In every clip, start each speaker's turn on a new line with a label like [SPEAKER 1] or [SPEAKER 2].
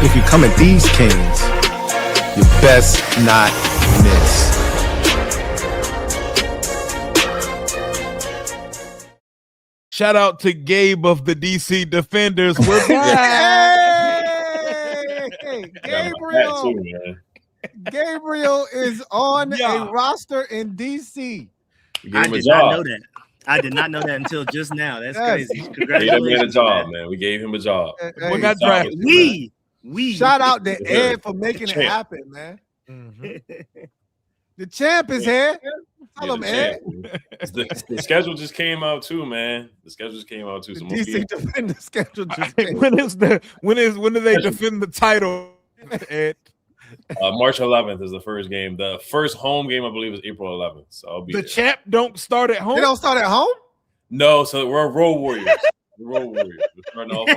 [SPEAKER 1] if you come at these kings, you best not miss.
[SPEAKER 2] Shout out to Gabe of the DC Defenders. We're back.
[SPEAKER 3] Hey, Gabriel is on a roster in DC.
[SPEAKER 4] I did not know that. I did not know that until just now. That's crazy. Congratulations.
[SPEAKER 5] We gave him a job, man. We gave him a job.
[SPEAKER 3] We
[SPEAKER 2] got drafted.
[SPEAKER 4] We
[SPEAKER 3] shout out to Ed for making it happen, man. The champ is here. Tell him, Ed.
[SPEAKER 5] The schedule just came out too, man. The schedule just came out too. So
[SPEAKER 3] DC Defender schedule just
[SPEAKER 2] when do they defend the title, Ed?
[SPEAKER 5] March 11th is the first game. The first home game, I believe, is April 11th. So I'll be
[SPEAKER 2] the champ don't start at home.
[SPEAKER 3] They don't start at home?
[SPEAKER 5] No, so we're Road Warriors. We're starting off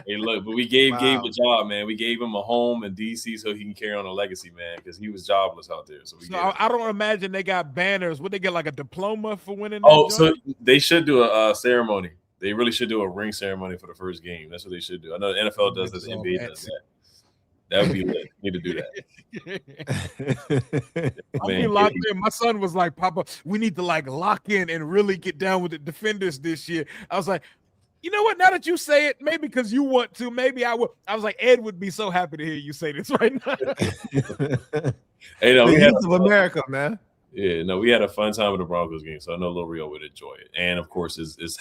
[SPEAKER 5] hey, look, but we gave Gabe a job, man. We gave him a home in DC so he can carry on a legacy, man, because he was jobless out there. So
[SPEAKER 2] I don't imagine they got banners. Would they get like a diploma for winning?
[SPEAKER 5] So they should do a ceremony. They really should do a ring ceremony for the first game. That's what they should do. I know the NFL does this, the NBA does that. That would be lit. Need to do
[SPEAKER 2] that. I'll be locked in. My son was like, Papa, we need to like lock in and really get down with the Defenders this year. I was like, you know what? Now that you say it, maybe because you want to, maybe I will. I was like, Ed would be so happy to hear you say this right now.
[SPEAKER 5] Hey, no,
[SPEAKER 3] the youth of America, man.
[SPEAKER 5] Yeah, no, we had a fun time with the Broncos game, so I know Lil Rio would enjoy it. And of course, it's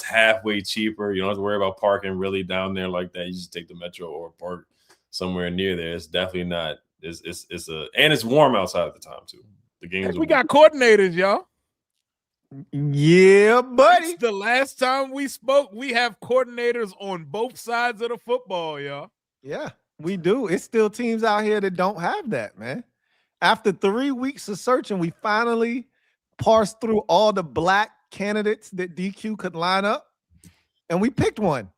[SPEAKER 5] halfway cheaper. You don't have to worry about parking really down there like that. You just take the metro or park somewhere near there. It's definitely not. And it's warm outside at the time too. The games.
[SPEAKER 2] We got coordinators, y'all.
[SPEAKER 3] Yeah, buddy.
[SPEAKER 2] It's the last time we spoke, we have coordinators on both sides of the football, y'all.
[SPEAKER 3] Yeah, we do. It's still teams out here that don't have that, man. After 3 weeks of searching, we finally parsed through all the black candidates that DQ could line up, and we picked one.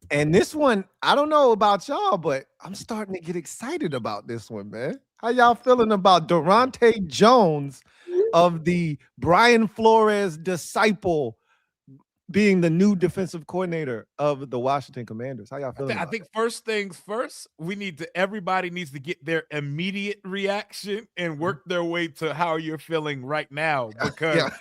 [SPEAKER 3] And this one, I don't know about y'all, but I'm starting to get excited about this one, man. How y'all feeling about Daronte Jones of the Brian Flores disciple being the new defensive coordinator of the Washington Commanders? How y'all feeling?
[SPEAKER 2] I think first things first, everybody needs to get their immediate reaction and work their way to how you're feeling right now, because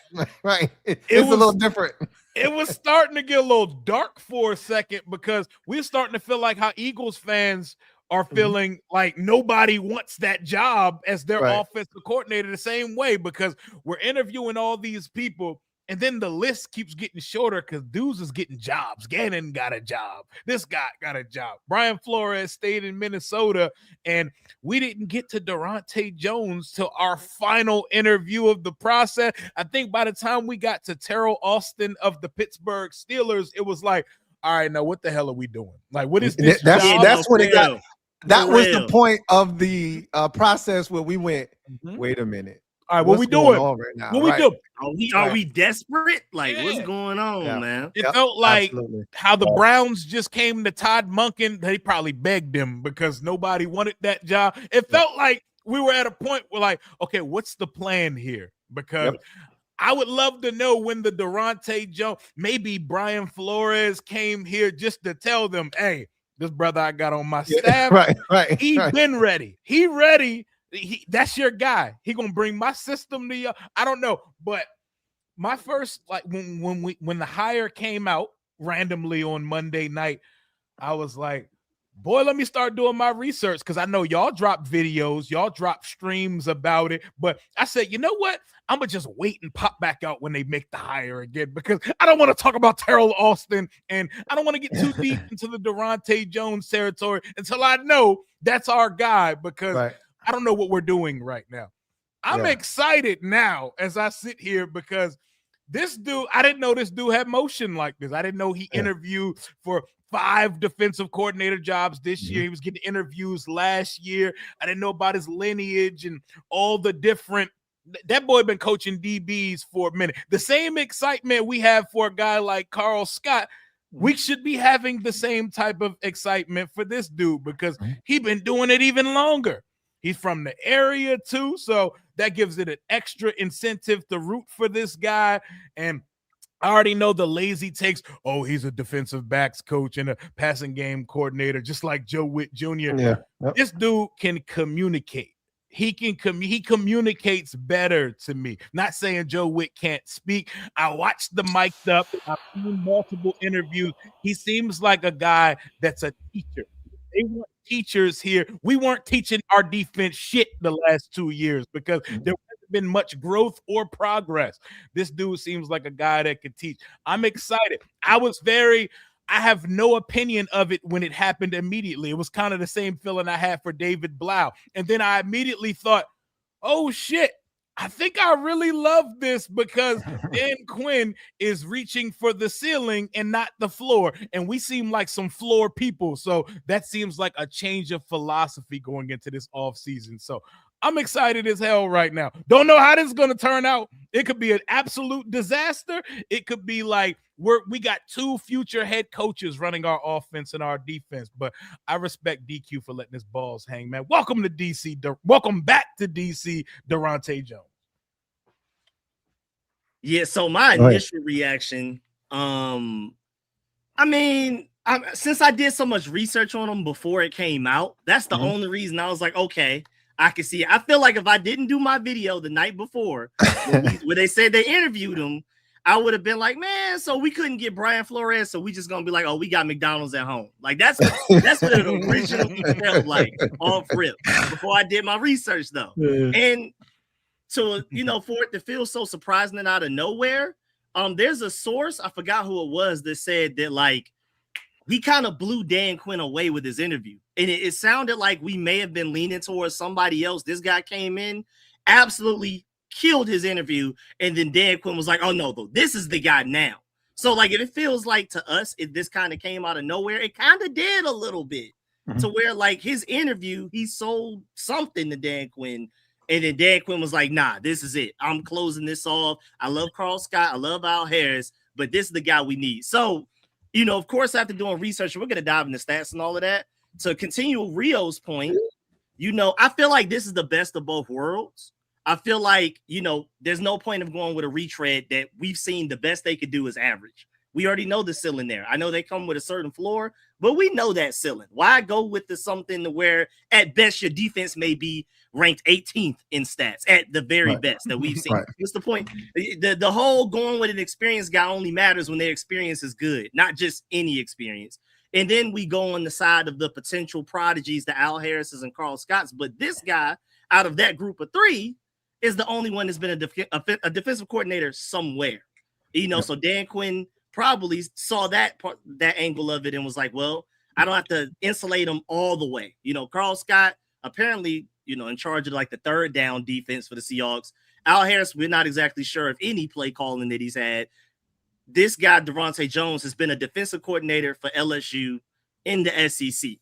[SPEAKER 3] right. It's a little different.
[SPEAKER 2] It was starting to get a little dark for a second because we're starting to feel like how Eagles fans are feeling like nobody wants that job as their offensive coordinator the same way, because we're interviewing all these people and then the list keeps getting shorter because dudes is getting jobs. Gannon got a job. This guy got a job. Brian Flores stayed in Minnesota, and we didn't get to Daronte Jones till our final interview of the process. I think by the time we got to Terrell Austin of the Pittsburgh Steelers, it was like, all right, now what the hell are we doing? Like, what is this?
[SPEAKER 3] That's when it got. That was the point of the process where we went, wait a minute.
[SPEAKER 2] All right, what we doing
[SPEAKER 3] right now?
[SPEAKER 2] What we doing?
[SPEAKER 4] Are we desperate? Like, what's going on, man?
[SPEAKER 2] It felt like how the Browns just came to Todd Monken. They probably begged him because nobody wanted that job. It felt like we were at a point where, like, okay, what's the plan here? Because I would love to know when the Daronte Jones, maybe Brian Flores came here just to tell them, hey, this brother I got on my staff, he's been ready. He ready. That's your guy. He gonna bring my system to you. I don't know, but my first, like, when the hire came out randomly on Monday night, I was like, boy, let me start doing my research, because I know y'all drop videos, y'all drop streams about it. But I said, you know what? I'm gonna just wait and pop back out when they make the hire again, because I don't want to talk about Terrell Austin, and I don't want to get too deep into the Daronte Jones territory until I know that's our guy, because I don't know what we're doing right now. I'm excited now as I sit here, because this dude, I didn't know this dude had motion like this. I didn't know he interviewed for 5 defensive coordinator jobs this year. He was getting interviews last year. I didn't know about his lineage and all the different. That boy been coaching DBs for a minute. The same excitement we have for a guy like Carl Scott, we should be having the same type of excitement for this dude, because he been doing it even longer. He's from the area too, so that gives it an extra incentive to root for this guy. And I already know the lazy takes. Oh, he's a defensive backs coach and a passing game coordinator, just like Joe Witt Jr.
[SPEAKER 3] Yeah. Yep.
[SPEAKER 2] This dude can communicate. He communicates better to me. Not saying Joe Witt can't speak. I watched the mic'd up. I've seen multiple interviews. He seems like a guy that's a teacher. They want teachers here. We weren't teaching our defense shit the last 2 years because there hasn't been much growth or progress. This dude seems like a guy that could teach. I'm excited. I have no opinion of it when it happened immediately. It was kind of the same feeling I had for David Blau. And then I immediately thought, oh shit, I think I really love this because Dan Quinn is reaching for the ceiling and not the floor. And we seem like some floor people. So that seems like a change of philosophy going into this offseason. So I'm excited as hell right now. Don't know how this is going to turn out. It could be an absolute disaster. It could be like we got 2 future head coaches running our offense and our defense. But I respect DQ for letting his balls hang, man. Welcome to DC. Welcome back to DC, Daronte Jones.
[SPEAKER 4] Yeah, so my initial reaction, I mean, since I did so much research on him before it came out, that's the only reason I was like, okay, I can see it. I feel like if I didn't do my video the night before, where they said they interviewed him, I would have been like, man, so we couldn't get Brian Flores, so we just gonna be like, oh, we got McDonald's at home. Like that's what it originally felt like off rip before I did my research though. And so for it to feel so surprising and out of nowhere, there's a source, I forgot who it was, that said that like he kind of blew Dan Quinn away with his interview. And it sounded like we may have been leaning towards somebody else. This guy came in, absolutely killed his interview, and then Dan Quinn was like, oh no, though, this is the guy now. So like if it feels like to us, if this kind of came out of nowhere, it kind of did a little bit to where like his interview, he sold something to Dan Quinn, and then Dan Quinn was like, nah, this is it. I'm closing this off. I love Carl Scott, I love Al Harris, but this is the guy we need. So of course, after doing research, we're going to dive into stats and all of that. To continue Rio's point, I feel like this is the best of both worlds. I feel like, there's no point of going with a retread that we've seen the best they could do is average. We already know the ceiling there. I know they come with a certain floor, but we know that ceiling. Why go with something to where at best your defense may be ranked 18th in stats at the very best that we've seen? What's the point? The whole going with an experienced guy only matters when their experience is good, not just any experience. And then we go on the side of the potential prodigies, the Al Harris's and Carl Scotts. But this guy out of that group of 3 is the only one that's been a defensive coordinator somewhere. So Dan Quinn probably saw that angle of it and was like, well, I don't have to insulate him all the way. Carl Scott apparently, in charge of like the 3rd down defense for the Seahawks. Al Harris, we're not exactly sure of any play calling that he's had. This guy, Daronte Jones, has been a defensive coordinator for LSU in the SEC.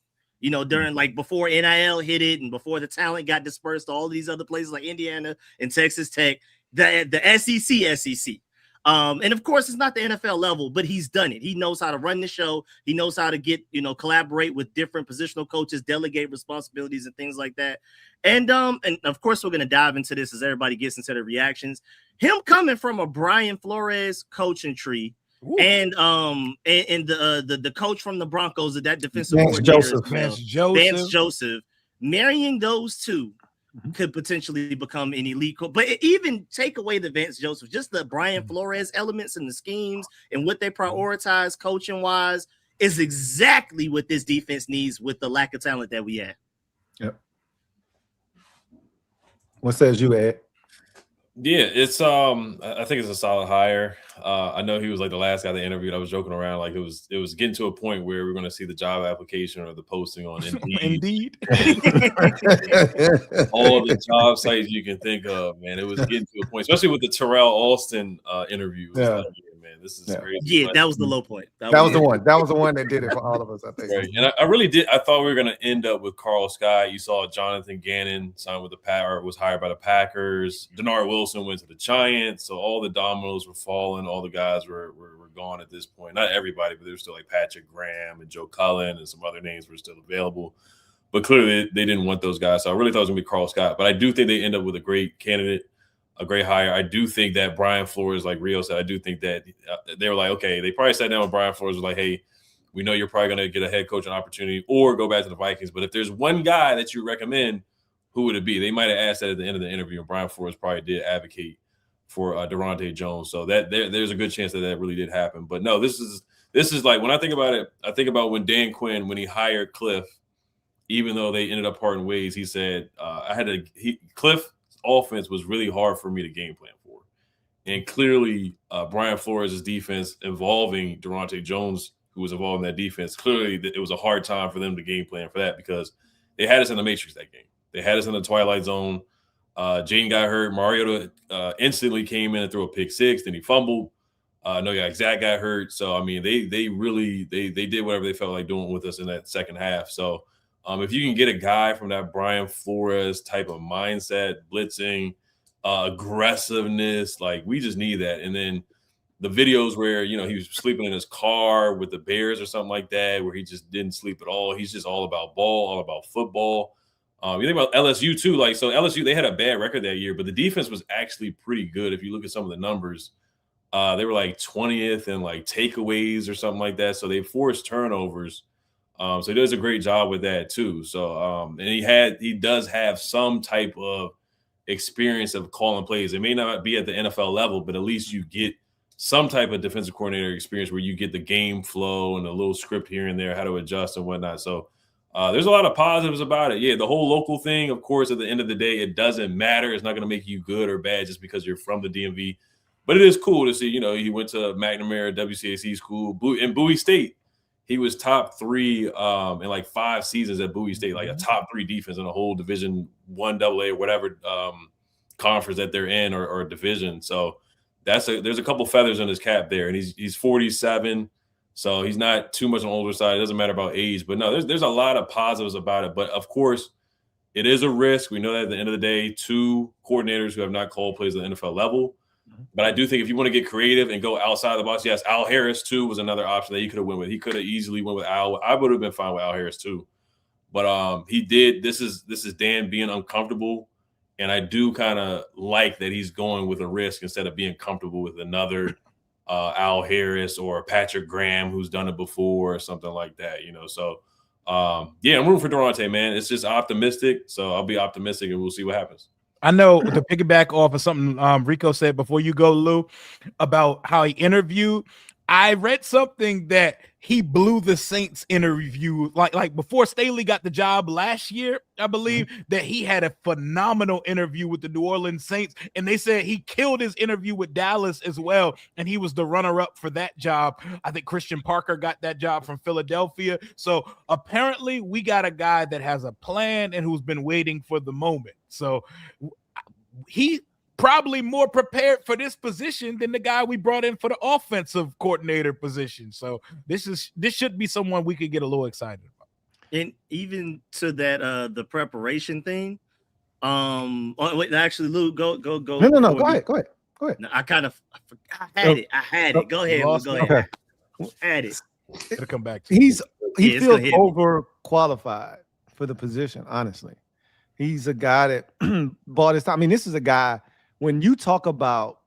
[SPEAKER 4] During like before NIL hit it and before the talent got dispersed to all these other places like Indiana and Texas Tech, the SEC. And of course, it's not the NFL level, but he's done it. He knows how to run the show. He knows how to get, collaborate with different positional coaches, delegate responsibilities and things like that. And of course, we're going to dive into this as everybody gets into the reactions. Him coming from a Brian Flores coaching tree. Ooh. And the coach from the Broncos, that defensive
[SPEAKER 3] Vance
[SPEAKER 4] Joseph, marrying those two could potentially become an elite coach. But even take away the Vance Joseph, just the Brian Flores elements and the schemes and what they prioritize coaching wise is exactly what this defense needs with the lack of talent that we have.
[SPEAKER 3] Yep. What says you, Ed?
[SPEAKER 5] Yeah, it's I think it's a solid hire. I know he was like the last guy they interviewed. I was joking around like it was getting to a point where we're going to see the job application or the posting on Indeed. All of the job sites you can think of, man. It was getting to a point, especially with the Terrell Austin interview.
[SPEAKER 3] Yeah.
[SPEAKER 5] Man, this is crazy.
[SPEAKER 4] Yeah, that was the low point.
[SPEAKER 3] That was the one. That was the one that did it for all of us, I think.
[SPEAKER 5] Right. And I really did. I thought we were going to end up with Carl Scott. You saw Jonathan Gannon signed with was hired by the Packers. Denard Wilson went to the Giants. So all the dominoes were falling. All the guys were gone at this point. Not everybody, but there was still like Patrick Graham and Joe Cullen and some other names were still available. But clearly they didn't want those guys. So I really thought it was going to be Carl Scott. But I do think they end up with a great candidate. a great hire. I do think that Brian Flores, like Rio said, I do think that they were like, okay, they probably sat down with Brian Flores, was like, hey, we know you're probably going to get a head coaching opportunity or go back to the Vikings. But if there's one guy that you recommend, who would it be? They might have asked that at the end of the interview, and Brian Flores probably did advocate for Daronte Jones. So that there's a good chance that really did happen. But no, this is like, when I think about it, I think about when Dan Quinn, when he hired Cliff, even though they ended up parting ways, he said, Cliff's offense was really hard for me to game plan for. And clearly, Brian Flores' defense involving Daronte Jones, who was involved in that defense, clearly it was a hard time for them to game plan for that because they had us in the Matrix that game. They had us in the Twilight Zone. Jaden got hurt. Mariota instantly came in and threw a pick six. Then he fumbled. Zach got hurt. So, I mean, they really did whatever they felt like doing with us in that second half. So, if you can get a guy from that Brian Flores type of mindset, blitzing, aggressiveness, like we just need that. And then the videos where, he was sleeping in his car with the Bears or something like that, where he just didn't sleep at all. He's just all about ball, all about football. You think about LSU too. Like, so LSU, they had a bad record that year, but the defense was actually pretty good. If you look at some of the numbers, they were like 20th in like takeaways or something like that. So they forced turnovers. So he does a great job with that too. So, and he does have some type of experience of calling plays. It may not be at the NFL level, but at least you get some type of defensive coordinator experience where you get the game flow and a little script here and there, how to adjust and whatnot. So there's a lot of positives about it. Yeah, the whole local thing, of course, at the end of the day, it doesn't matter. It's not going to make you good or bad just because you're from the DMV. But it is cool to see, he went to McNamara WCAC school. In Bowie State, he was top 3 in like 5 seasons at Bowie State, like a top 3 defense in a whole Division I AA or whatever conference that they're in or division. So there's a couple feathers in his cap there, and he's 47, so he's not too much on the older side. It doesn't matter about age, but no, there's a lot of positives about it. But of course, it is a risk. We know that at the end of the day, 2 coordinators who have not called plays at the NFL level. But I do think if you want to get creative and go outside the box, yes, Al Harris too was another option that he could have went with. He could have easily went with Al. I would have been fine with Al Harris too, but he did. This is Dan being uncomfortable. And I do kind of like that he's going with a risk instead of being comfortable with another Al Harris or Patrick Graham who's done it before or something like that, So, I'm rooting for Daronte, man. It's just optimistic. So I'll be optimistic and we'll see what happens.
[SPEAKER 2] I know, to piggyback off of something Rico said before you go, Lou, about how he interviewed. I read something that he blew the Saints interview, like before Staley got the job last year, I believe, that he had a phenomenal interview with the New Orleans Saints, and they said he killed his interview with Dallas as well, and he was the runner-up for that job. I think Christian Parker got that job from Philadelphia. So apparently we got a guy that has a plan and who's been waiting for the moment. So he probably more prepared for this position than the guy we brought in for the offensive coordinator position. So this should be someone we could get a little excited about.
[SPEAKER 4] And even to that the preparation thing. Wait, actually, Lou, go.
[SPEAKER 3] No. Go ahead.
[SPEAKER 4] No, I had it. Go ahead. Go ahead. Had it.
[SPEAKER 2] It'll come back.
[SPEAKER 3] He feels overqualified for the position. Honestly, he's a guy that bought his time. I mean, this is a guy. When you talk about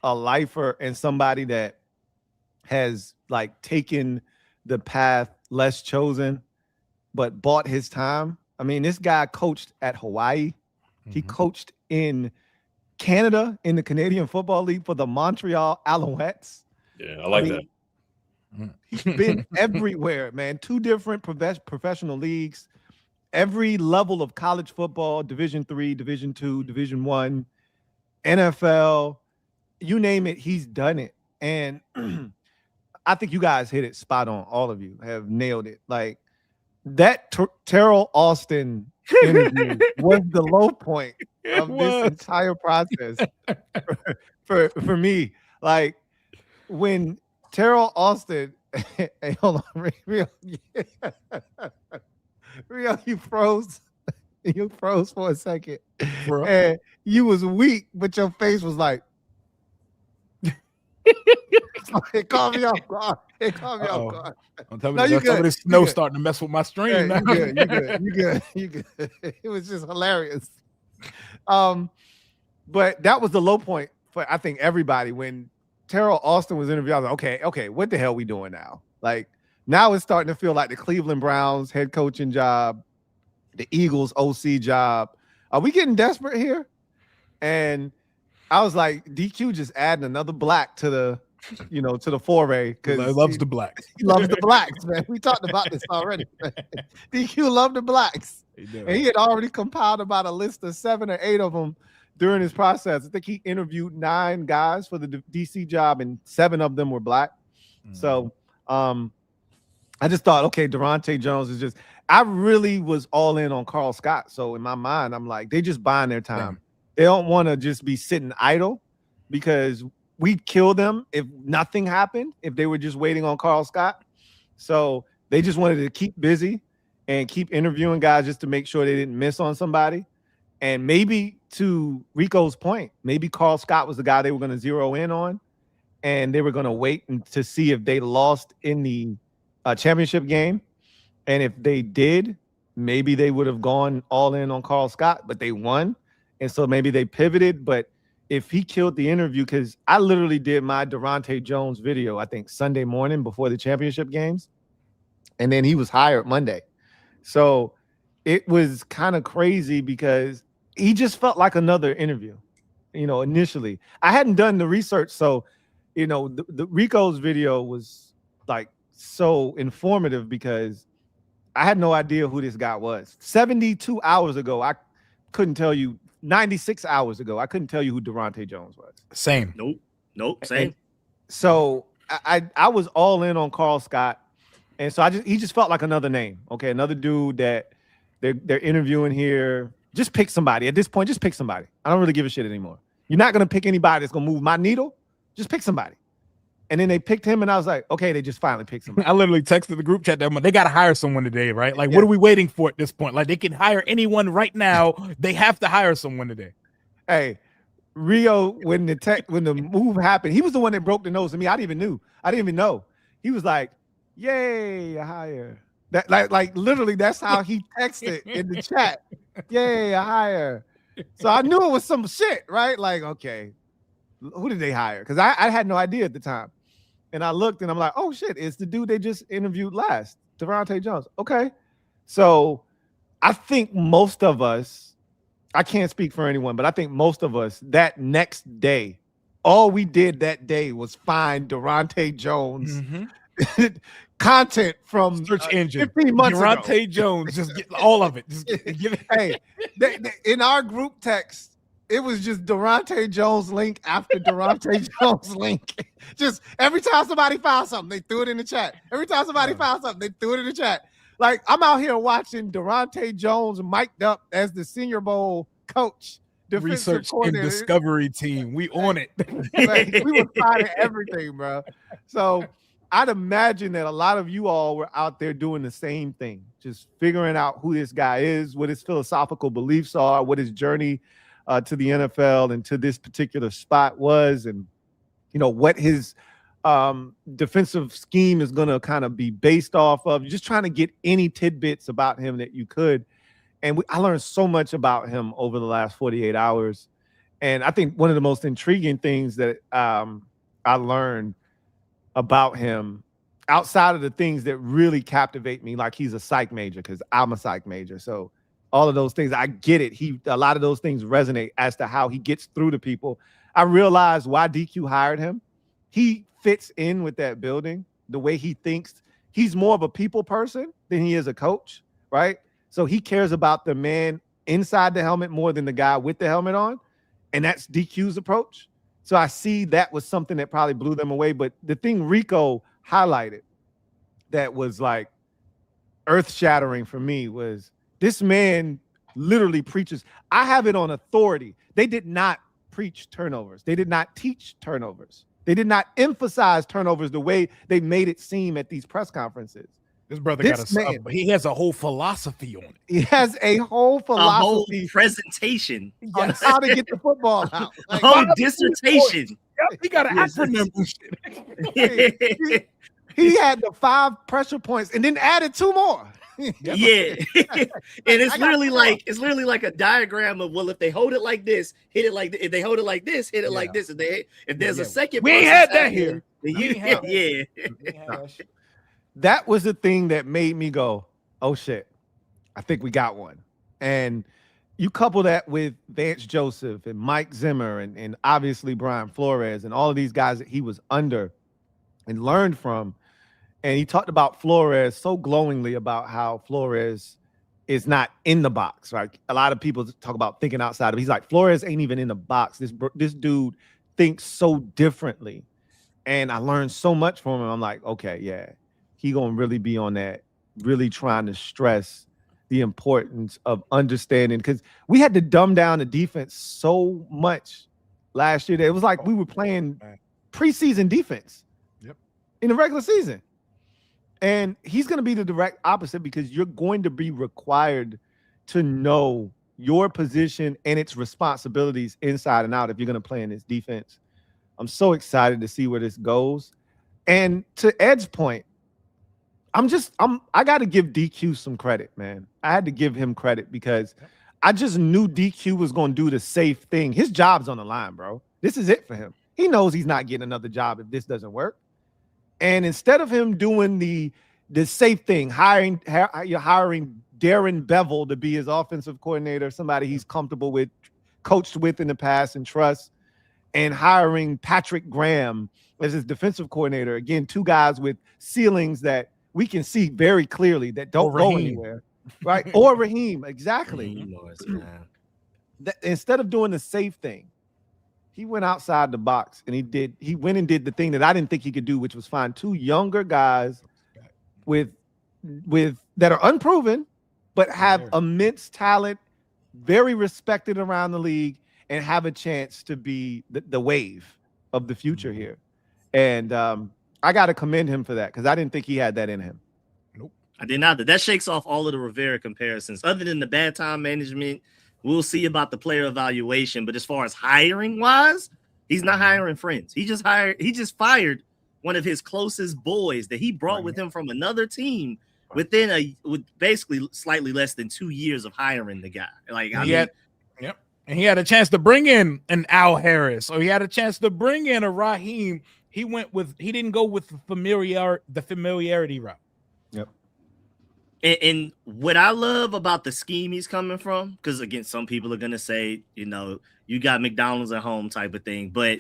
[SPEAKER 3] a lifer and somebody that has like taken the path less chosen, but bought his time. I mean, this guy coached at Hawaii. He coached in Canada in the Canadian Football League for the Montreal Alouettes.
[SPEAKER 5] Yeah, I like that.
[SPEAKER 3] He's been everywhere, man. 2 different professional leagues, every level of college football, Division III, Division II, Division I, NFL, you name it, he's done it. And I think you guys hit it spot on. All of you have nailed it. Like that Terrell Austin interview was the low point of this entire process for me. Like when Terrell Austin, hey, hold on, Rio, you froze. You froze for a second, bro. And you was weak, but your face was like, it caught me off guard.
[SPEAKER 2] I'm telling you, some of this snow starting to mess with my stream.
[SPEAKER 3] Hey, you good. It was just hilarious. But that was the low point for I think everybody when Terrell Austin was interviewed. I was like, okay, what the hell we doing now? Like now it's starting to feel like the Cleveland Browns head coaching job, the Eagles OC job. Are we getting desperate here? And I was like, DQ just adding another black to the, to the foray because
[SPEAKER 2] he loves the blacks.
[SPEAKER 3] He loves the blacks, man. We talked about this already. Man. DQ loved the blacks, and he had already compiled about a list of 7 or 8 of them during his process. I think he interviewed 9 guys for the DC job, and 7 of them were black. So, I just thought, okay, Daronte Jones is just. I really was all in on Carl Scott. So in my mind, I'm like, they just buying their time. They don't want to just be sitting idle because we'd kill them if nothing happened, if they were just waiting on Carl Scott. So they just wanted to keep busy and keep interviewing guys just to make sure they didn't miss on somebody. And maybe to Rico's point, maybe Carl Scott was the guy they were going to zero in on, and they were going to wait to see if they lost in the championship game. And if they did, maybe they would have gone all in on Carl Scott, but they won. And so maybe they pivoted. But if he killed the interview, because I literally did my Daronte Jones video, I think Sunday morning before the championship games. And then he was hired Monday. So it was kind of crazy because he just felt like another interview, initially. I hadn't done the research. So, the RICO'S video was like so informative because I had no idea who this guy was. 72 hours ago, I couldn't tell you. 96 hours ago, I couldn't tell you who Daronte Jones was.
[SPEAKER 2] Same.
[SPEAKER 4] Nope. Same.
[SPEAKER 3] And so I was all in on Carl Scott, and so he just felt like another name. Okay, another dude that they're interviewing here. Just pick somebody. At this point, just pick somebody. I don't really give a shit anymore. You're not gonna pick anybody that's gonna move my needle. Just pick somebody. And then they picked him, and I was like, okay, they just finally picked somebody.
[SPEAKER 2] I literally texted the group chat that they got to hire someone today, right? Like, what are we waiting for at this point? Like, they can hire anyone right now. They have to hire someone today.
[SPEAKER 3] Hey, Rio, when the move happened, he was the one that broke the nose to me. I didn't even know. He was like, "Yay, a hire." That like literally, that's how he texted in the chat. Yay, a hire. So I knew it was some shit, right? Like, okay, who did they hire? Because I had no idea at the time. And I looked and I'm like, oh shit, it's the dude they just interviewed last, Daronte Jones. Okay. So I think most of us, I can't speak for anyone, but I think most of us that next day, all we did that day was find Daronte Jones content from
[SPEAKER 2] search engine
[SPEAKER 3] 15 months ago.
[SPEAKER 2] Daronte Jones, just get all of it. Just give it.
[SPEAKER 3] Hey, in our group text, it was just Daronte Jones link after Daronte Jones link. Just every time somebody found something, they threw it in the chat. Every time somebody found something, they threw it in the chat. Like, I'm out here watching Daronte Jones mic'd up as the Senior Bowl coach.
[SPEAKER 2] Research and discovery team. We on it.
[SPEAKER 3] Like, we were finding everything, bro. So I'd imagine that a lot of you all were out there doing the same thing, just figuring out who this guy is, what his philosophical beliefs are, what his journey to the NFL and to this particular spot was, and what his defensive scheme is going to kind of be based off of. You're just trying to get any tidbits about him that you could. And I learned so much about him over the last 48 hours. And I think one of the most intriguing things that I learned about him, outside of the things that really captivate me, like he's a psych major, because I'm a psych major. So all of those things, I get it. A lot of those things resonate as to how he gets through to people. I realized why DQ hired him. He fits in with that building, the way he thinks. He's more of a people person than he is a coach, right? So he cares about the man inside the helmet more than the guy with the helmet on. And that's DQ's approach. So I see that was something that probably blew them away. But the thing Rico highlighted that was like earth-shattering for me was this man literally preaches. I have it on authority. They did not preach turnovers. They did not teach turnovers. They did not emphasize turnovers the way they made it seem at these press conferences.
[SPEAKER 2] This brother he has a whole philosophy on it.
[SPEAKER 3] He has a whole philosophy,
[SPEAKER 4] a whole presentation
[SPEAKER 3] on how to get the football out.
[SPEAKER 4] Like, a whole dissertation.
[SPEAKER 2] Yep, he got an acronym.
[SPEAKER 3] He had the 5 pressure points and then added 2 more.
[SPEAKER 4] Yeah. And it's literally like a diagram of, well, if they hold it like this, hit it like this. If they hold it like this, hit it like this. If there's a second,
[SPEAKER 2] we ain't had that here.
[SPEAKER 3] That was the thing that made me go, oh shit, I think we got one. And you couple that with Vance Joseph and Mike Zimmer and obviously Brian Flores and all of these guys that he was under and learned from. And he talked about Flores so glowingly about how Flores is not in the box, right? A lot of people talk about thinking outside of. He's like, Flores ain't even in the box. This dude thinks so differently. And I learned so much from him. I'm like, okay, yeah, he gonna really be on that, really trying to stress the importance of understanding, because we had to dumb down the defense so much last year that it was like we were playing preseason defense in the regular season. And he's going to be the direct opposite, because you're going to be required to know your position and its responsibilities inside and out if you're going to play in this defense. I'm so excited to see where this goes. And to Ed's point, I got to give DQ some credit, man. I had to give him credit because I just knew DQ was going to do the safe thing. His job's on the line, bro. This is it for him. He knows he's not getting another job if this doesn't work. And instead of him doing the safe thing, hiring Darren Bevel to be his offensive coordinator, somebody he's comfortable with, coached with in the past and trusts, and hiring Patrick Graham as his defensive coordinator. Again, two guys with ceilings that we can see very clearly that don't go anywhere, right? Or Raheem, exactly. Instead of doing the safe thing, he went outside the box and he went and did the thing that I didn't think he could do, which was find two younger guys with that are unproven, but have immense talent, very respected around the league, and have a chance to be the wave of the future here. And I got to commend him for that, because I didn't think he had that in him.
[SPEAKER 4] Nope. I did not. That shakes off all of the Rivera comparisons. Other than the bad time management, we'll see about the player evaluation. But as far as hiring wise, he's not hiring friends. He just fired one of his closest boys that he brought with him from another team with basically slightly less than 2 years of hiring the guy.
[SPEAKER 2] And he had a chance to bring in an Al Harris, or he had a chance to bring in a Raheem. He didn't go with the familiarity route.
[SPEAKER 3] Yep.
[SPEAKER 4] And what I love about the scheme he's coming from, because again, some people are gonna say, you got McDonald's at home type of thing. But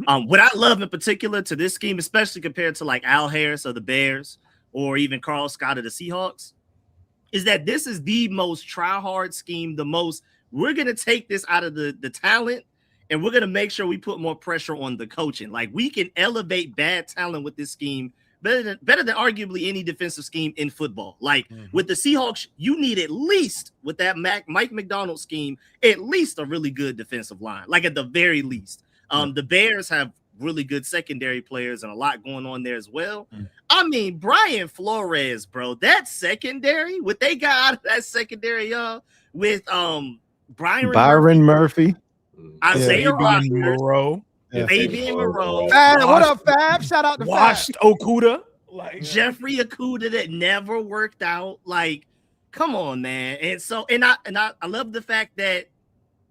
[SPEAKER 4] what I love in particular to this scheme, especially compared to like Al Harris of the Bears or even Carl Scott of the Seahawks, is that this is the most try-hard scheme, we're going to take this out of the talent, and we're going to make sure we put more pressure on the coaching. Like, we can elevate bad talent with this scheme better than arguably any defensive scheme in football. Like, with the Seahawks, you need at least, with that Mike McDonald scheme, at least a really good defensive line, like at the very least. The Bears have really good secondary players and a lot going on there as well. I mean, Brian Flores, bro, that secondary, what they got out of that secondary, with
[SPEAKER 3] Byron Murphy,
[SPEAKER 4] Isaiah Rodgers,
[SPEAKER 2] Moreau,
[SPEAKER 4] Fabian Moreau.
[SPEAKER 3] What up, Fab? Shout out to
[SPEAKER 2] Washed Okuda,
[SPEAKER 4] Jeffrey Okuda that never worked out. Like, come on, man. And so, and I love the fact that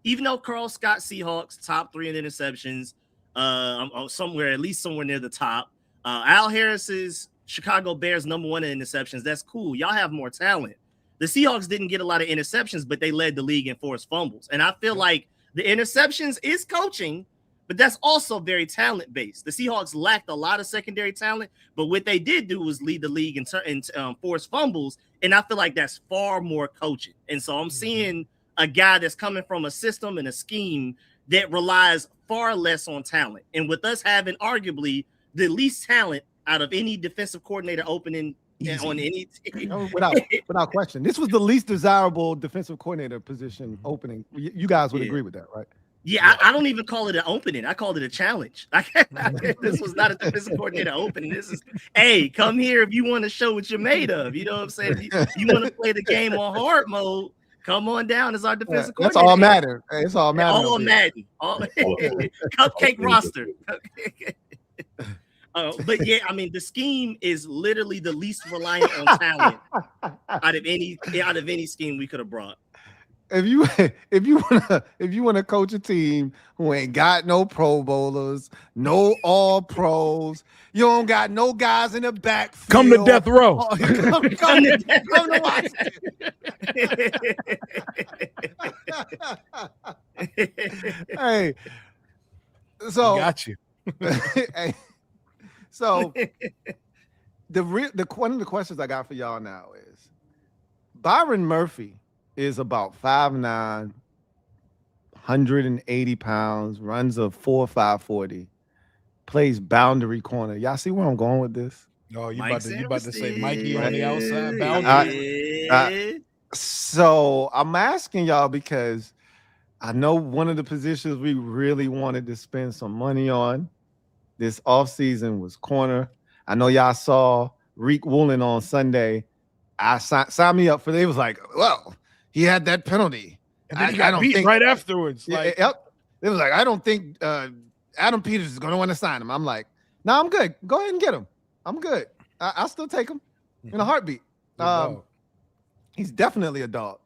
[SPEAKER 4] even though Carl Scott Seahawks top 3 in interceptions, at least somewhere near the top. Al Harris's Chicago Bears #1 in interceptions. That's cool. Y'all have more talent. The Seahawks didn't get a lot of interceptions, but they led the league in forced fumbles. And I feel like the interceptions is coaching, but that's also very talent based. The Seahawks lacked a lot of secondary talent, but what they did do was lead the league in forced fumbles. And I feel like that's far more coaching. And so I'm seeing a guy that's coming from a system and a scheme that relies far less on talent. And with us having arguably the least talent out of any defensive coordinator opening on any team.
[SPEAKER 3] Without question. This was the least desirable defensive coordinator position opening. You guys would agree with that, right?
[SPEAKER 4] Yeah, I don't even call it an opening. I called it a challenge. This was not a defensive coordinator opening. This is, hey, come here if you want to show what you're made of. You know what I'm saying? If you want to play the game on hard mode, come on down as our defensive coordinator.
[SPEAKER 3] That's all matter. It's all matter.
[SPEAKER 4] All Madden. Cupcake roster. But yeah, I mean, the scheme is literally the least reliant on talent out of any scheme we could have brought.
[SPEAKER 3] If you wanna coach a team who ain't got no Pro Bowlers, no All Pros, you don't got no guys in the backfield.
[SPEAKER 2] Come to death row.
[SPEAKER 3] Come to Washington. Hey, so
[SPEAKER 2] Got you.
[SPEAKER 3] hey, so one of the questions I got for y'all now is Byron Murphy is about 5'9", 180 pounds, runs a 4.5 40, plays boundary corner. Y'all see where I'm going with this?
[SPEAKER 2] Oh, you about to say Mikey on the outside boundary?
[SPEAKER 3] So I'm asking y'all because I know one of the positions we really wanted to spend some money on this offseason was corner. I know y'all saw Reek Woolen on Sunday. I signed me up for it. It was like, well, he had that penalty.
[SPEAKER 2] And then he got beat right afterwards. Like,
[SPEAKER 3] yep. It was like, I don't think Adam Peters is going to want to sign him. I'm like, no, I'm good. Go ahead and get him. I'm good. I'll still take him in a heartbeat. He's definitely a dog.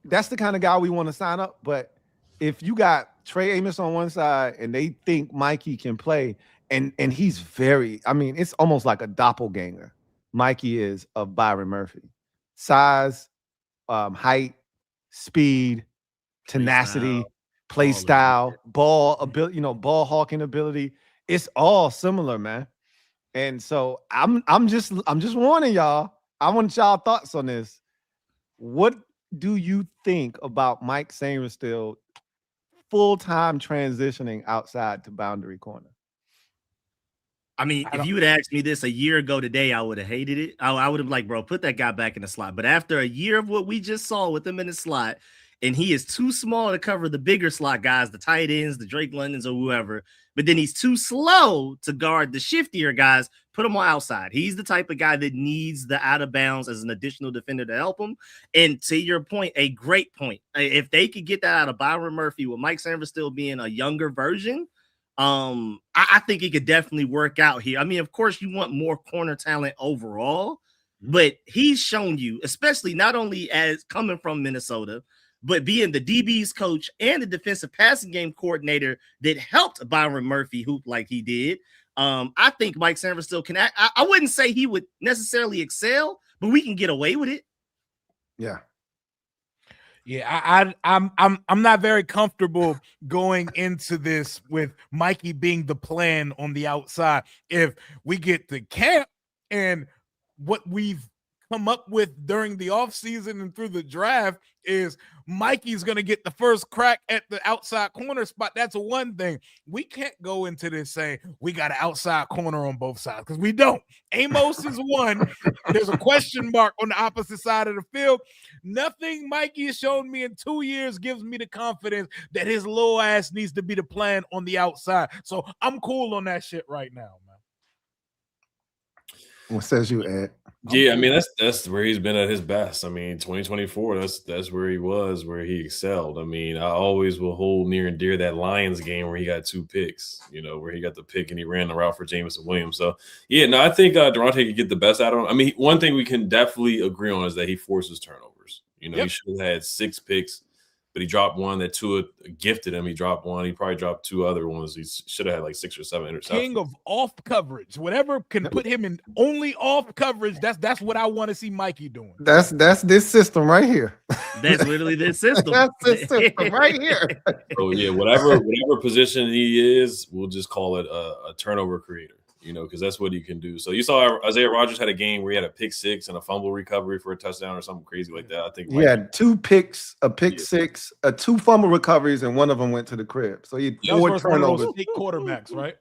[SPEAKER 3] That's the kind of guy we want to sign up. But if you got Trey Amos on one side and they think Mikey can play, and he's it's almost like a doppelganger. Mikey is of Byron Murphy. Size, height, speed, tenacity, play style, ball ability, ball hawking ability. It's all similar, man. And so I'm just warning y'all. I want y'all thoughts on this. What do you think about Mike Sainristil full-time transitioning outside to boundary corner?
[SPEAKER 4] I mean, if you would ask me this a year ago today, I would have hated it. I would have like, bro, put that guy back in the slot. But after a year of what we just saw with him in the slot, and he is too small to cover the bigger slot guys, the tight ends, the Drake Londons or whoever, but then he's too slow to guard the shiftier guys, put him on outside. He's the type of guy that needs the out of bounds as an additional defender to help him. And to your point, a great point. If they could get that out of Byron Murphy with Mike Sainristil being a younger version, I think it could definitely work out here. I mean, of course, you want more corner talent overall, but he's shown you, especially not only as coming from Minnesota, but being the DB's coach and the defensive passing game coordinator that helped Byron Murphy hoop like he did. I think Mike Sainristil can act. I wouldn't say he would necessarily excel, but we can get away with it.
[SPEAKER 3] Yeah.
[SPEAKER 2] Yeah, I'm not very comfortable going into this with Mikey being the plan on the outside. If we get to camp and what we've come up with during the offseason and through the draft is Mikey's going to get the first crack at the outside corner spot, that's one thing. We can't go into this saying we got an outside corner on both sides because we don't. Amos is one. There's a question mark on the opposite side of the field. Nothing Mikey has shown me in 2 years gives me the confidence that his little ass needs to be the plan on the outside. So I'm cool on that shit right now, man.
[SPEAKER 3] What says you, Ed?
[SPEAKER 5] Yeah, I mean that's where he's been at his best. I mean, 2024, that's where he was, where he excelled. I mean, I always will hold near and dear that Lions game where he got 2 picks, where he got the pick and he ran the route for Jameson Williams. So yeah, no, I think Daronte could get the best out of him. I mean, one thing we can definitely agree on is that he forces turnovers. He should have had 6 picks, but he dropped one that Tua gifted him. He dropped one. He probably dropped 2 other ones. He should have had like 6 or 7 interceptions.
[SPEAKER 2] King of off coverage. Whatever can put him in only off coverage, that's what I want to see Mikey doing.
[SPEAKER 3] That's this system right here.
[SPEAKER 4] That's literally this system.
[SPEAKER 3] That's this system right here.
[SPEAKER 5] So yeah, whatever position he is, we'll just call it a turnover creator. Because that's what he can do. So you saw Isaiah Rodgers had a game where he had a pick 6 and a fumble recovery for a touchdown or something crazy like that. I think
[SPEAKER 3] he had 2 picks, a pick 6, 2 fumble recoveries, and one of them went to the crib. So he had 4 turnovers.
[SPEAKER 2] Quarterbacks, right?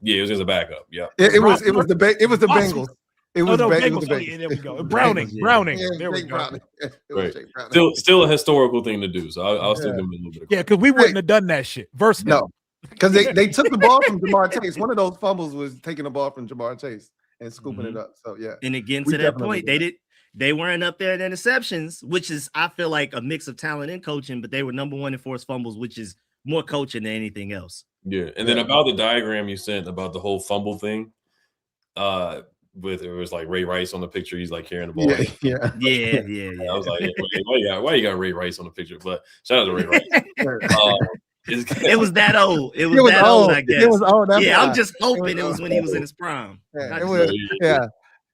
[SPEAKER 5] Yeah, it was just a backup. Yeah,
[SPEAKER 3] it was the Bengals. It was
[SPEAKER 2] Bengals.
[SPEAKER 3] The Bengals.
[SPEAKER 2] Yeah, there we go. Browning.
[SPEAKER 3] Yeah,
[SPEAKER 2] there we go.
[SPEAKER 5] Right. Still a historical thing to do. So I'll still give him a little bit of credit.
[SPEAKER 2] Yeah, because we wouldn't have done that shit. Versus
[SPEAKER 3] no. Because they took the ball from Jamar Chase. One of those fumbles was taking the ball from Jamar Chase and scooping it up. So yeah.
[SPEAKER 4] And again, to that point, they weren't up there in interceptions, which is I feel like a mix of talent and coaching, but they were number 1 in forced fumbles, which is more coaching than anything else.
[SPEAKER 5] Yeah. And then about the diagram you sent about the whole fumble thing, with it was like Ray Rice on the picture. He's like carrying the ball.
[SPEAKER 4] Yeah.
[SPEAKER 5] I was like, why you got Ray Rice on the picture? But shout out to Ray Rice.
[SPEAKER 4] It was that old. It was that old, I guess.
[SPEAKER 3] It was old.
[SPEAKER 4] Yeah, I'm just hoping it was when he was in his prime.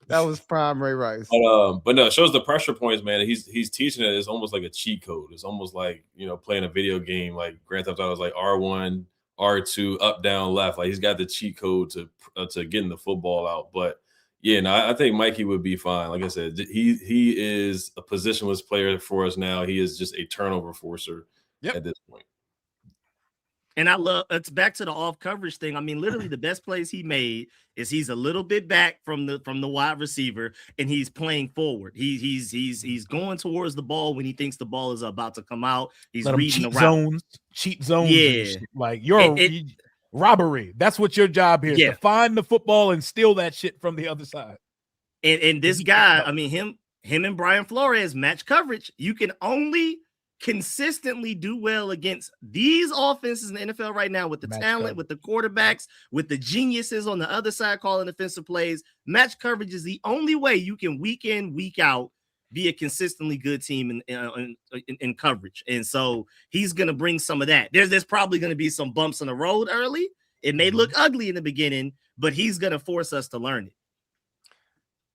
[SPEAKER 3] That was prime Ray Rice.
[SPEAKER 5] But no, it shows the pressure points, man. He's teaching it. It's almost like a cheat code. It's almost like, you know, playing a video game like Grand Theft Auto is like R1, R2, up, down, left. Like he's got the cheat code to getting the football out. But yeah, no, I think Mikey would be fine. Like I said, he is a positionless player for us now. He is just a turnover forcer at this point.
[SPEAKER 4] And I love it's back to the off coverage thing. I mean, literally the best plays he made is he's a little bit back from the wide receiver and he's playing forward. He's going towards the ball when he thinks the ball is about to come out. He's reading the route.
[SPEAKER 2] Cheat zones.
[SPEAKER 4] Yeah.
[SPEAKER 2] Like robbery. That's what your job here is, to find the football and steal that shit from the other side.
[SPEAKER 4] And this guy, I mean, him and Brian Flores match coverage. You can only consistently do well against these offenses in the NFL right now with the talent, with the quarterbacks, with the geniuses on the other side calling offensive plays. Match coverage is the only way you can week in, week out be a consistently good team in coverage. And so he's going to bring some of that. There's probably going to be some bumps in the road early. It may look ugly in the beginning, but he's going to force us to learn it.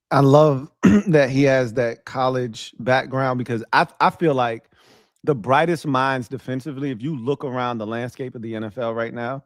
[SPEAKER 3] I love that he has that college background because I feel like the brightest minds defensively, if you look around the landscape of the NFL right now,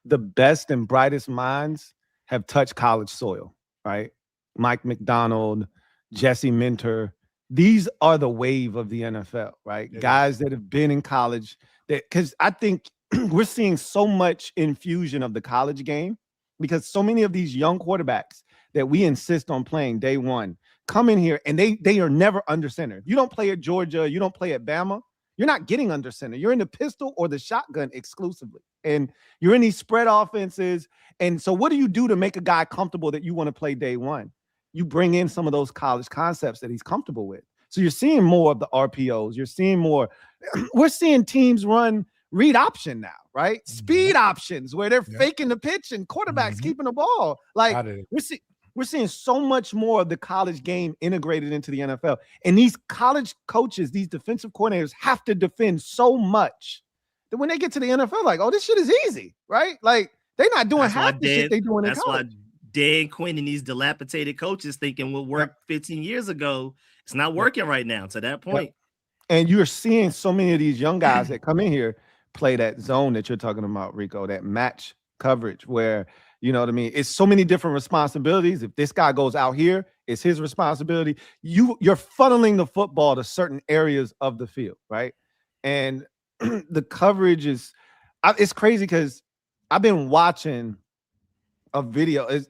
[SPEAKER 3] the best and brightest minds have touched college soil, right? Mike McDonald, Jesse Minter. These are the wave of the NFL, right? Yeah. Guys that have been in college. Because I think we're seeing so much infusion of the college game because so many of these young quarterbacks that we insist on playing day one come in here and they are never under center. You don't play at Georgia, you don't play at Bama, you're not getting under center. You're in the pistol or the shotgun exclusively. And you're in these spread offenses. And so what do you do to make a guy comfortable that you want to play day one? You bring in some of those college concepts that he's comfortable with. So you're seeing more of the RPOs. You're seeing more. We're seeing teams run read option now, right? Speed options where they're faking the pitch and quarterbacks keeping the ball. Like we're seeing so much more of the college game integrated into the NFL. And these college coaches, these defensive coordinators have to defend so much that when they get to the NFL, like, oh, this shit is easy, right? Like they're not doing half the shit they doing in college.
[SPEAKER 4] That's why Dan Quinn and these dilapidated coaches thinking what worked 15 years ago, it's not working right now to that point.
[SPEAKER 3] And you're seeing so many of these young guys that come in here play that zone that you're talking about, Rico, that match coverage where, you know what I mean? It's so many different responsibilities. If this guy goes out here, it's his responsibility. You're funneling the football to certain areas of the field, right? And the coverage is, it's crazy because I've been watching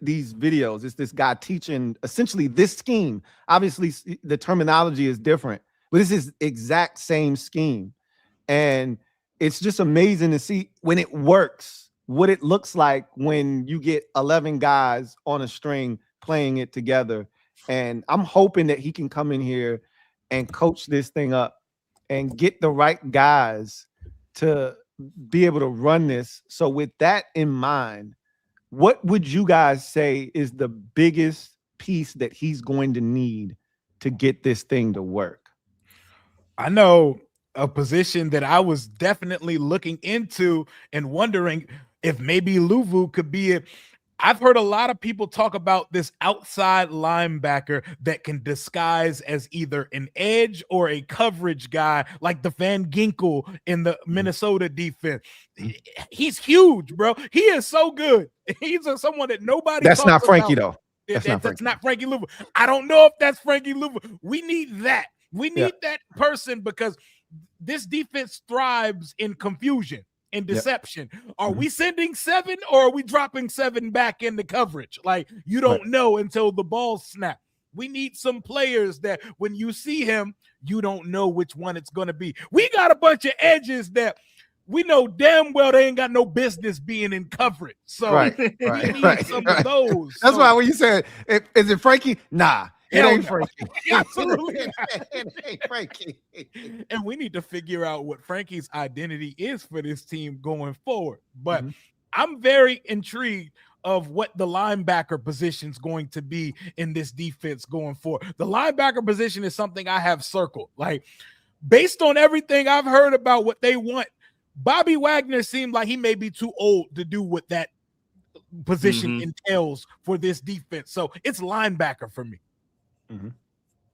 [SPEAKER 3] these videos. It's this guy teaching essentially this scheme. Obviously, the terminology is different, but this is exact same scheme. And it's just amazing to see when it works, what it looks like when you get 11 guys on a string playing it together. And I'm hoping that he can come in here and coach this thing up and get the right guys to be able to run this. So with that in mind, what would you guys say is the biggest piece that he's going to need to get this thing to work?
[SPEAKER 2] I know a position that I was definitely looking into and wondering if maybe Luvu could be it. I've heard a lot of people talk about this outside linebacker that can disguise as either an edge or a coverage guy, like the Van Ginkel in the Minnesota defense. He's huge, bro. He is so good. He's someone that nobody.
[SPEAKER 3] That's not Frankie,
[SPEAKER 2] about.
[SPEAKER 3] Though.
[SPEAKER 2] That's not Frankie Luvu. I don't know if that's Frankie Luvu. We need that. We need that person because this defense thrives in confusion and deception. Are we sending 7 or are we dropping 7 back into coverage? Like you don't know until the ball snap. We need some players that when you see him, you don't know which one it's going to be. We got a bunch of edges that we know damn well they ain't got no business being in coverage. So we need some of those.
[SPEAKER 3] That's why when you said, is it Frankie? Nah. It ain't Frankie.
[SPEAKER 2] Absolutely.
[SPEAKER 3] It ain't Frankie.
[SPEAKER 2] And we need to figure out what Frankie's identity is for this team going forward. But I'm very intrigued of what the linebacker position is going to be in this defense going forward. The linebacker position is something I have circled. Like, based on everything I've heard about what they want, Bobby Wagner seemed like he may be too old to do what that position entails for this defense. So it's linebacker for me.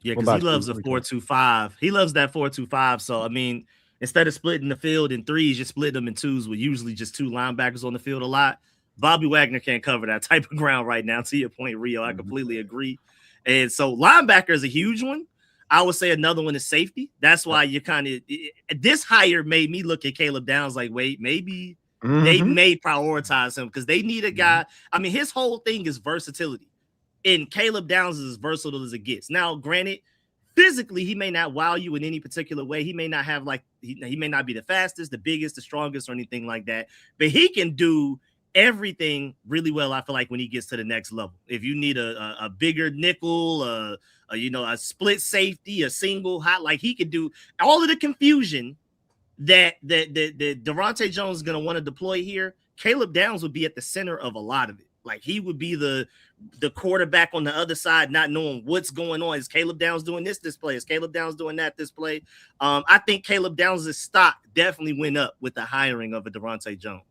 [SPEAKER 4] Yeah, because he loves a 4-2-5. He loves that 4-2-5. So, I mean, instead of splitting the field in threes, you split them in twos with usually just two linebackers on the field a lot. Bobby Wagner can't cover that type of ground right now. To your point, Rio, I completely agree. And so linebacker is a huge one. I would say another one is safety. That's why you kind of – this hire made me look at Caleb Downs like, wait, maybe they may prioritize him because they need a guy. I mean, his whole thing is versatility. And Caleb Downs is as versatile as it gets. Now, granted, physically, he may not wow you in any particular way. He may not have he may not be the fastest, the biggest, the strongest, or anything like that. But he can do everything really well, I feel like, when he gets to the next level. If you need a bigger nickel, a split safety, a single hot, like he could do all of the confusion that Daronte Jones is going to want to deploy here. Caleb Downs would be at the center of a lot of it. Like, he would be the quarterback on the other side, not knowing what's going on. Is Caleb Downs doing this play? Is Caleb Downs doing that this play? I think Caleb Downs' stock definitely went up with the hiring of a Daronte Jones.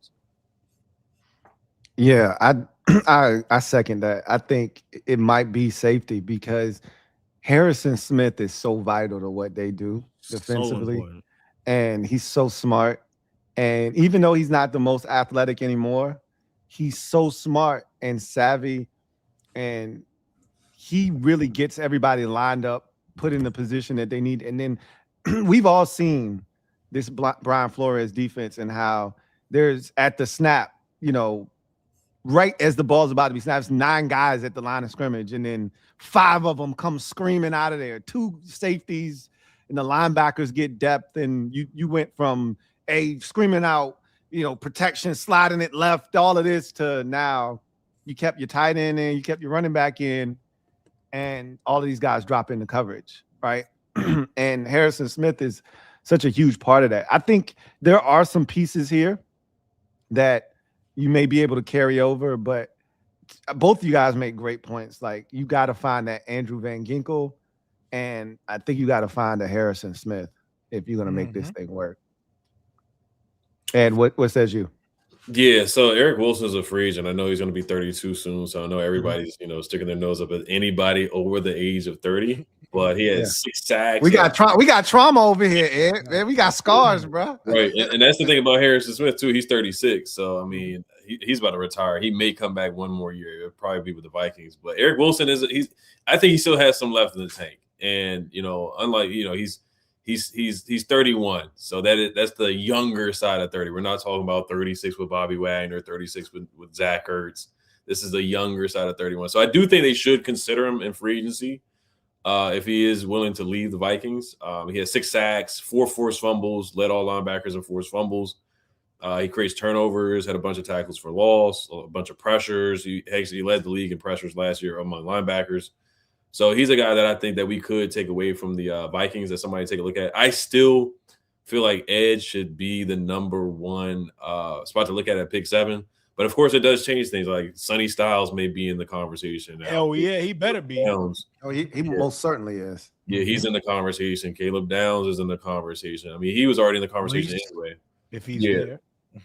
[SPEAKER 3] Yeah, I second that. I think it might be safety because Harrison Smith is so vital to what they do defensively, and he's so smart. And even though he's not the most athletic anymore, he's so smart and savvy, and he really gets everybody lined up, put in the position that they need. And then we've all seen this Brian Flores defense and how there's at the snap, right as the ball's about to be snapped, 9 guys at the line of scrimmage, and then 5 of them come screaming out of there. 2 safeties, and the linebackers get depth, and you went from screaming out, protection, sliding it left, all of this, to now you kept your tight end in, you kept your running back in, and all of these guys drop into coverage, right? And Harrison Smith is such a huge part of that. I think there are some pieces here that you may be able to carry over, but both of you guys make great points. Like, you got to find that Andrew Van Ginkel, and I think you got to find a Harrison Smith if you're going to make this thing work. And what says you?
[SPEAKER 5] Yeah, so Eric Wilson's a free agent. I know he's going to be 32 soon, so I know everybody's sticking their nose up at anybody over the age of 30. But he has 6 sacks.
[SPEAKER 3] We got trauma over here, Ed. Man, we got scars, bro.
[SPEAKER 5] Right, and that's the thing about Harrison Smith too. He's 36, so I mean, he's about to retire. He may come back one more year. It'll probably be with the Vikings. But Eric Wilson I think he still has some left in the tank. And unlike he's 31, so that's the younger side of 30. We're not talking about 36 with Bobby Wagner, 36 with Zach Ertz. This is the younger side of 31. So I do think they should consider him in free agency if he is willing to leave the Vikings. He has 6 sacks, 4 forced fumbles, led all linebackers in forced fumbles. He creates turnovers, had a bunch of tackles for loss, a bunch of pressures. He actually led the league in pressures last year among linebackers. So he's a guy that I think that we could take away from the Vikings that somebody take a look at. I still feel like edge should be the number 1 spot to look at pick 7. But, of course, it does change things. Like, Sonny Styles may be in the conversation now.
[SPEAKER 2] Hell, yeah, he better be.
[SPEAKER 5] Downs.
[SPEAKER 3] Oh, he most certainly is.
[SPEAKER 5] Yeah, he's in the conversation. Caleb Downs is in the conversation. I mean, he was already in the conversation anyway.
[SPEAKER 2] If he's there.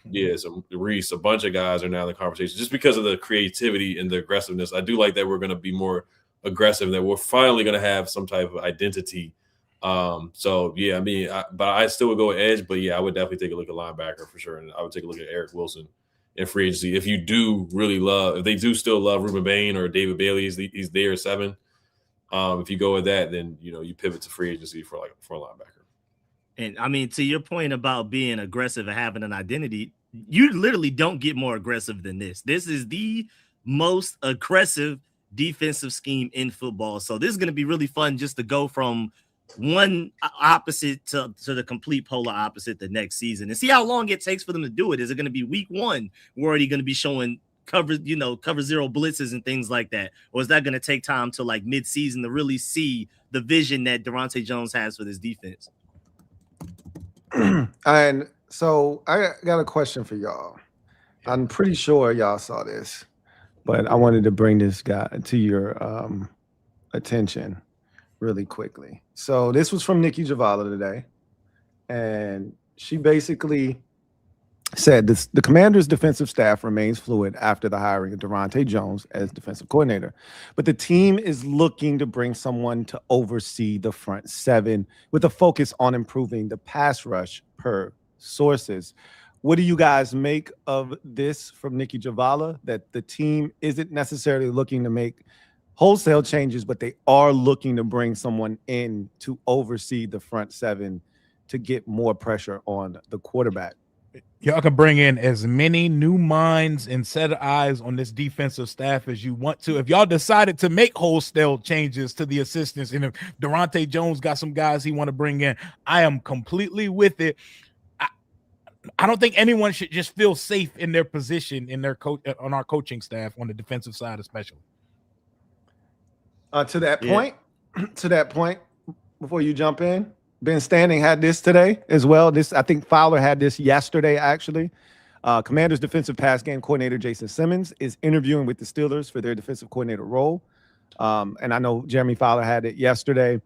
[SPEAKER 5] Yeah, so Reese, a bunch of guys are now in the conversation just because of the creativity and the aggressiveness. I do like that we're going to be more aggressive, that we're finally going to have some type of identity. So, yeah, I mean, but I still would go with edge. But, yeah, I would definitely take a look at linebacker for sure. And I would take a look at Eric Wilson in free agency. If you do really if they do still love Ruben Bain or David Bailey, he's there at 7. If you go with that, then, you pivot to free agency for a linebacker.
[SPEAKER 4] And I mean, to your point about being aggressive and having an identity, you literally don't get more aggressive than this. This is the most aggressive defensive scheme in football. So this is going to be really fun just to go from one opposite to the complete polar opposite the next season and see how long it takes for them to do it. Is it going to be week 1? We're already going to be showing cover zero blitzes and things like that? Or is that going to take time to like mid-season to really see the vision that Daronte Jones has for this defense?
[SPEAKER 3] And so I got a question for y'all. I'm pretty sure y'all saw this. but I wanted to bring this guy to your attention really quickly. So this was from Nikki Javala today, and she basically said this: the Commander's defensive staff remains fluid after the hiring of Daronte Jones as defensive coordinator, but the team is looking to bring someone to oversee the front seven with a focus on improving the pass rush per sources. What do you guys make of this from Nikki Javala, that the team isn't necessarily looking to make wholesale changes, but they are looking to bring someone in to oversee the front seven to get more pressure on the quarterback?
[SPEAKER 2] Y'all can bring in as many new minds and set of eyes on this defensive staff as you want to. If y'all decided to make wholesale changes to the assistants, and if Daronte Jones got some guys he want to bring in, I am completely with it. I don't think anyone should just feel safe in their position in their coach on our coaching staff on the defensive side, especially.
[SPEAKER 3] To that point, before you jump in, Ben Standing had this today as well. I think Fowler had this yesterday, actually. Commanders defensive pass game coordinator Jason Simmons is interviewing with the Steelers for their defensive coordinator role. And I know Jeremy Fowler had it yesterday.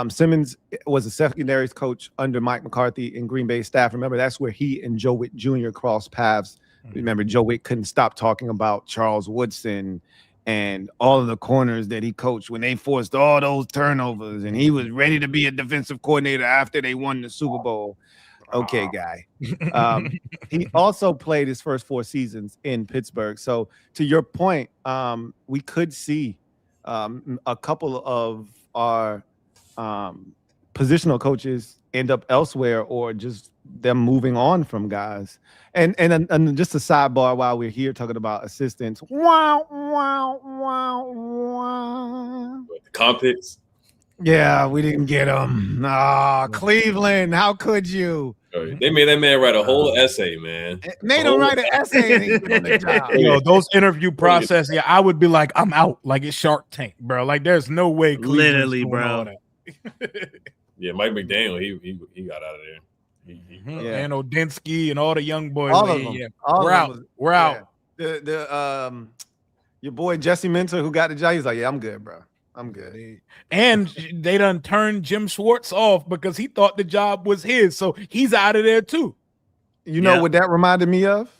[SPEAKER 3] Simmons was a secondaries coach under Mike McCarthy in Green Bay staff. Remember, that's where he and Joe Witt Jr. crossed paths. Remember, Joe Witt couldn't stop talking about Charles Woodson and all of the corners that he coached when they forced all those turnovers, and he was ready to be a defensive coordinator after they won the Super Bowl. Okay, guy. He also played his first 4 seasons in Pittsburgh. So to your point, we could see a couple of our positional coaches end up elsewhere, or just them moving on from guys. And just a sidebar while we're here talking about assistants. Wow.
[SPEAKER 5] The comp picks.
[SPEAKER 3] Yeah, we didn't get them. Cleveland, how could you?
[SPEAKER 5] They made that man write a whole essay, man.
[SPEAKER 3] Made him write an essay and he did the job.
[SPEAKER 2] You know, those interview process, yeah, I would be like, I'm out. Like it's Shark Tank, bro. Like there's no way.
[SPEAKER 4] Literally, bro.
[SPEAKER 5] Yeah, Mike McDaniel, he got out of there.
[SPEAKER 2] And Odinsky and all the young boys.
[SPEAKER 3] All of them.
[SPEAKER 2] Yeah.
[SPEAKER 3] All
[SPEAKER 2] We're
[SPEAKER 3] of
[SPEAKER 2] out.
[SPEAKER 3] them.
[SPEAKER 2] We're out.
[SPEAKER 3] Your boy Jesse Minter, who got the job, he's like, yeah, I'm good, bro. I'm good.
[SPEAKER 2] And they done turned Jim Schwartz off because he thought the job was his. So he's out of there too.
[SPEAKER 3] You know what that reminded me of?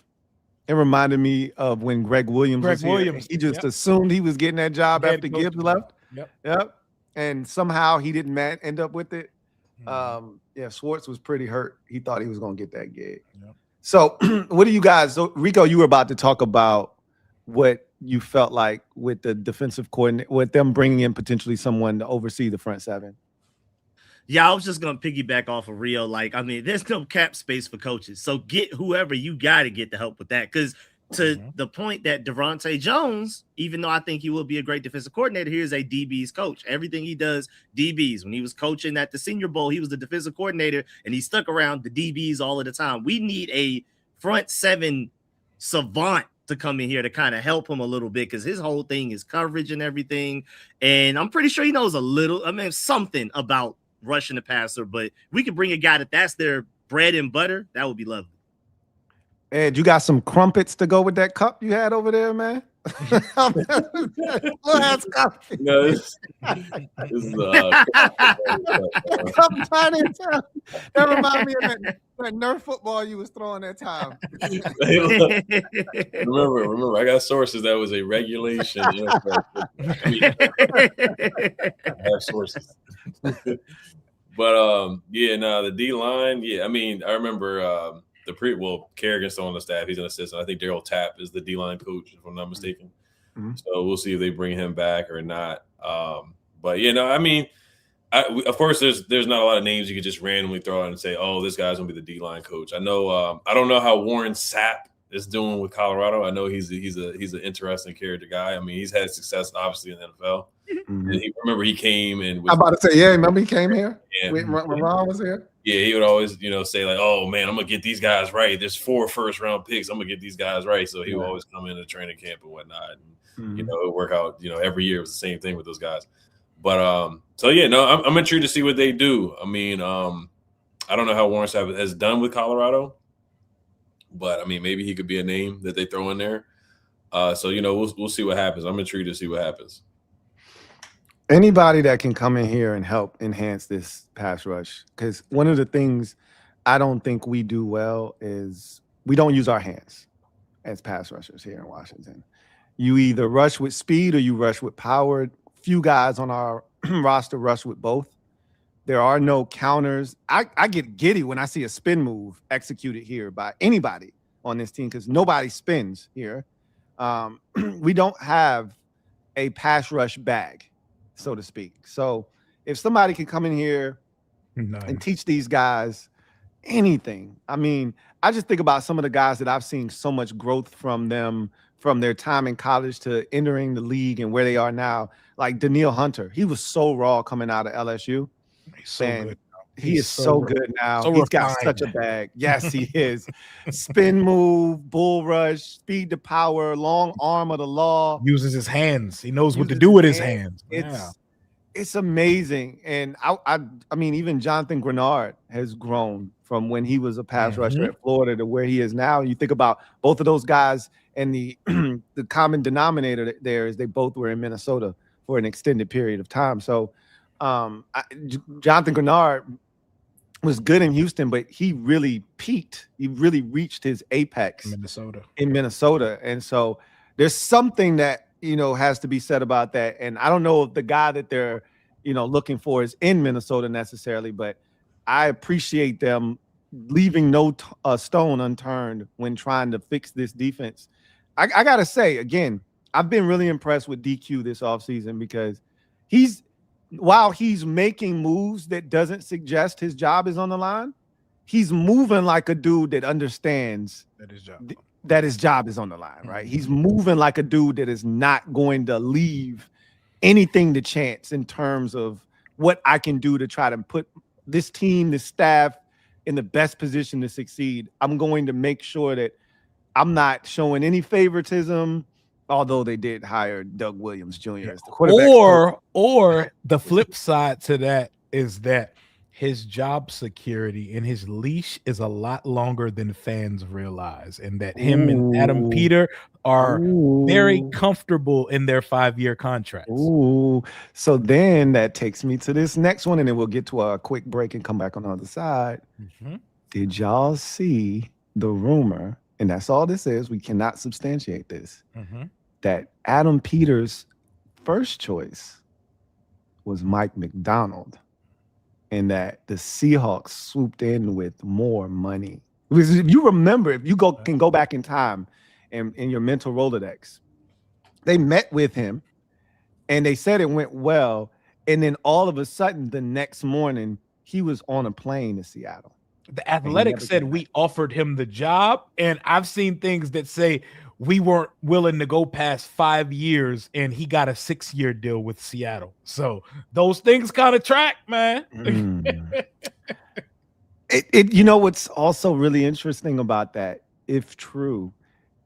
[SPEAKER 3] It reminded me of when Greg Williams was here. He just assumed he was getting that job after Gibbs left. Yep. And somehow he didn't end up with it. Schwartz was pretty hurt. He thought he was going to get that gig. Yep. So what do you guys, Rico, you were about to talk about what you felt like with the defensive coordinator, with them bringing in potentially someone to oversee the front seven.
[SPEAKER 4] Yeah, I was just going to piggyback off of Rio. Like, I mean, there's no cap space for coaches. So get whoever you got to get to help with that. Because to the point that Daronte Jones, even though I think he will be a great defensive coordinator, he is a DB's coach. Everything he does, DBs. When he was coaching at the Senior Bowl, he was the defensive coordinator, and he stuck around the DBs all of the time. We need a front seven savant to come in here to kind of help him a little bit, because his whole thing is coverage and everything. And I'm pretty sure he knows something about rushing the passer, but we could bring a guy that's their bread and butter. That would be lovely.
[SPEAKER 3] And you got some crumpets to go with that cup you had over there, man?
[SPEAKER 5] No, this is
[SPEAKER 3] that reminds me of that Nerf football you was throwing that time.
[SPEAKER 5] remember, I got sources that was a regulation. I have sources. But the D line, I mean, I remember Kerrigan's still on the staff. He's an assistant. I think Daryl Tapp is the D-line coach, if I'm not mistaken. Mm-hmm. So we'll see if they bring him back or not. I mean, of course, there's not a lot of names you could just randomly throw out and say, oh, this guy's going to be the D-line coach. I know. I don't know how Warren Sapp is doing with Colorado. I know he's an interesting character guy. I mean, he's had success, obviously, in the NFL. Mm-hmm. And he came and
[SPEAKER 3] I'm about to say, remember he came here when Ron was here?
[SPEAKER 5] Yeah, he would always, say like, oh, man, I'm going to get these guys right. There's 4 first-round picks. I'm going to get these guys right. So he would always come into training camp and whatnot. And, it would work out, every year. It was the same thing with those guys. But, I'm intrigued to see what they do. I mean, I don't know how Warren Sapp has done with Colorado. But, I mean, maybe he could be a name that they throw in there. So we'll see what happens. I'm intrigued to see what happens.
[SPEAKER 3] Anybody that can come in here and help enhance this pass rush, because one of the things I don't think we do well is we don't use our hands as pass rushers here in Washington. You either rush with speed or you rush with power. Few guys on our roster rush with both. There are no counters. I get giddy when I see a spin move executed here by anybody on this team because nobody spins here. We don't have a pass rush bag, so to speak. So if somebody can come in here and teach these guys anything, I mean, I just think about some of the guys that I've seen so much growth from them from their time in college to entering the league and where they are now. Like Daniil Hunter, he was so raw coming out of LSU.
[SPEAKER 2] He's so good.
[SPEAKER 3] He is so good now.
[SPEAKER 2] So
[SPEAKER 3] He's got
[SPEAKER 2] refined.
[SPEAKER 3] such a bag. Yes, he is. Spin move, bull rush, speed to power, long arm of the law.
[SPEAKER 2] Uses his hands. He knows what to do with his hands.
[SPEAKER 3] It's amazing. And I mean, even Jonathan Grenard has grown from when he was a pass rusher at Florida to where he is now. You think about both of those guys, and the common denominator there is they both were in Minnesota for an extended period of time. So Jonathan Grenard was good in Houston, but he really peaked. He really reached his apex in Minnesota. And so there's something that, has to be said about that. And I don't know if the guy that they're, looking for is in Minnesota necessarily, but I appreciate them leaving no stone unturned when trying to fix this defense. I got to say, again, I've been really impressed with DQ this offseason because while he's making moves that doesn't suggest his job is on the line, he's moving like a dude that understands that his job is on the line, right? He's moving like a dude that is not going to leave anything to chance in terms of what I can do to try to put this team, this staff in the best position to succeed. I'm going to make sure that I'm not showing any favoritism, although they did hire Doug Williams Jr. as the quarterback.
[SPEAKER 2] Or the flip side to that is that his job security and his leash is a lot longer than fans realize, and that him and Adam Peter are very comfortable in their 5-year contracts.
[SPEAKER 3] So then that takes me to this next one, and then we'll get to a quick break and come back on the other side. Did y'all see the rumor? And that's all this is. We cannot substantiate this. That Adam Peters' first choice was Mike McDonald, and that the Seahawks swooped in with more money. Because if you remember, if you can go back in time and in your mental Rolodex, they met with him and they said it went well. And then all of a sudden, the next morning, he was on a plane to Seattle.
[SPEAKER 2] The Athletic said we offered him the job, and I've seen things that say we weren't willing to go past 5 years, and he got a 6-year deal with Seattle. So those things kind of track, man.
[SPEAKER 3] What's also really interesting about that, if true,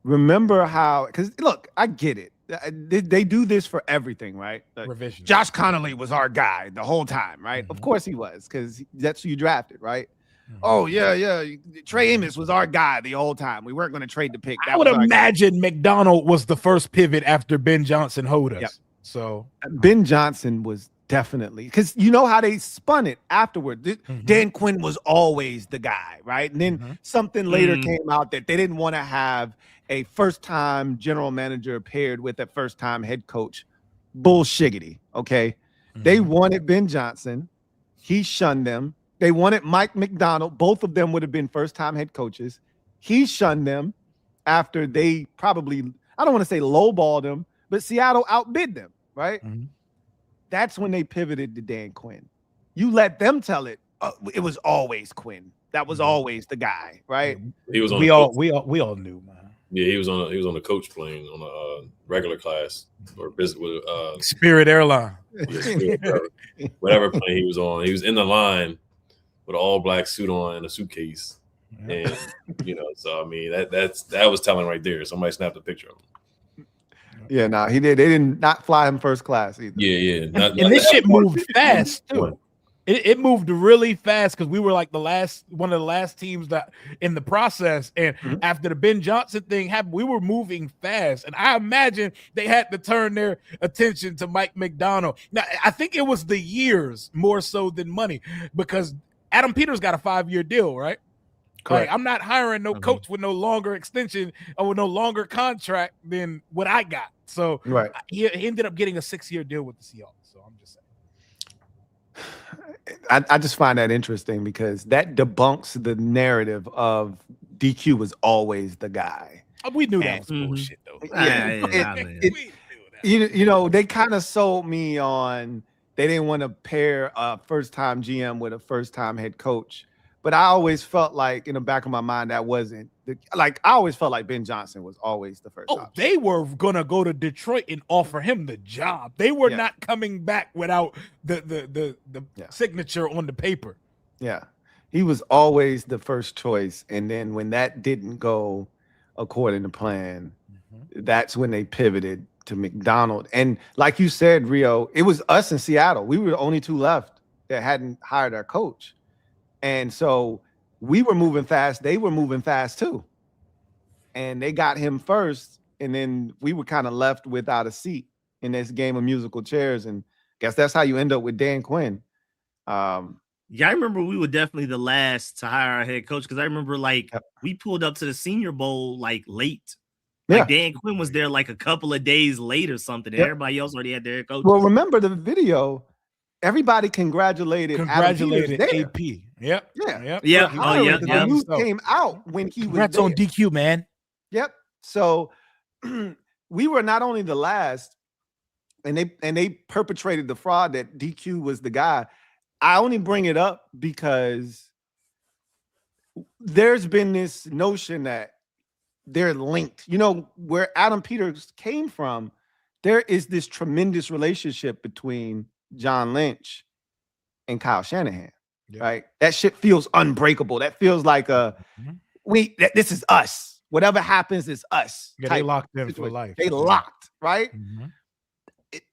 [SPEAKER 3] remember how, because look, I get it. They do this for everything, right?
[SPEAKER 2] Revision.
[SPEAKER 3] Josh Connolly was our guy the whole time, right? Of course he was, because that's who you drafted, right? Oh, yeah. Trey Amos was our guy the whole time. We weren't going to trade the pick.
[SPEAKER 2] I would imagine McDonald was the first pivot after Ben Johnson hoed us.
[SPEAKER 3] Yep.
[SPEAKER 2] So
[SPEAKER 3] Ben Johnson was definitely, because you know how they spun it afterward. Dan Quinn was always the guy, right? And then something later came out that they didn't want to have a first-time general manager paired with a first-time head coach. Bullshiggity, okay? They wanted Ben Johnson. He shunned them. They wanted Mike McDonald. Both of them would have been first-time head coaches. He shunned them after they probably, I don't want to say lowballed him, but Seattle outbid them, right? That's when they pivoted to Dan Quinn. You let them tell it. It was always Quinn. That was always the guy, right?
[SPEAKER 5] He was on.
[SPEAKER 2] We all knew, man.
[SPEAKER 5] Yeah, he was on the coach plane on a regular class or business with
[SPEAKER 2] Spirit Airline.
[SPEAKER 5] Whatever plane he was on. He was in the line with an all-black suit on and a suitcase, and so I mean that was telling right there. Somebody snapped a picture of him.
[SPEAKER 3] Yeah, he did. They did not fly him first class either.
[SPEAKER 5] Yeah.
[SPEAKER 2] And this shit moved fast too. It moved really fast because we were like one of the last teams that in the process. And after the Ben Johnson thing happened, we were moving fast. And I imagine they had to turn their attention to Mike McDonald. Now, I think it was the years more so than money because Adam Peters got a 5-year deal, right? Correct. Like, I'm not hiring no coach with no longer extension or with no longer contract than what I got. So he ended up getting a 6-year deal with the Seahawks. So I'm just saying.
[SPEAKER 3] I just find that interesting because that debunks the narrative of DQ was always the guy.
[SPEAKER 2] We knew that was bullshit, though.
[SPEAKER 3] You know, they kind of sold me on they didn't want to pair a first-time GM with a first-time head coach. But I always felt like in the back of my mind that wasn't I always felt like Ben Johnson was always the first option.
[SPEAKER 2] They were gonna go to Detroit and offer him the job. They were not coming back without the signature on the paper.
[SPEAKER 3] Yeah, he was always the first choice, and then when that didn't go according to plan, that's when they pivoted to McDonald. And like you said, Rio, it was us in Seattle. We were the only two left that hadn't hired our coach. And so we were moving fast. They were moving fast too. And they got him first. And then we were kind of left without a seat in this game of musical chairs. And I guess that's how you end up with Dan Quinn.
[SPEAKER 4] Yeah, I remember we were definitely the last to hire our head coach because I remember we pulled up to the Senior Bowl like late. Like Dan Quinn was there like a couple of days late or something. And everybody else already had their head coach.
[SPEAKER 3] Well, remember the video. Everybody congratulated
[SPEAKER 2] AP. Yep.
[SPEAKER 3] Yeah.
[SPEAKER 4] The
[SPEAKER 3] news came out when he
[SPEAKER 2] Congrats
[SPEAKER 3] was
[SPEAKER 2] on DQ, man.
[SPEAKER 3] Yep. So we were not only the last, and they perpetrated the fraud that DQ was the guy. I only bring it up because there's been this notion that they're linked. You know, where Adam Peters came from, there is this tremendous relationship between John Lynch and Kyle Shanahan, right? That shit feels unbreakable. That feels like this is us. Whatever happens is us.
[SPEAKER 2] Yeah, they locked in for life.
[SPEAKER 3] They locked, right?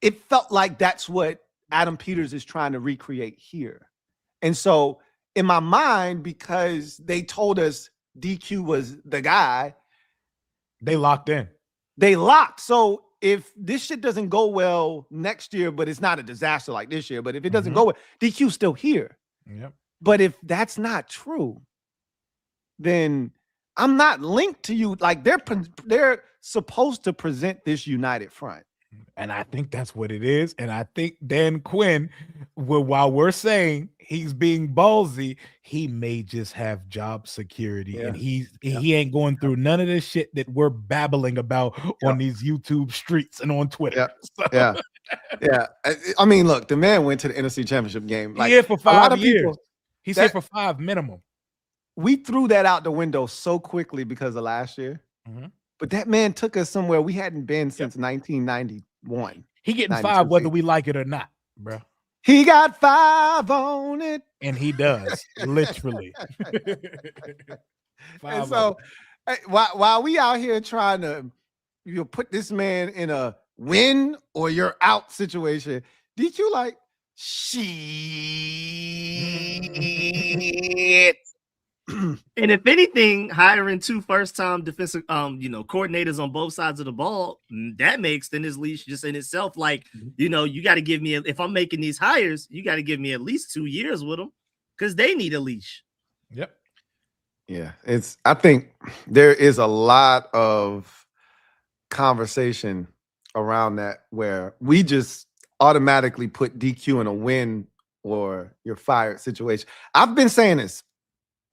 [SPEAKER 3] It felt like that's what Adam Peters is trying to recreate here. And so in my mind, because they told us DQ was the guy,
[SPEAKER 2] they locked in.
[SPEAKER 3] They locked. So if this shit doesn't go well next year, but it's not a disaster like this year, but if it doesn't go well, DQ's still here.
[SPEAKER 2] Yep.
[SPEAKER 3] But if that's not true, then I'm not linked to you. Like they're supposed to present this united front.
[SPEAKER 2] And I think that's what it is. And I think Dan Quinn, while we're saying he's being ballsy, he may just have job security. And he ain't going through none of this shit that we're babbling about on these YouTube streets and on Twitter.
[SPEAKER 3] Yeah. I mean, look, the man went to the NFC Championship game.
[SPEAKER 2] Like, here for 5 years. He's here for 5 minimum.
[SPEAKER 3] We threw that out the window so quickly because of last year. But that man took us somewhere we hadn't been since 1991.
[SPEAKER 2] He getting 5 whether we like it or not, bro.
[SPEAKER 3] He got 5 on it.
[SPEAKER 2] And he does, literally.
[SPEAKER 3] And so while we out here trying to put this man in a win or you're out situation, DQ like, shit.
[SPEAKER 4] And if anything, hiring 2 first-time defensive, coordinators on both sides of the ball, that may extend his leash just in itself. Like, you got to give me, if I'm making these hires, you got to give me at least 2 years with them because they need a leash.
[SPEAKER 2] Yep.
[SPEAKER 3] Yeah, I think there is a lot of conversation around that where we just automatically put DQ in a win or you're fired situation. I've been saying this.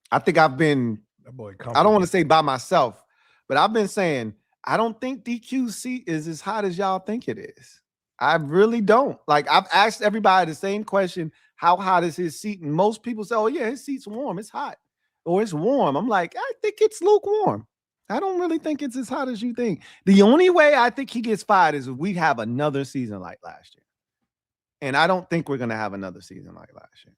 [SPEAKER 3] I think I don't want to say by myself, but I've been saying, I don't think DQ's seat is as hot as y'all think it is. I really don't. Like, I've asked everybody the same question, how hot is his seat? And most people say, oh yeah, his seat's warm. It's hot. Or it's warm. I'm like, I think it's lukewarm. I don't really think it's as hot as you think. The only way I think he gets fired is if we have another season like last year. And I don't think we're going to have another season like last year.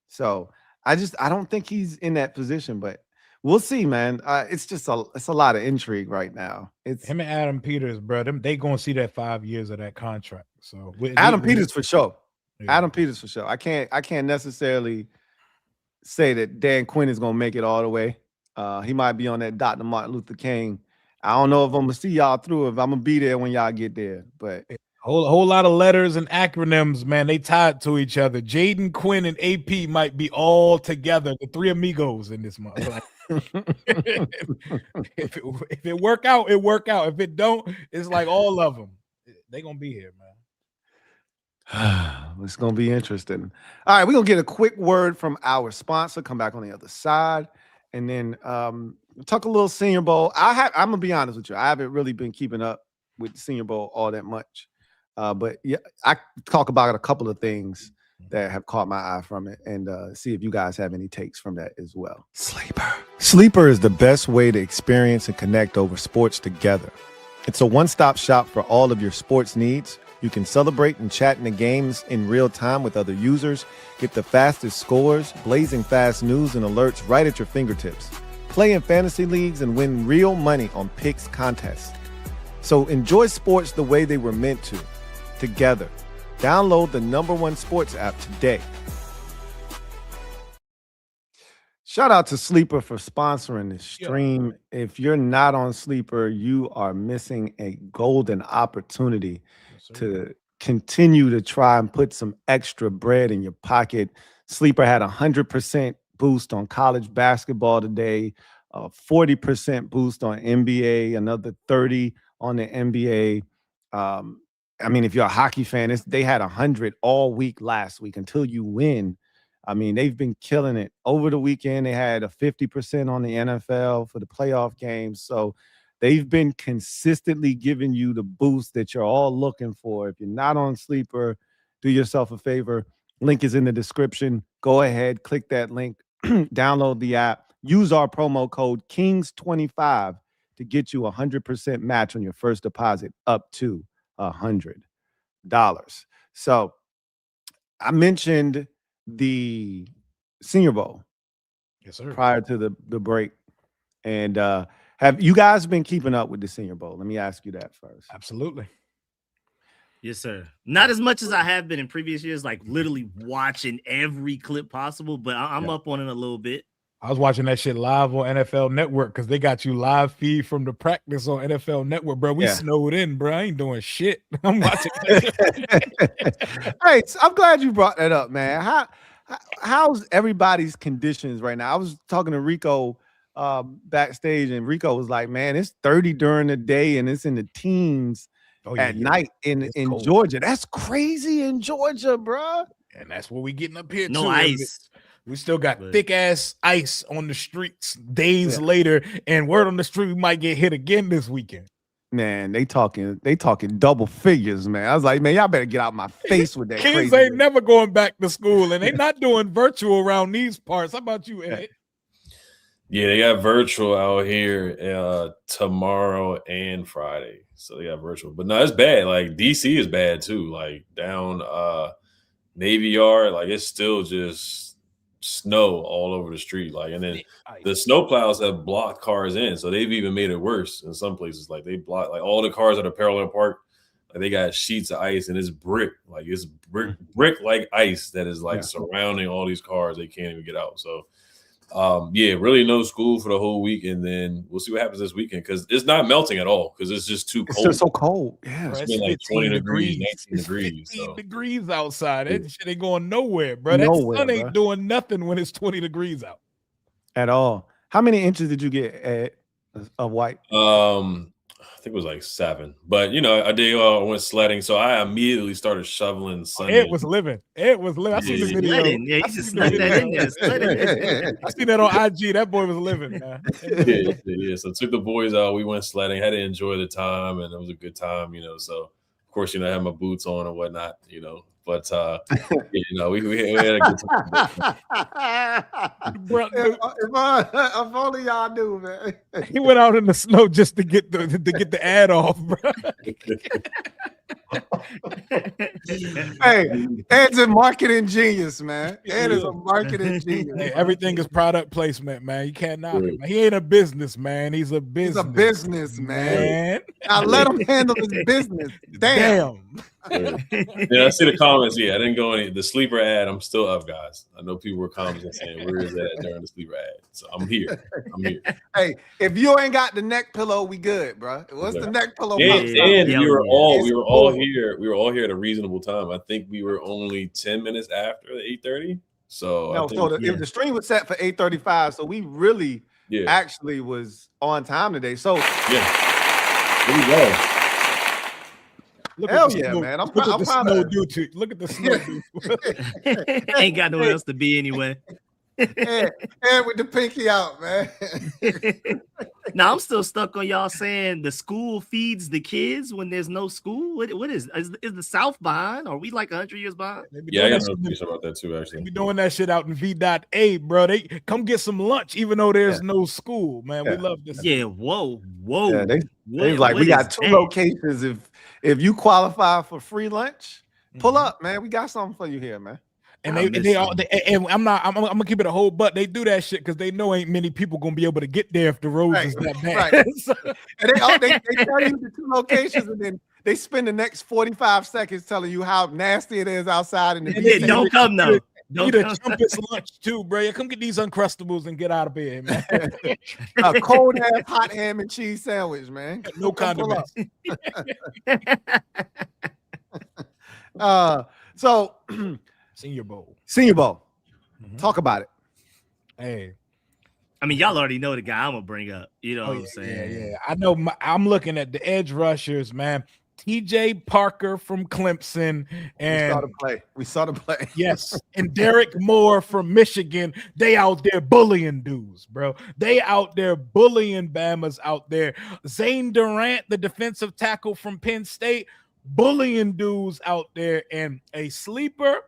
[SPEAKER 3] So I don't think he's in that position, but we'll see, man. It's a lot of intrigue right now. It's
[SPEAKER 2] him and Adam Peters, bro. They going to see that 5 years of that contract. So
[SPEAKER 3] Adam Peters for sure.
[SPEAKER 2] Yeah.
[SPEAKER 3] Adam Peters for sure. I can't necessarily say that Dan Quinn is gonna make it all the way. He might be on that Dr. Martin Luther King. I don't know if I'm gonna see y'all through, if I'm gonna be there when y'all get there, but
[SPEAKER 2] whole lot of letters and acronyms, man. They tied to each other. Jaden, Quinn, and AP might be all together. The three amigos in this month. Like, if it work out, it work out. If it don't, it's like all of them. They gonna be here, man.
[SPEAKER 3] It's gonna be interesting. All right, we're gonna get a quick word from our sponsor. Come back on the other side, and then talk a little Senior Bowl. I'm gonna be honest with you. I haven't really been keeping up with the Senior Bowl all that much. But yeah, I talk about a couple of things that have caught my eye from it, and see if you guys have any takes from that as well. Sleeper is the best way to experience and connect over sports together. It's a one-stop shop for all of your sports needs. You can celebrate and chat in the games in real time with other users, get the fastest scores, blazing fast news and alerts right at your fingertips. Play in fantasy leagues and win real money on picks contests. So enjoy sports the way they were meant to, together. Download the #1 sports app today. Shout out to Sleeper for sponsoring this stream. If you're not on Sleeper, you are missing a golden opportunity to continue to try and put some extra bread in your pocket. Sleeper had 100% boost on college basketball today, a 40% boost on NBA, another 30 on the NBA. I mean, if you're a hockey fan, they had 100 all week last week until you win. I mean, they've been killing it. Over the weekend, they had a 50% on the NFL for the playoff games. So they've been consistently giving you the boost that you're all looking for. If you're not on Sleeper, do yourself a favor. Link is in the description. Go ahead, click that link, download the app, use our promo code KINGS25 to get you a 100% match on your first deposit up to $100. So I mentioned the Senior Bowl,
[SPEAKER 2] yes, sir,
[SPEAKER 3] prior to the break. And have you guys been keeping up with the Senior Bowl? Let me ask you that first.
[SPEAKER 2] Absolutely.
[SPEAKER 4] Yes, sir. Not as much as I have been in previous years, like literally watching every clip possible, but I'm up on it a little bit.
[SPEAKER 2] I was watching that shit live on NFL Network because they got you live feed from the practice on NFL Network, bro. We snowed in, bro. I ain't doing shit. I'm watching that.
[SPEAKER 3] Hey, so I'm glad you brought that up, man. How's everybody's conditions right now? I was talking to Rico backstage, and Rico was like, man, it's 30 during the day and it's in the teens at night in Georgia. That's crazy in Georgia, bro.
[SPEAKER 2] And that's what we getting up here.
[SPEAKER 4] No
[SPEAKER 2] too.
[SPEAKER 4] ice.
[SPEAKER 2] We still got thick ass ice on the streets days later, and word on the street, we might get hit again this weekend.
[SPEAKER 3] Man, they talking double figures, man. I was like, man, y'all better get out my face with that.
[SPEAKER 2] Kids ain't never going back to school, and they not doing virtual around these parts. How about you, Ed?
[SPEAKER 5] Yeah, they got virtual out here tomorrow and Friday. So they got virtual. But no, it's bad. Like DC is bad too. Like down Navy Yard, like it's still just snow all over the street. Like, and then the snowplows have blocked cars in. So they've even made it worse in some places. Like they block like all the cars that are parallel park, like they got sheets of ice and it's brick. Like it's brick like ice that is like surrounding all these cars. They can't even get out. So really no school for the whole week, and then we'll see what happens this weekend because it's not melting at all because it's just too cold.
[SPEAKER 3] It's just so cold. Yeah,
[SPEAKER 5] it's been like 20 degrees, 19 degrees.
[SPEAKER 2] 15 degrees outside. That shit ain't going nowhere, bro. That sun ain't doing nothing when it's 20 degrees out
[SPEAKER 3] at all. How many inches did you get of white?
[SPEAKER 5] I think it was like 7. But I did went sledding, so I immediately started shoveling Sunday.
[SPEAKER 2] It was living. I seen the video.
[SPEAKER 4] Yeah, you just snuck that in there.
[SPEAKER 2] I seen that on IG. That boy was living, man.
[SPEAKER 5] Yeah. So took the boys out. We went sledding. Had to enjoy the time, and it was a good time. So of course, I had my boots on and whatnot. But we had a good time.
[SPEAKER 3] If only y'all knew, man.
[SPEAKER 2] He went out in the snow just to get the ad off, bro.
[SPEAKER 3] Hey, Ed's a marketing genius, man. Ed is a marketing genius.
[SPEAKER 2] Hey, everything is product placement, man. You can't knock it, man. He ain't a businessman. He's a business.
[SPEAKER 3] He's a businessman. Now let him handle his business. Damn.
[SPEAKER 5] Yeah, I see the comments. Yeah, I didn't go any the sleeper ad. I'm still up, guys. I know people were commenting saying, "Where is that during the sleeper ad?" So I'm here.
[SPEAKER 3] Hey, if you ain't got the neck pillow, we good, bro. What's the neck pillow?
[SPEAKER 5] And we were all
[SPEAKER 3] cool.
[SPEAKER 5] here. We were all here at a reasonable time. I think we were only 10 minutes after the 8:30. So
[SPEAKER 3] no, if the stream was set for 8:35, so we really actually was on time today. So
[SPEAKER 5] there we go.
[SPEAKER 2] Look
[SPEAKER 3] Hell
[SPEAKER 2] at the
[SPEAKER 3] yeah,
[SPEAKER 2] snow,
[SPEAKER 3] man! I'm
[SPEAKER 2] look at
[SPEAKER 3] proud
[SPEAKER 2] the snow
[SPEAKER 3] of
[SPEAKER 2] dude. Look at the snow dude.
[SPEAKER 4] Ain't got nowhere else to be anyway.
[SPEAKER 3] and with the pinky out, man.
[SPEAKER 4] Now I'm still stuck on y'all saying the school feeds the kids when there's no school. What is the South behind? Are we like 100 years behind?
[SPEAKER 5] Yeah, I got no question about that too. Actually,
[SPEAKER 2] they be doing that shit out in V.A, bro. They come get some lunch, even though there's no school, man. We love this.
[SPEAKER 4] Yeah, whoa.
[SPEAKER 3] Yeah, they like we got 2 locations. If you qualify for free lunch, pull up, man. We got something for you here, man.
[SPEAKER 2] And I'm gonna keep it a whole butt. They do that shit because they know ain't many people gonna be able to get there if the roads is that bad.
[SPEAKER 3] Right. And they tell you the 2 locations, and then they spend the next 45 seconds telling you how nasty it is outside in the
[SPEAKER 4] don't come though.
[SPEAKER 2] Need a Jumpus lunch too, bro. Yeah, come get these Uncrustables and get out of bed, man.
[SPEAKER 3] A cold ass hot ham and cheese sandwich, man.
[SPEAKER 2] No condiments.
[SPEAKER 3] So
[SPEAKER 2] Senior Bowl.
[SPEAKER 3] Talk about it.
[SPEAKER 2] Hey,
[SPEAKER 4] I mean, y'all already know the guy I'm gonna bring up. You know what I'm saying?
[SPEAKER 2] Yeah. I know. I'm looking at the edge rushers, man. TJ Parker from Clemson, and
[SPEAKER 3] we saw the play.
[SPEAKER 2] Yes, and Derek Moore from Michigan. They out there bullying dudes, bro. They out there bullying Bamas out there. Zane Durant, the defensive tackle from Penn State, bullying dudes out there. And a sleeper.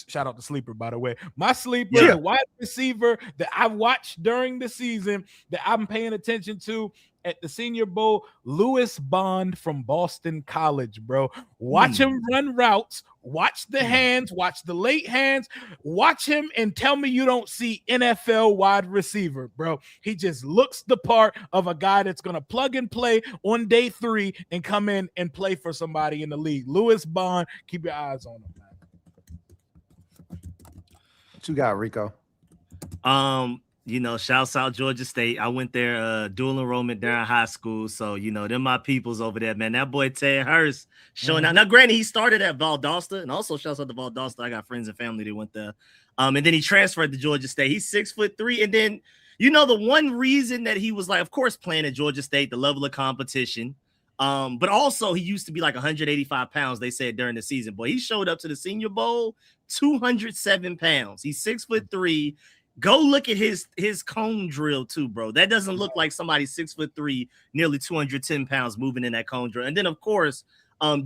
[SPEAKER 2] Shout out to Sleeper, by the way. My sleeper, the wide receiver that I watched during the season that I'm paying attention to at the Senior Bowl, Louis Bond from Boston College, bro. Watch him run routes, watch the hands, watch the late hands, watch him and tell me you don't see NFL wide receiver, bro. He just looks the part of a guy that's going to plug and play on day 3 and come in and play for somebody in the league. Louis Bond, keep your eyes on him, man.
[SPEAKER 3] What you got, Rico?
[SPEAKER 4] You know, shouts out Georgia State. I went there dual enrollment during high school. So, you know, they're my peoples over there, man. That boy Ted Hurst showing out. Now, granted, he started at Valdosta, and also shouts out to Valdosta. I got friends and family that went there. And then he transferred to Georgia State. He's 6'3". And then, you know, the one reason that he was like, of course, playing at Georgia State, the level of competition. But also he used to be like 185 pounds, they said during the season. Boy, he showed up to the Senior Bowl, 207 pounds. He's 6'3". Go look at his cone drill too, bro. That doesn't look like somebody 6'3", nearly 210 pounds moving in that cone drill. And then of course,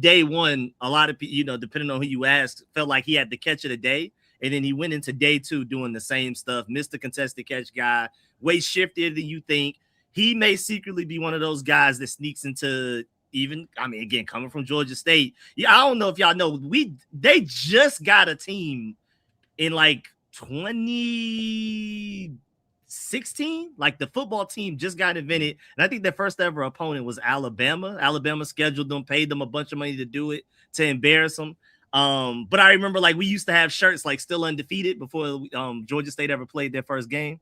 [SPEAKER 4] day one, a lot of people, you know, depending on who you asked, felt like he had the catch of the day. And then he went into day 2 doing the same stuff, missed the contested catch guy, way shiftier than you think. He may secretly be one of those guys that sneaks into even, I mean, again, coming from Georgia State. Yeah, I don't know if y'all know, they just got a team in like 2016, like the football team just got invented, and I think their first ever opponent was Alabama. Alabama scheduled them, paid them a bunch of money to do it, to embarrass them. But I remember like we used to have shirts like still undefeated before Georgia State ever played their first game.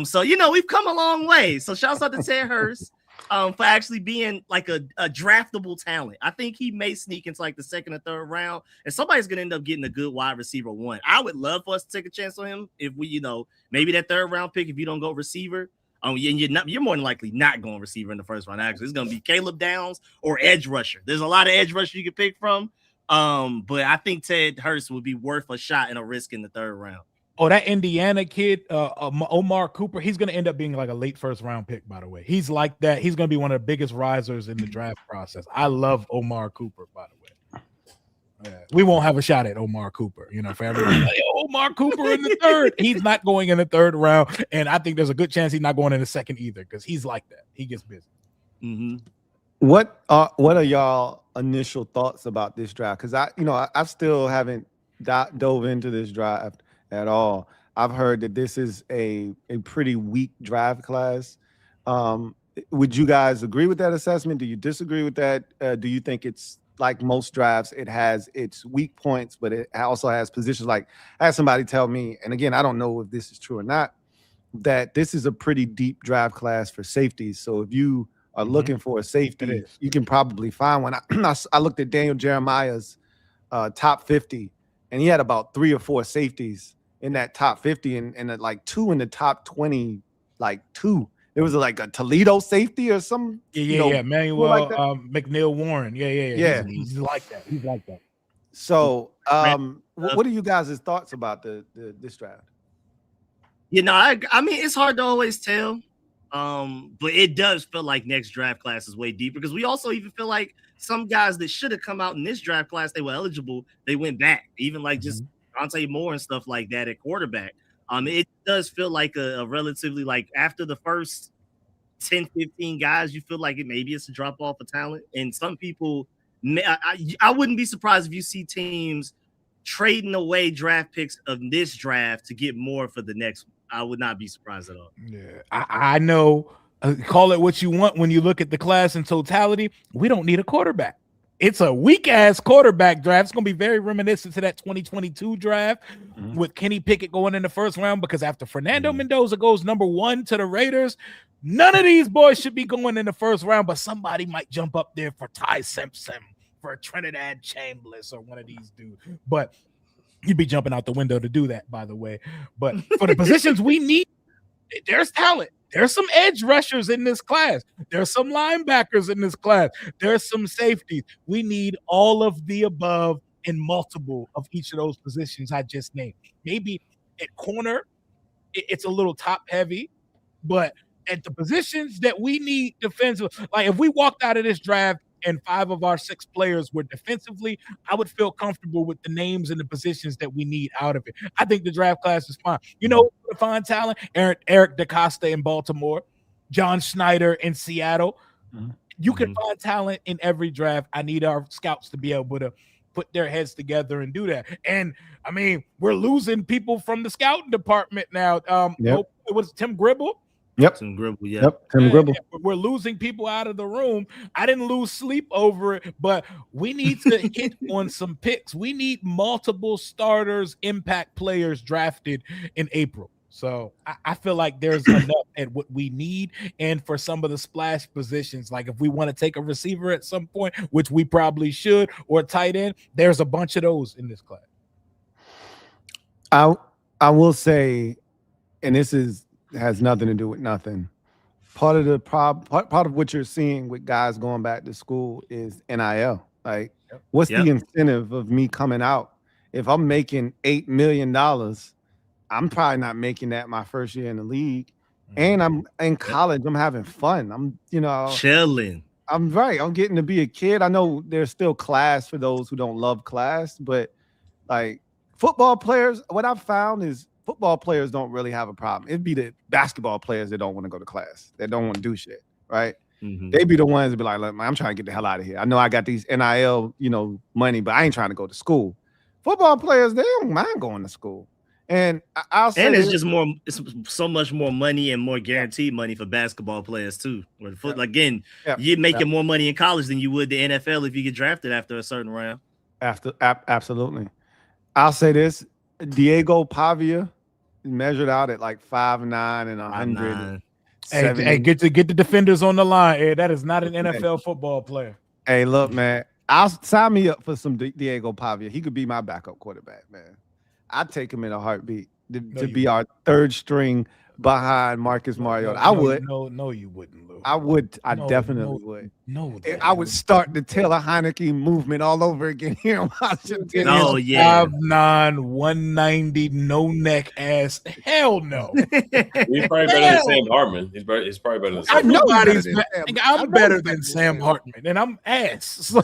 [SPEAKER 4] So you know, we've come a long way. So shouts out to Ted Hurst for actually being like a draftable talent. I think he may sneak into like the 2nd or 3rd round, and somebody's gonna end up getting a good wide receiver 1. I would love for us to take a chance on him if we, you know, maybe that 3rd round pick if you don't go receiver. You're more than likely not going receiver in the 1st round. Actually, it's gonna be Caleb Downs or edge rusher. There's a lot of edge rushers you can pick from. But I think Ted Hurst would be worth a shot and a risk in the 3rd round.
[SPEAKER 2] Oh, that Indiana kid, Omar Cooper, he's going to end up being like a late 1st round pick, by the way. He's like that. He's going to be one of the biggest risers in the draft process. I love Omar Cooper, by the way. Yeah. We won't have a shot at Omar Cooper, you know, for everyone. Like, Omar Cooper in the 3rd. He's not going in the 3rd round. And I think there's a good chance he's not going in the 2nd either because he's like that. He gets busy.
[SPEAKER 4] Mm-hmm.
[SPEAKER 3] What are y'all initial thoughts about this draft? Because I still haven't dove into this draft at all. I've heard that this is a pretty weak draft class. Would you guys agree with that assessment? Do you disagree with that? Do you think it's like most drafts, it has its weak points, but it also has positions. Like I had somebody tell me, and again, I don't know if this is true or not, that this is a pretty deep draft class for safeties. So if you are looking for a safety, you can probably find one. I looked at Daniel Jeremiah's top 50, and he had about 3 or 4 safeties in that top 50, and like 2 in the top 20, like 2. It was like a Toledo safety or some,
[SPEAKER 2] Manuel
[SPEAKER 3] like
[SPEAKER 2] McNeil Warren. Yeah. He's like that. He's like that.
[SPEAKER 3] So, what are you guys' thoughts about this draft?
[SPEAKER 4] I mean, it's hard to always tell. But it does feel like next draft class is way deeper because we also even feel like some guys that should have come out in this draft class, they were eligible, they went back, even like just Donte Moore and stuff like that at quarterback. It does feel like a relatively, like, after the first 10, 15 guys, you feel like maybe it's a drop off of talent. And some people, I wouldn't be surprised if you see teams trading away draft picks of this draft to get more for the next one. I would not be surprised at all.
[SPEAKER 2] Yeah, I know. Call it what you want. When you look at the class in totality, we don't need a quarterback. It's a weak ass quarterback draft. It's going to be very reminiscent to that 2022 draft with Kenny Pickett going in the first round, because after Fernando Mendoza goes number 1 to the Raiders, none of these boys should be going in the first round, but somebody might jump up there for Ty Simpson, for Trinidad Chambliss, or one of these dudes. But you'd be jumping out the window to do that, by the way. But for the positions we need, there's talent. There's some edge rushers in this class. There's some linebackers in this class. There's some safeties. We need all of the above in multiple of each of those positions I just named. Maybe at corner, it's a little top heavy, but at the positions that we need defensive, like if we walked out of this draft and 5 of our 6 players were defensively, I would feel comfortable with the names and the positions that we need out of it. I think the draft class is fine. You know, to find talent, Eric DaCosta in Baltimore, John Schneider in Seattle. You can find talent in every draft. I need our scouts to be able to put their heads together and do that. And I mean, we're losing people from the scouting department now. It was Tim Gribble.
[SPEAKER 3] Tim Gribble.
[SPEAKER 2] We're losing people out of the room. I didn't lose sleep over it, but we need to hit on some picks. We need multiple starters, impact players drafted in April. So I feel like there's enough at what we need. And for some of the splash positions, like if we want to take a receiver at some point, which we probably should, or a tight end, there's a bunch of those in this class.
[SPEAKER 3] I will say, and this has nothing to do with nothing. Part of the part of what you're seeing with guys going back to school is NIL. Like, what's the incentive of me coming out? If I'm making $8 million, I'm probably not making that my first year in the league. And I'm in college. I'm having fun. I'm,
[SPEAKER 4] chilling.
[SPEAKER 3] I'm getting to be a kid. I know there's still class for those who don't love class, but like football players, what I've found is football players don't really have a problem. It'd be the basketball players that don't want to go to class, that don't want to do shit, right? They be the ones that be like, look, man, I'm trying to get the hell out of here. I know I got these NIL, money, but I ain't trying to go to school. Football players, they don't mind going to school. And I'll say,
[SPEAKER 4] and it's so much more money and more guaranteed money for basketball players too. You're making more money in college than you would the NFL if you get drafted after a certain round.
[SPEAKER 3] Absolutely. I'll say this: Diego Pavia measured out at like 5'9" and 100.
[SPEAKER 2] Hey, get the defenders on the line. Hey, that is not an NFL football player.
[SPEAKER 3] Hey, look, man, I'll sign me up for some Diego Pavia. He could be my backup quarterback, man. I'd take him in a heartbeat to be our 3rd string behind Marcus Mariota. I would.
[SPEAKER 2] No, you wouldn't, Lou.
[SPEAKER 3] I would. I definitely would.
[SPEAKER 2] No,
[SPEAKER 3] I would start the Taylor Heineke movement all over again here in Washington.
[SPEAKER 4] Oh, yeah.
[SPEAKER 2] 5'9", 190, no neck ass. Hell no.
[SPEAKER 5] He's probably better than Sam Hartman. He's probably better than Sam
[SPEAKER 2] Hartman. I'm better than Sam Hartman, and I'm ass. So.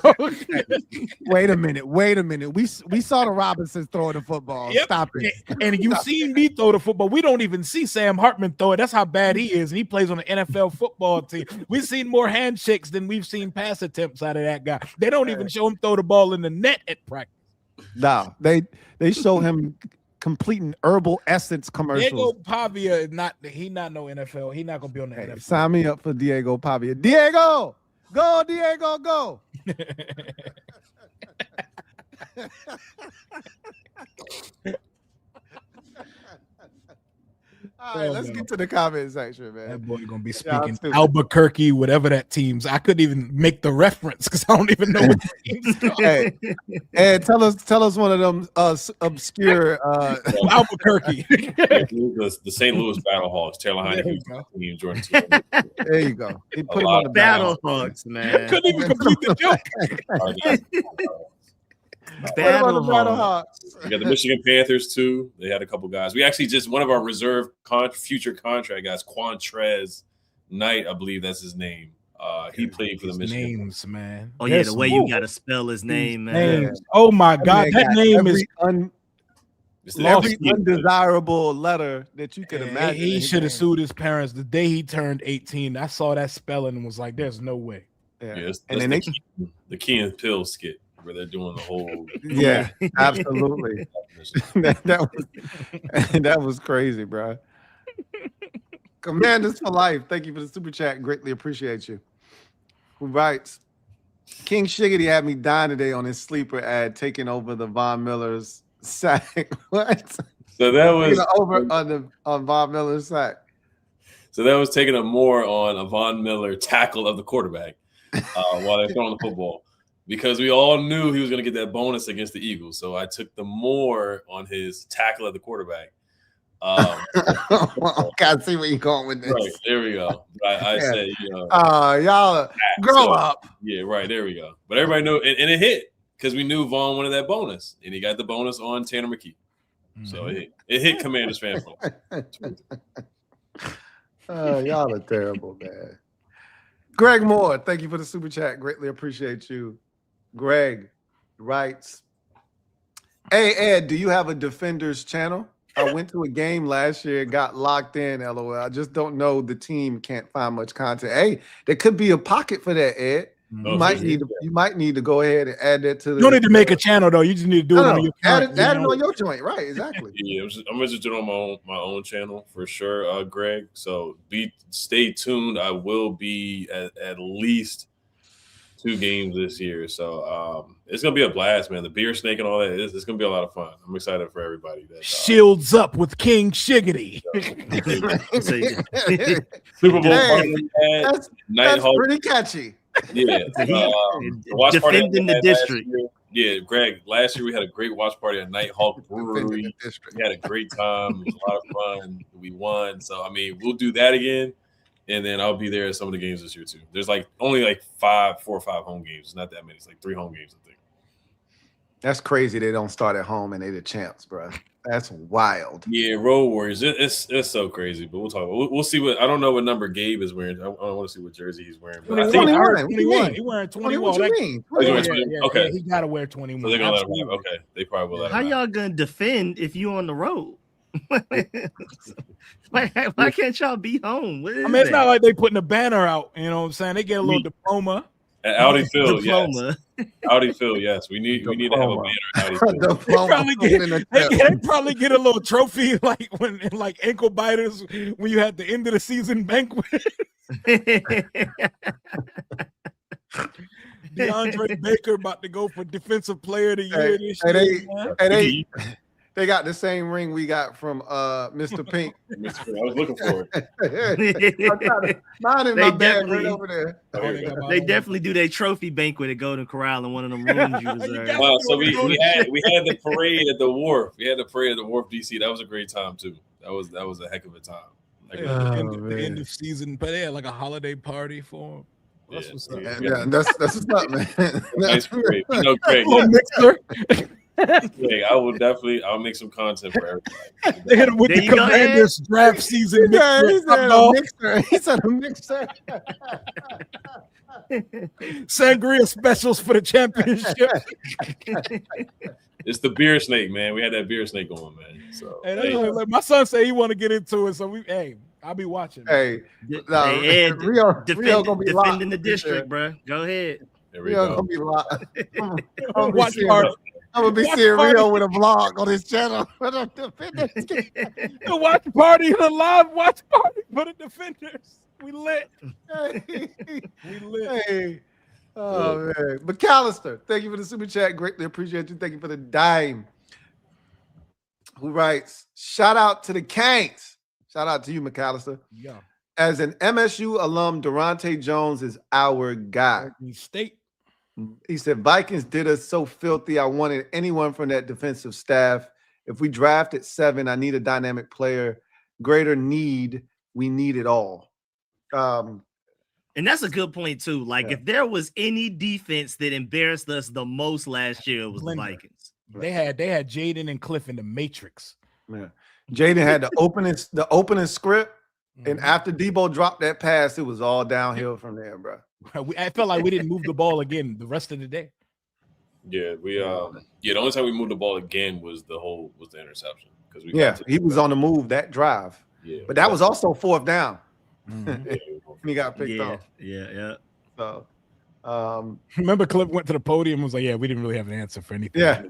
[SPEAKER 3] Wait a minute. We saw the Robinsons throwing the football.
[SPEAKER 2] Yep.
[SPEAKER 3] Stop it.
[SPEAKER 2] And you've seen me throw the football. We don't even see Sam Hartman throw it. That's how bad he is. And he plays on the NFL football team. We've seen more handshakes than we've seen pass attempts out of that guy. They don't even show him throw the ball in the net at practice.
[SPEAKER 3] No, they show him completing Herbal Essence commercials.
[SPEAKER 2] Diego Pavia is not no NFL. He's not gonna be on the NFL.
[SPEAKER 3] Sign me up for Diego Pavia. Diego, Go, Diego, go. All right, let's get to the comment section, man.
[SPEAKER 2] That boy gonna be speaking Albuquerque, whatever that team's. I couldn't even make the reference because I don't even know what the team's called.
[SPEAKER 3] Hey, and tell us one of them obscure
[SPEAKER 2] Albuquerque.
[SPEAKER 5] The St. Louis Battlehawks, Taylor Heineke, Jordan.
[SPEAKER 3] There you go. He put him
[SPEAKER 4] on
[SPEAKER 3] the
[SPEAKER 4] Battlehawks, man.
[SPEAKER 2] Couldn't even complete the joke.
[SPEAKER 5] We got the Michigan Panthers too. They had a couple guys. We actually just one of our reserve future contract guys, Quantrez Knight, I believe that's his name. He played for the Michigan.
[SPEAKER 2] Names, man.
[SPEAKER 4] Oh yeah, the way you gotta spell his name, man.
[SPEAKER 2] Names. Oh my God, that name is
[SPEAKER 3] every undesirable letter that you could imagine.
[SPEAKER 2] He should have sued his parents the day he turned 18. I saw that spelling and was like, "There's no way."
[SPEAKER 5] Yeah, and then the Key and Peele skit where they're doing the whole.
[SPEAKER 3] Yeah, absolutely. that was crazy, bro. Commanders for life. Thank you for the super chat. Greatly appreciate you. Who writes? King Shiggity had me dying today on his sleeper ad, taking over the Von Miller's sack. What?
[SPEAKER 5] So that was
[SPEAKER 3] over on Von Miller's sack.
[SPEAKER 5] So that was taking up more on a Von Miller tackle of the quarterback while they're throwing the football. Because we all knew he was going to get that bonus against the Eagles. So I took the more on his tackle of the quarterback.
[SPEAKER 3] Gotta see where you're going with this.
[SPEAKER 5] Right, there we go. I said,
[SPEAKER 3] y'all grow up.
[SPEAKER 5] Yeah, right, there we go. But everybody knew, and it hit because we knew Vaughn wanted that bonus, and he got the bonus on Tanner McKee. So it hit Commanders fan.
[SPEAKER 3] Y'all are terrible, man. Greg Moore, thank you for the super chat. Greatly appreciate you. Greg writes, "Hey Ed, do you have a Defenders channel? I went to a game last year, got locked in. LOL. I just don't know. The team can't find much content. Hey, there could be a pocket for that, Ed. You might need to go ahead and add that to the.
[SPEAKER 2] You don't need to make a channel though. You just need to do it on your
[SPEAKER 3] add it on your joint, right? Exactly.
[SPEAKER 5] Yeah, I'm just doing on my own channel for sure, Greg. So stay tuned. I will be at least 2 games this year. So it's gonna be a blast, man. The beer snake and all that. It's gonna be a lot of fun. I'm excited for everybody.
[SPEAKER 2] Shields up with King Shiggity.
[SPEAKER 5] Super Bowl
[SPEAKER 3] that's pretty catchy.
[SPEAKER 5] Yeah,
[SPEAKER 4] defending the district.
[SPEAKER 5] Yeah, Greg. Last year we had a great watch party at Nighthawk Brewery. We had a great time. It was a lot of fun. We won. So I mean, we'll do that again. And then I'll be there at some of the games this year too. There's only 4 or 5 home games. It's not that many. It's 3 home games, I think.
[SPEAKER 3] That's crazy. They don't start at home and they the champs, bro. That's wild.
[SPEAKER 5] Yeah, Road Warriors. It's so crazy. But we'll talk. We'll see what. I don't know what number Gabe is wearing. I want to see what jersey he's wearing. But I think
[SPEAKER 2] 21. He wearing 21.
[SPEAKER 3] What you mean?
[SPEAKER 5] Okay,
[SPEAKER 2] he got to wear 21.
[SPEAKER 5] So they're gonna let him. Okay, they probably will let him.
[SPEAKER 4] How y'all gonna defend if you on the road? Why can't y'all be home? I
[SPEAKER 2] mean, it's not like they putting a banner out. You know what I'm saying? They get a little diploma.
[SPEAKER 5] At Audi Field, yes. Audi Field, yes. We need to have a banner at Audi Field.
[SPEAKER 2] They probably get a little trophy like when ankle biters when you had the end of the season banquet. DeAndre Baker about to go for defensive player of the year this year.
[SPEAKER 3] They got the same ring we got from Mr. Pink.
[SPEAKER 5] I was looking for it.
[SPEAKER 3] Mine in my bag right over there.
[SPEAKER 4] They definitely do their trophy banquet at Golden Corral in one of them rooms you reserved.
[SPEAKER 5] Wow, so we had the parade at the Wharf. We had the parade at the Wharf, DC. That was a great time too. That was a heck of a time.
[SPEAKER 2] The end of season, but they had a holiday party for them. That's what's up.
[SPEAKER 3] Yeah, that's what's up, man.
[SPEAKER 5] Nice parade. Craig.
[SPEAKER 2] Mixer.
[SPEAKER 5] Yeah, I'll make some content for everybody.
[SPEAKER 2] They hit him with the Commanders draft season.
[SPEAKER 3] He said a mixer.
[SPEAKER 2] Sangria specials for the championship.
[SPEAKER 5] It's the beer snake, man. We had that beer snake going, man. So
[SPEAKER 2] my son said he want to get into it, so I'll be watching.
[SPEAKER 3] Hey,
[SPEAKER 4] Ed,
[SPEAKER 3] Rio gonna be
[SPEAKER 4] defending the district, bro. Go ahead.
[SPEAKER 3] Rio gonna be locked. I'm gonna be
[SPEAKER 2] watch
[SPEAKER 3] seeing
[SPEAKER 2] party.
[SPEAKER 3] Rio with a vlog on his channel.
[SPEAKER 2] The watch party, the live watch party for the Defenders. We lit.
[SPEAKER 3] Hey.
[SPEAKER 2] We lit.
[SPEAKER 3] Hey. Oh man. McAllister, thank you for the super chat. Greatly appreciate you. Thank you for the dime. Who writes, shout out to the Kanks. Shout out to you, McAllister.
[SPEAKER 2] Yeah.
[SPEAKER 3] As an MSU alum, Daronte Jones is our guy.
[SPEAKER 2] State.
[SPEAKER 3] He said, Vikings did us so filthy. I wanted anyone from that defensive staff. If we draft at 7, I need a dynamic player. Greater need, we need it all.
[SPEAKER 4] And that's a good point, too. Like, if there was any defense that embarrassed us the most last year, it was the Vikings.
[SPEAKER 2] They had Jaden and Cliff in the Matrix.
[SPEAKER 3] Yeah. Jaden had the opening script, and after Debo dropped that pass, it was all downhill from there, bro.
[SPEAKER 2] I felt like we didn't move the ball again the rest of the day.
[SPEAKER 5] Yeah, the only time we moved the ball again was the interception because
[SPEAKER 3] he was on the move that drive.
[SPEAKER 5] Yeah,
[SPEAKER 3] but that was also 4th down. He got picked off.
[SPEAKER 4] Yeah.
[SPEAKER 3] So,
[SPEAKER 2] remember, Cliff went to the podium and was like, "Yeah, we didn't really have an answer for anything."
[SPEAKER 3] Yeah.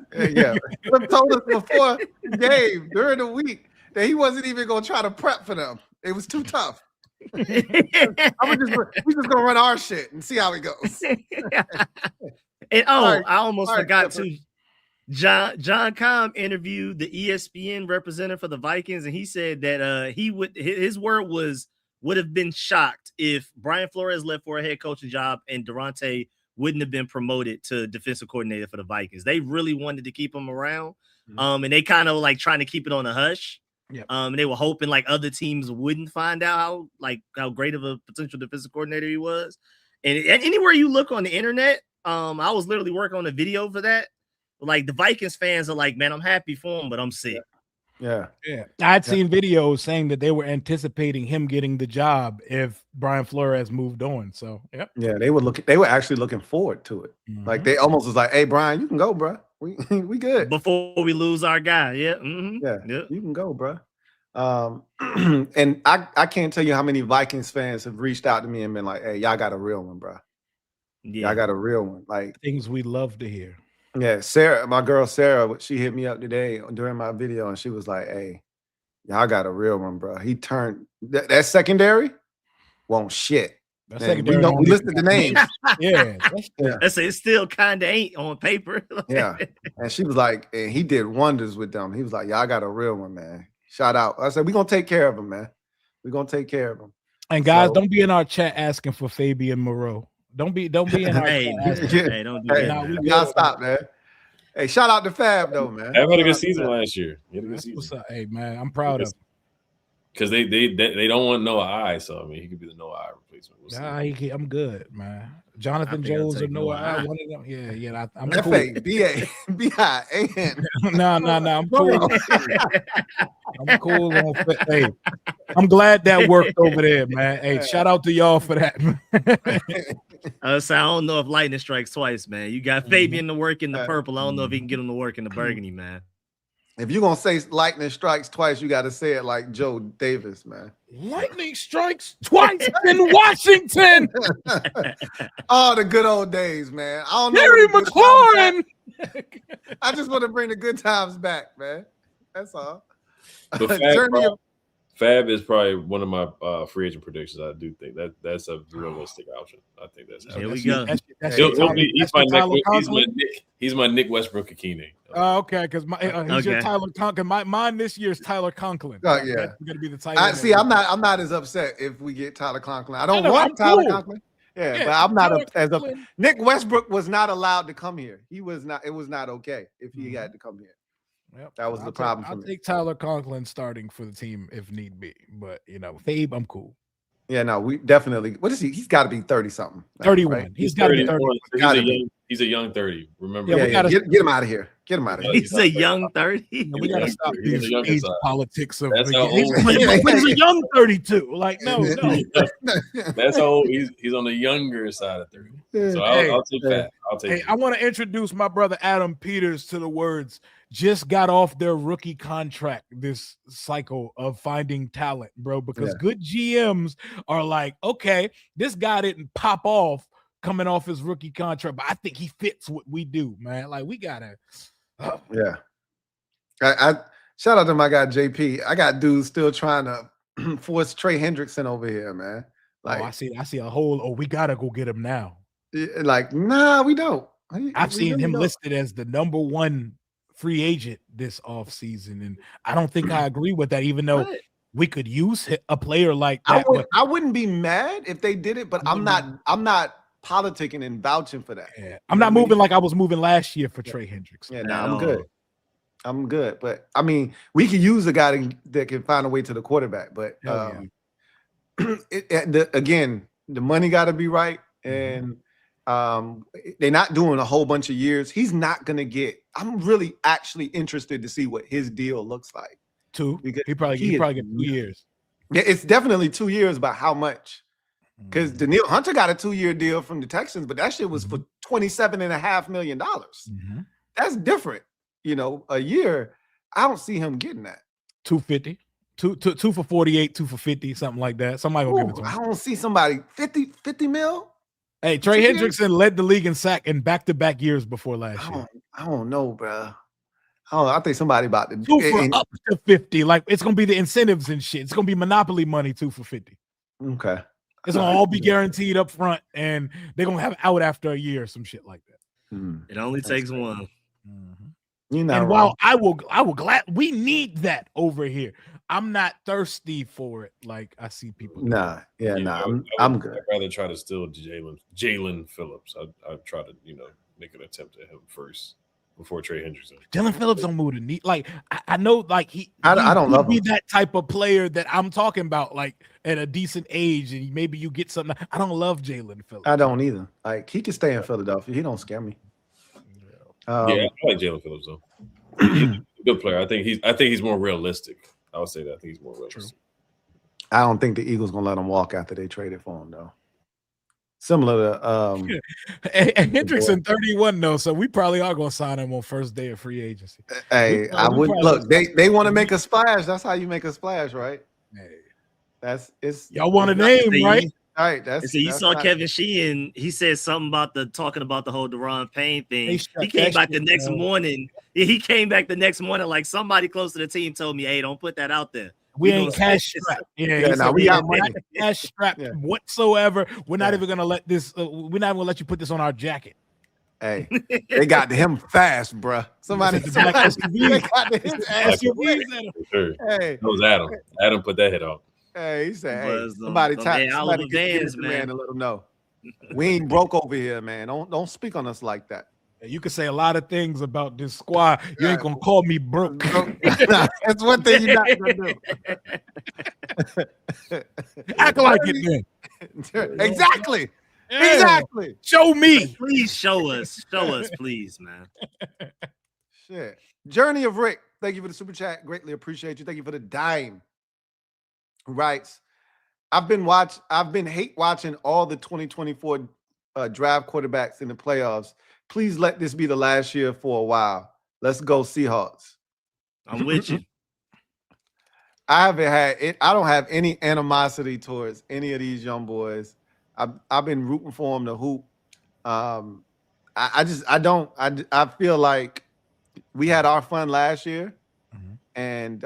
[SPEAKER 3] Cliff told us before the game during the week that he wasn't even going to try to prep for them. It was too tough. We're just gonna run our shit and see how it goes.
[SPEAKER 4] And I almost forgot to. John Com interviewed the ESPN representative for the Vikings, and he said that his word would have been shocked if Brian Flores left for a head coaching job and Daronte wouldn't have been promoted to defensive coordinator for the Vikings. They really wanted to keep him around, and they kind of like trying to keep it on a hush.
[SPEAKER 2] Yep.
[SPEAKER 4] And they were hoping like other teams wouldn't find out how great of a potential defensive coordinator he was. And anywhere you look on the internet, I was literally working on a video for that. Like the Vikings fans are like, man, I'm happy for him, but I'm sick.
[SPEAKER 3] Yeah.
[SPEAKER 2] I'd seen videos saying that they were anticipating him getting the job if Brian Flores moved on. So
[SPEAKER 3] they were actually looking forward to it. Like they almost was like, hey, Brian, you can go, bro. We good.
[SPEAKER 4] Before we lose our guy. Yeah.
[SPEAKER 3] You can go, bro. And I can't tell you how many Vikings fans have reached out to me and been like, hey, y'all got a real one, bro. Yeah, I got a real one. Like
[SPEAKER 2] things we love to hear.
[SPEAKER 3] Yeah, Sarah, my girl Sarah, she hit me up today during my video, and she was like, "Hey, y'all got a real one, bro. He turned that secondary won't shit." We listed the names.
[SPEAKER 4] It still kind of ain't on paper.
[SPEAKER 3] Yeah, and she was like, and he did wonders with them. He was like, "Y'all got a real one, man. Shout out." I said, "We're gonna take care of him, man. We're gonna take care of him."
[SPEAKER 2] And guys, don't be in our chat asking for Fabian Moreau. Don't be in our chat.
[SPEAKER 4] Hey, don't do that.
[SPEAKER 3] Y'all stop, man. Hey, shout out to Fab though, man.
[SPEAKER 5] Fab had a good season last year.
[SPEAKER 2] What's up? Hey, man, I'm proud of him.
[SPEAKER 5] Because they don't want Noah I, so I mean he could be the Noah I replacement.
[SPEAKER 2] I'm good, man. Jonathan Jones or Noah I, one of them. Yeah. I'm cool.
[SPEAKER 3] F-A-B-A-B-I-A-N.
[SPEAKER 2] No. I'm cool. I'm cool. Hey, I'm glad that worked over there, man. Hey, shout out to y'all for that.
[SPEAKER 4] I don't know if lightning strikes twice, man. You got Fabian to work in the purple. I don't know if he can get him to work in the burgundy, man.
[SPEAKER 3] If you're going to say lightning strikes twice, you got to say it like Joe Davis, man.
[SPEAKER 2] Lightning strikes twice in Washington.
[SPEAKER 3] Oh, the good old days, man. I don't know.
[SPEAKER 2] Terry McLaurin.
[SPEAKER 3] I just want to bring the good times back, man. That's all.
[SPEAKER 5] Fab is probably one of my free agent predictions. I do think that's a realistic option. I think that's
[SPEAKER 4] here we go.
[SPEAKER 5] He's my Nick Westbrook-Akine.
[SPEAKER 2] Oh, okay, because he's your Tyler Conklin. Mine this year is Tyler Conklin.
[SPEAKER 3] Oh yeah,
[SPEAKER 2] that's gonna be the title.
[SPEAKER 3] I'm not as upset if we get Tyler Conklin. I don't want Tyler Conklin. Yeah, but I'm not as up. Nick Westbrook was not allowed to come here. He was not. It was not okay if he had to come here.
[SPEAKER 2] Yep.
[SPEAKER 3] That was the problem for me.
[SPEAKER 2] I'll take Tyler Conklin starting for the team if need be. But Fabe, I'm cool.
[SPEAKER 3] Yeah, no, we definitely. What is he? He's got to be 30-something.
[SPEAKER 2] 31.
[SPEAKER 3] Right?
[SPEAKER 2] He's got to be 30.
[SPEAKER 5] He's a young 30. Remember?
[SPEAKER 3] Yeah, get him out of here. Get him out of here.
[SPEAKER 4] He's a young 30.
[SPEAKER 2] We got to stop these age politics of.
[SPEAKER 5] That's
[SPEAKER 2] he's a young 32. Like no.
[SPEAKER 5] That's how old he's on the younger side of 30. So I'll take that.
[SPEAKER 2] Hey, I want to introduce my brother Adam Peters to the words. Just got off their rookie contract this cycle of finding talent, bro, because good GMs are like, okay, this guy didn't pop off coming off his rookie contract, but I think he fits what we do, man. Like we gotta
[SPEAKER 3] I shout out to my guy JP. I got dudes still trying to force Trey Hendrickson over here, man. Like,
[SPEAKER 2] I see a whole. Oh, we gotta go get him now.
[SPEAKER 3] like, nah, we don't.
[SPEAKER 2] I've
[SPEAKER 3] We
[SPEAKER 2] seen
[SPEAKER 3] really
[SPEAKER 2] him
[SPEAKER 3] don't.
[SPEAKER 2] listed as the number 1 free agent this offseason, and I don't think I agree with that. Even though
[SPEAKER 4] What?
[SPEAKER 2] we could use a player like that,
[SPEAKER 3] I wouldn't be mad if they did it, but I'm not politicking and vouching for that.
[SPEAKER 2] yeah, I'm not moving like I was moving last year for Trey Hendricks.
[SPEAKER 3] Yeah, no, I'm good. I'm good, but I mean, we could use a guy that can find a way to the quarterback. But again, the money got to be right, and they're not doing a whole bunch of years. He's not going to get. I'm really actually interested to see what his deal looks like.
[SPEAKER 2] 2.
[SPEAKER 3] Because
[SPEAKER 2] he probably get 2 years.
[SPEAKER 3] Yeah, it's definitely 2 years, but how much? Because Daniil Hunter got a 2-year deal from the Texans, but that shit was for $27.5 million. That's different. You know, a year, I don't see him getting that.
[SPEAKER 2] 250, 2 for 48, 2 for 50, something like that. Somebody will give it to him.
[SPEAKER 3] I don't see somebody 50 mil.
[SPEAKER 2] Hey, Trey Hendrickson led the league in sack in back-to-back years before last year.
[SPEAKER 3] I don't know, bro. I think somebody about to
[SPEAKER 2] 2 for up to 50. Like, it's gonna be the incentives and shit. It's gonna be monopoly money. 2 for 50.
[SPEAKER 3] Okay.
[SPEAKER 2] It's gonna all be guaranteed up front, and they're gonna have out after a year or some shit like that.
[SPEAKER 4] It only takes one.
[SPEAKER 3] You know,
[SPEAKER 2] and while I will glad we need that over here. I'm not thirsty for it like I see people.
[SPEAKER 3] I'm good.
[SPEAKER 5] I'd rather try to steal Jalen Phillips. I'd try to make an attempt at him first before Trey Hendrickson.
[SPEAKER 2] Jalen Phillips don't move the knee. Like I know, like
[SPEAKER 3] I don't love
[SPEAKER 2] be
[SPEAKER 3] him.
[SPEAKER 2] that type of player that I'm talking about, like at a decent age, and maybe you get something. I don't love Jalen Phillips.
[SPEAKER 3] I don't either. Like he can stay in Philadelphia. He don't scare me.
[SPEAKER 5] I like Jalen Phillips though. He's a good player. I think he's more realistic. I would say that. I think he's more realistic.
[SPEAKER 2] True.
[SPEAKER 3] I don't think the Eagles gonna let him walk after they traded for him though. Similar to
[SPEAKER 2] and Hendrickson 31 though, so we probably are gonna sign him on first day of free agency.
[SPEAKER 3] Hey, I would look. They want to make a splash. That's how you make a splash, right?
[SPEAKER 2] Hey,
[SPEAKER 3] it's
[SPEAKER 2] y'all want a name, right?
[SPEAKER 3] All right, that's
[SPEAKER 4] you saw Kevin Sheehan. He said something about talking about the whole Daron Payne thing. He came back the next morning. He came back the next morning like somebody close to the team told me, "Hey, don't put that out there.
[SPEAKER 2] We ain't cash strapped.
[SPEAKER 3] We got money.
[SPEAKER 2] Cash strapped whatsoever. We're not even gonna let this. We're not gonna let you put this on our jacket."
[SPEAKER 3] Hey, they got to him fast, bruh. Somebody got to his SUVs.
[SPEAKER 5] Hey, that was Adam. Adam put that hit on.
[SPEAKER 3] Hey, he said, "Hey, somebody get the man to let him know we ain't broke over here, man. Don't speak on us like that."
[SPEAKER 2] You can say a lot of things about this squad. You ain't gonna call me broke.
[SPEAKER 3] That's one thing you're not gonna
[SPEAKER 2] do. Act like it, then.
[SPEAKER 3] Exactly.
[SPEAKER 2] Yeah.
[SPEAKER 3] Exactly.
[SPEAKER 2] Show me.
[SPEAKER 4] Please show us, please, man.
[SPEAKER 3] Shit. Journey of Rick. Thank you for the super chat. Greatly appreciate you. Thank you for the dime. Writes, I've been hate watching all the 2024 draft quarterbacks in the playoffs. Please let this be the last year for a while. Let's go Seahawks.
[SPEAKER 4] I'm with you.
[SPEAKER 3] I don't have any animosity towards any of these young boys. I've been rooting for them to hoop. I feel like we had our fun last year, and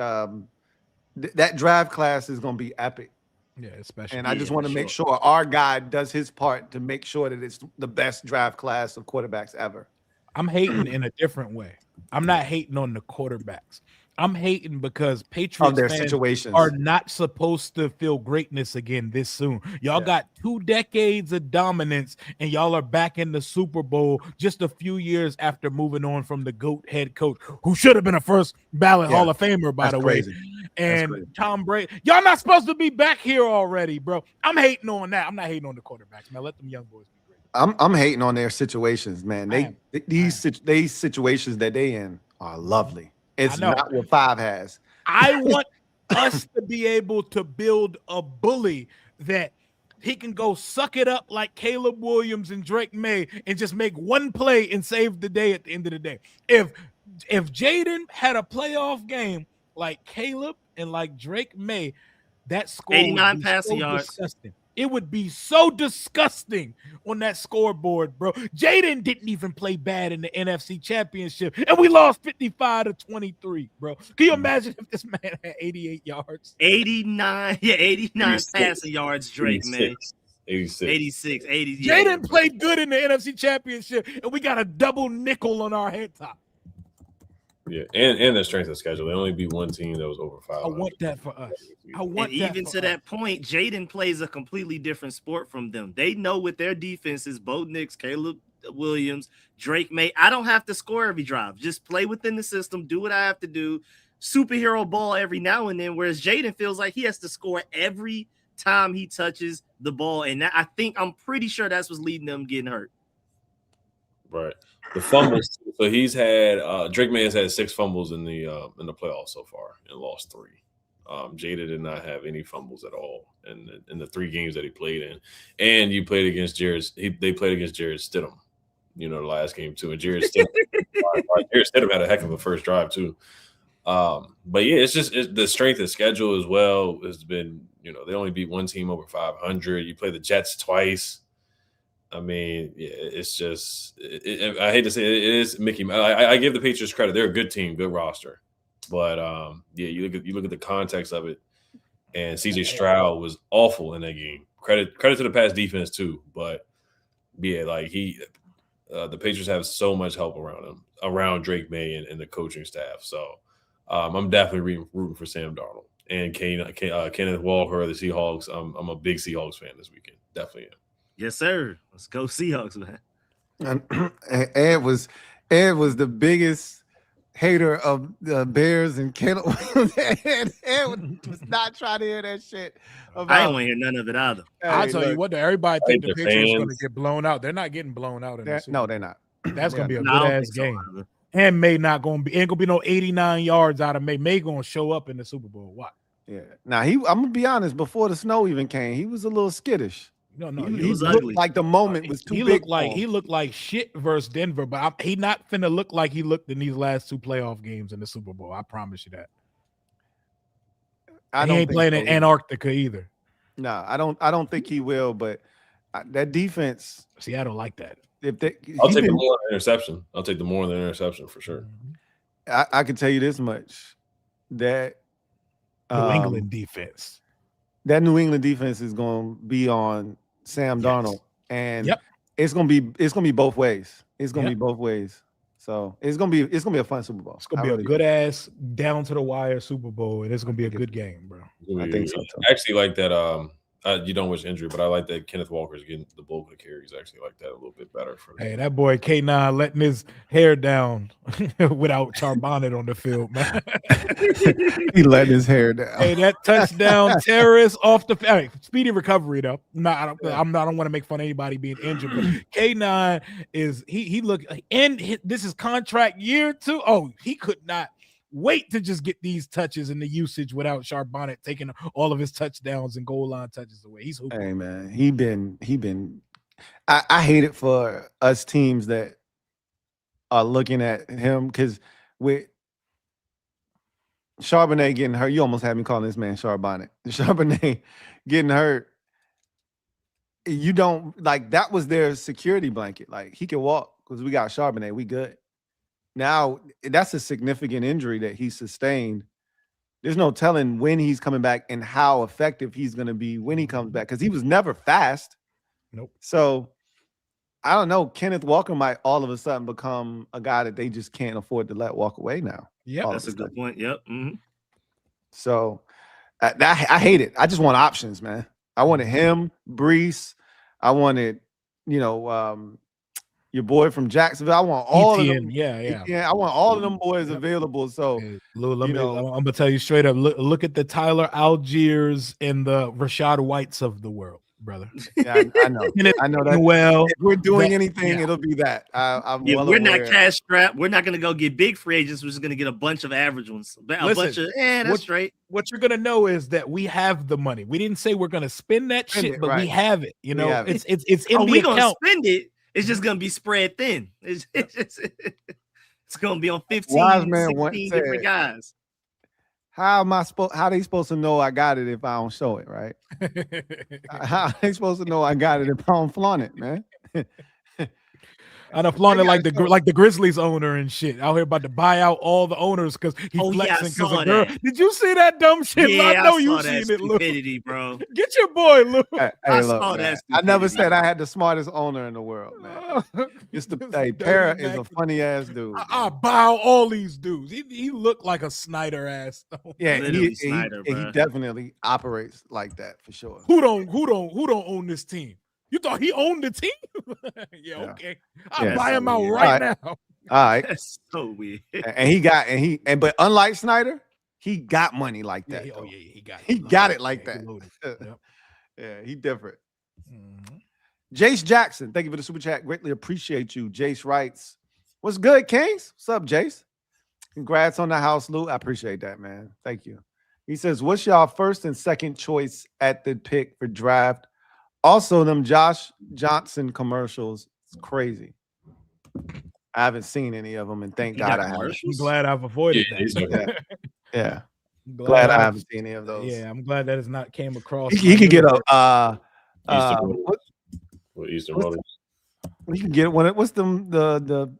[SPEAKER 3] that draft class is going to be epic.
[SPEAKER 2] Yeah, especially.
[SPEAKER 3] And I just want to make sure our guy does his part to make sure that it's the best draft class of quarterbacks ever.
[SPEAKER 2] I'm hating in a different way. I'm not hating on the quarterbacks. I'm hating because Patriots
[SPEAKER 3] their
[SPEAKER 2] fans
[SPEAKER 3] situations
[SPEAKER 2] are not supposed to feel greatness again this soon. Y'all got 2 decades of dominance, and y'all are back in the Super Bowl just a few years after moving on from the GOAT head coach, who should have been a first ballot Hall of Famer, by the way. And Tom Brady, y'all not supposed to be back here already, bro. I'm hating on that. I'm not hating on the quarterbacks, man. Let them young boys be great.
[SPEAKER 3] I'm hating on their situations, man. These situations that they in are lovely. It's not what 5 has.
[SPEAKER 2] I want us to be able to build a bully that he can go suck it up like Caleb Williams and Drake May and just make one play and save the day at the end of the day. If Jaden had a playoff game like Caleb and like Drake May, that score
[SPEAKER 4] 89 passing yards.
[SPEAKER 2] Disgusting. It would be so disgusting on that scoreboard, bro. Jaden didn't even play bad in the NFC Championship, and we lost 55-23, bro. Can you imagine if this man had 88 yards?
[SPEAKER 4] 89 passing yards, Drake,
[SPEAKER 5] 86.
[SPEAKER 4] man.
[SPEAKER 5] 86.
[SPEAKER 4] 80.
[SPEAKER 2] Jaden played good in the NFC Championship, and we got a double nickel on our head top.
[SPEAKER 5] Yeah, and their strength of schedule. They only beat one team that was over 500.
[SPEAKER 2] I want that for us.
[SPEAKER 4] And even to that point, Jaden plays a completely different sport from them. They know with their defenses, Bo Nix, Caleb Williams, Drake May, I don't have to score every drive. Just play within the system, do what I have to do, superhero ball every now and then, whereas Jaden feels like he has to score every time he touches the ball. And I'm pretty sure that's what's leading them getting hurt.
[SPEAKER 5] Right. The fumbles. So he's had Drake May has had 6 fumbles in the playoffs so far and lost 3. Jada did not have any fumbles at all in the 3 games that he played in. And you played against they played against Jared Stidham, the last game too. And Jared Stidham had a heck of a first drive too. But yeah, it's the strength of schedule as well has been, they only beat one team over 500. You play the Jets twice. I mean, yeah, it's just I hate to say it is Mickey. I give the Patriots credit; they're a good team, good roster. But yeah, you look at the context of it, and CJ Stroud was awful in that game. Credit to the pass defense too, but yeah, like the Patriots have so much help around him, around Drake May and the coaching staff. So I'm definitely rooting for Sam Darnold and Kenneth Walker of the Seahawks. I'm a big Seahawks fan this weekend. Definitely am.
[SPEAKER 4] Yes, sir. Let's go Seahawks, man.
[SPEAKER 3] And Ed was the biggest hater of the Bears and Caleb. Ed was not trying to hear that shit.
[SPEAKER 4] I didn't want to hear none of it either.
[SPEAKER 2] I'll tell you what, everybody think the Patriots
[SPEAKER 5] fans.
[SPEAKER 2] going to get blown out. They're not getting blown out.
[SPEAKER 3] No, they're not.
[SPEAKER 2] That's going to be a
[SPEAKER 4] No, I don't
[SPEAKER 2] good-ass
[SPEAKER 4] think so,
[SPEAKER 2] game.
[SPEAKER 4] either.
[SPEAKER 2] And May ain't going to be no 89 yards out of May. May going to show up in the Super Bowl. What?
[SPEAKER 3] Yeah. Now, I'm going to be honest, before the snow even came, he was a little skittish.
[SPEAKER 2] No,
[SPEAKER 3] he
[SPEAKER 4] was
[SPEAKER 3] looked
[SPEAKER 4] ugly.
[SPEAKER 3] like the moment was too
[SPEAKER 2] he
[SPEAKER 3] big.
[SPEAKER 2] looked like shit versus Denver, but he not finna look like he looked in these last 2 playoff games in the Super Bowl. I promise you that. He ain't playing in Antarctica either.
[SPEAKER 3] No, I don't think he will. But that defense.
[SPEAKER 2] See, I don't like that.
[SPEAKER 5] I'll take the more interception. I'll take the more than interception for sure.
[SPEAKER 3] I can tell you this much: that
[SPEAKER 2] New England defense.
[SPEAKER 3] That New England defense is going to be on Sam Darnold, and it's going to be both ways. It's going to be both ways. So it's going to be a fun Super Bowl.
[SPEAKER 2] It's going to be a good ass down to the wire Super Bowl, and it's going to be a good game, bro.
[SPEAKER 3] I think so too.
[SPEAKER 5] I actually like that. You don't wish injury, but I like that Kenneth Walker's getting the bulk of the carries. Actually, like that a little bit better for.
[SPEAKER 2] Hey, that boy K9 letting his hair down without Charbonnet on the field, man.
[SPEAKER 3] He letting his hair down.
[SPEAKER 2] Hey, that touchdown terrorist off the speedy recovery though. I don't want to make fun of anybody being injured, but K9 is he look and this is contract year too. Oh, he could not wait to just get these touches and the usage without Charbonnet taking all of his touchdowns and goal line touches away. He's hooping.
[SPEAKER 3] Hey man, he been. I hate it for us teams that are looking at him because with Charbonnet getting hurt, you almost had me calling this man Charbonnet. Charbonnet getting hurt, you don't like that was their security blanket. Like he can walk because we got Charbonnet, we good. Now, that's a significant injury that he sustained. There's no telling when he's coming back and how effective he's going to be when he comes back because he was never fast.
[SPEAKER 2] Nope.
[SPEAKER 3] So, I don't know. Kenneth Walker might all of a sudden become a guy that they just can't afford to let walk away now.
[SPEAKER 4] Yeah, that's a good point. Yep. Mm-hmm.
[SPEAKER 3] So, I hate it. I just want options, man. I wanted him, Brees. I wanted, your boy from Jacksonville. I want all of them.
[SPEAKER 2] Yeah.
[SPEAKER 3] I want all of them boys available. So,
[SPEAKER 2] I'm gonna tell you straight up. Look at the Tyler Algiers and the Rashad Whites of the world, brother.
[SPEAKER 3] Yeah, I know. I know that.
[SPEAKER 2] Well,
[SPEAKER 3] if we're doing anything, it'll be that.
[SPEAKER 4] We're not cash strapped. We're not gonna go get big free agents. We're just gonna get a bunch of average ones. Bunch of that's straight.
[SPEAKER 2] What you're gonna know is that we have the money. We didn't say we're gonna spend that shit, but we have it. It's in the account.
[SPEAKER 4] Gonna spend it. It's just going to be spread thin. It's going to be on 15, 16 different guys.
[SPEAKER 3] How they supposed to know I got it if I don't show it, right? How they supposed to know I got it if I don't flaunt it, man?
[SPEAKER 2] I done flaunted like the Grizzlies owner and shit out here about to buy out all the owners because he flexing because a girl.
[SPEAKER 4] That.
[SPEAKER 2] Did you see that dumb shit?
[SPEAKER 4] Yeah,
[SPEAKER 2] I know you
[SPEAKER 4] seen
[SPEAKER 2] it, Lou.
[SPEAKER 4] Bro.
[SPEAKER 2] Get your boy, Lou.
[SPEAKER 3] Hey, look, man, I never said I had the smartest owner in the world, man. It's Parrot is a funny ass dude.
[SPEAKER 2] I bow all these dudes. He looked like a Snyder ass.
[SPEAKER 3] Yeah, he definitely operates like that for sure.
[SPEAKER 2] Who don't own this team? You thought he owned the team? Yeah, okay. I'll buy him out right now.
[SPEAKER 3] All right.
[SPEAKER 4] That's so weird.
[SPEAKER 3] But unlike Snyder, he got money like that. He got it like that. Yep. Yeah, he different. Mm-hmm. Jace Jackson, thank you for the super chat. Greatly appreciate you. Jace writes, "What's good, Kings? What's up, Jace? Congrats on the house, Lou. I appreciate that, man. Thank you." He says, "What's y'all first and second choice at the pick for draft? Also, them Josh Johnson commercials, it's crazy. I haven't seen any of them, and thank God I haven't.
[SPEAKER 2] I'm glad I've avoided that.
[SPEAKER 3] Yeah. Glad I haven't seen any of those.
[SPEAKER 2] Yeah, I'm glad that has not came across.
[SPEAKER 3] He could get a
[SPEAKER 5] Eastern Motors.
[SPEAKER 3] You can get one. What's the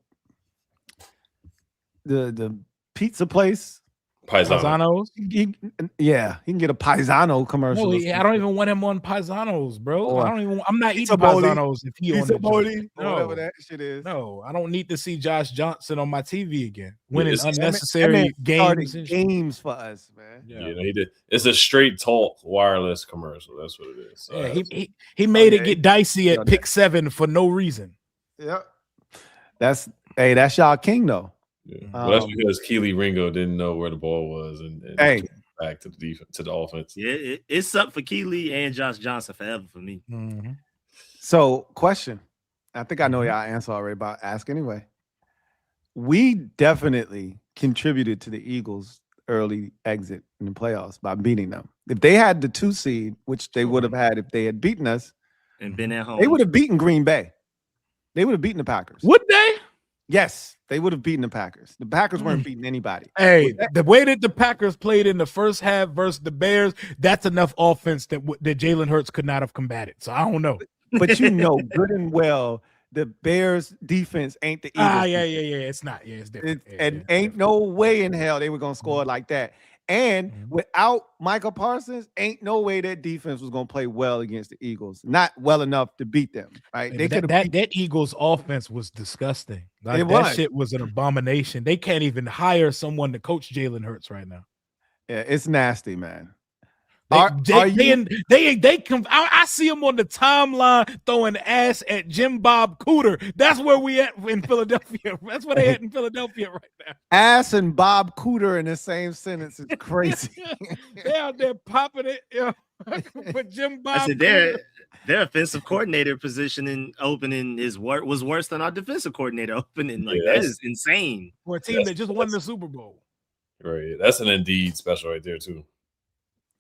[SPEAKER 3] pizza place?
[SPEAKER 2] Paisanos.
[SPEAKER 3] He can get a Paisano commercial.
[SPEAKER 2] No, I don't even want him on Paisanos, bro. I'm not eating Paisanos if he on the
[SPEAKER 3] whatever that shit is.
[SPEAKER 2] No, I don't need to see Josh Johnson on my TV again. Winning unnecessary games
[SPEAKER 3] for us, man.
[SPEAKER 5] Yeah, he did. It's a straight talk wireless commercial. That's what it is. So
[SPEAKER 2] he made it get dicey at pick 7 for no reason.
[SPEAKER 3] Yeah, that's y'all king though.
[SPEAKER 5] Yeah. Well, that's because Keely Ringo didn't know where the ball was and back to the defense, to the offense.
[SPEAKER 4] Yeah, it's up for Keely and Josh Johnson forever for me.
[SPEAKER 2] Mm-hmm.
[SPEAKER 3] So, question. I think I know y'all answer already, but ask anyway. We definitely contributed to the Eagles' early exit in the playoffs by beating them. If they had the 2 seed, which they would have had if they had beaten us
[SPEAKER 4] and been at home,
[SPEAKER 3] they would have beaten Green Bay. They would have beaten the Packers.
[SPEAKER 2] Would they?
[SPEAKER 3] Yes, they would have beaten the Packers. The Packers weren't beating anybody.
[SPEAKER 2] Hey, the way that the Packers played in the first half versus the Bears, that's enough offense that Jalen Hurts could not have combated. So I don't know.
[SPEAKER 3] But you know good and well the Bears defense ain't the Eagles.
[SPEAKER 2] Yeah. It's not. Yeah, it's different.
[SPEAKER 3] Ain't no way in hell they were going to score like that. And without Michael Parsons, ain't no way that defense was going to play well against the Eagles. Not well enough to beat them, right?
[SPEAKER 2] They that Eagles offense was disgusting. That shit was an abomination. They can't even hire someone to coach Jalen Hurts right now.
[SPEAKER 3] Yeah, it's nasty, man.
[SPEAKER 2] I see him on the timeline throwing ass at Jim Bob Cooter. That's where we at in Philadelphia. That's where they at in Philadelphia right now.
[SPEAKER 3] Ass and Bob Cooter in the same sentence is crazy.
[SPEAKER 2] They out there popping it. But Jim Bob.
[SPEAKER 4] I said their offensive coordinator position opening was worse than our defensive coordinator opening. That is insane
[SPEAKER 2] for a team that just won the Super Bowl.
[SPEAKER 5] Right, that's an Indeed special right there too.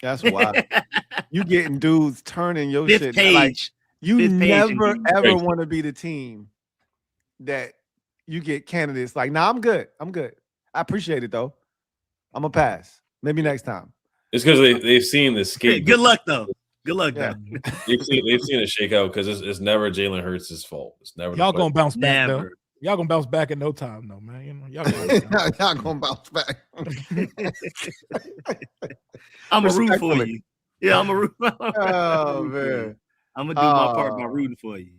[SPEAKER 3] That's wild. You getting dudes turning your
[SPEAKER 4] Fifth
[SPEAKER 3] shit.
[SPEAKER 4] Page.
[SPEAKER 3] Like you
[SPEAKER 4] Fifth
[SPEAKER 3] never
[SPEAKER 4] page
[SPEAKER 3] ever want to be the team that you get candidates like, nah, I'm good. I appreciate it though. I'm gonna pass. Maybe next time.
[SPEAKER 5] It's because they've seen the skate.
[SPEAKER 4] Good luck though. Good luck
[SPEAKER 3] Yeah.
[SPEAKER 4] though.
[SPEAKER 5] They've seen it shake out because it's never Jalen Hurts' fault. It's never
[SPEAKER 2] y'all gonna bounce back
[SPEAKER 4] Never.
[SPEAKER 2] though. Y'all gonna bounce back in no time though, man. You know, y'all
[SPEAKER 3] gonna bounce back.
[SPEAKER 4] I'm a root for you. Yeah, I'm a root.
[SPEAKER 3] Oh man,
[SPEAKER 4] I'm gonna do my part by rooting for you.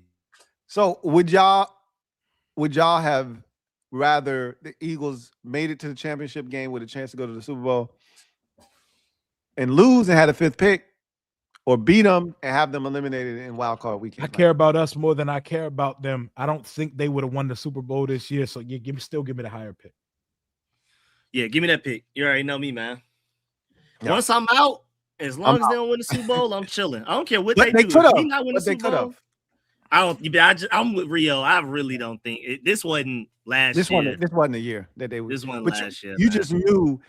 [SPEAKER 3] So would y'all have rather the Eagles made it to the championship game with a chance to go to the Super Bowl and lose and had a 5th pick, or beat them and have them eliminated in wild card weekend?
[SPEAKER 2] I care about us more than I care about them. I don't think they would have won the Super Bowl this year, so still give me the higher pick.
[SPEAKER 4] Yeah, give me that pick. You already know me, man. Yeah. Once I'm out, as long as they don't win the Super Bowl, I'm chilling. I don't care what they do.
[SPEAKER 3] Could have.
[SPEAKER 4] Not win the Super Bowl, I'm with Rio. I really don't think this wasn't last year.
[SPEAKER 3] This wasn't a year that they were.
[SPEAKER 4] This wasn't last year.
[SPEAKER 3] You just knew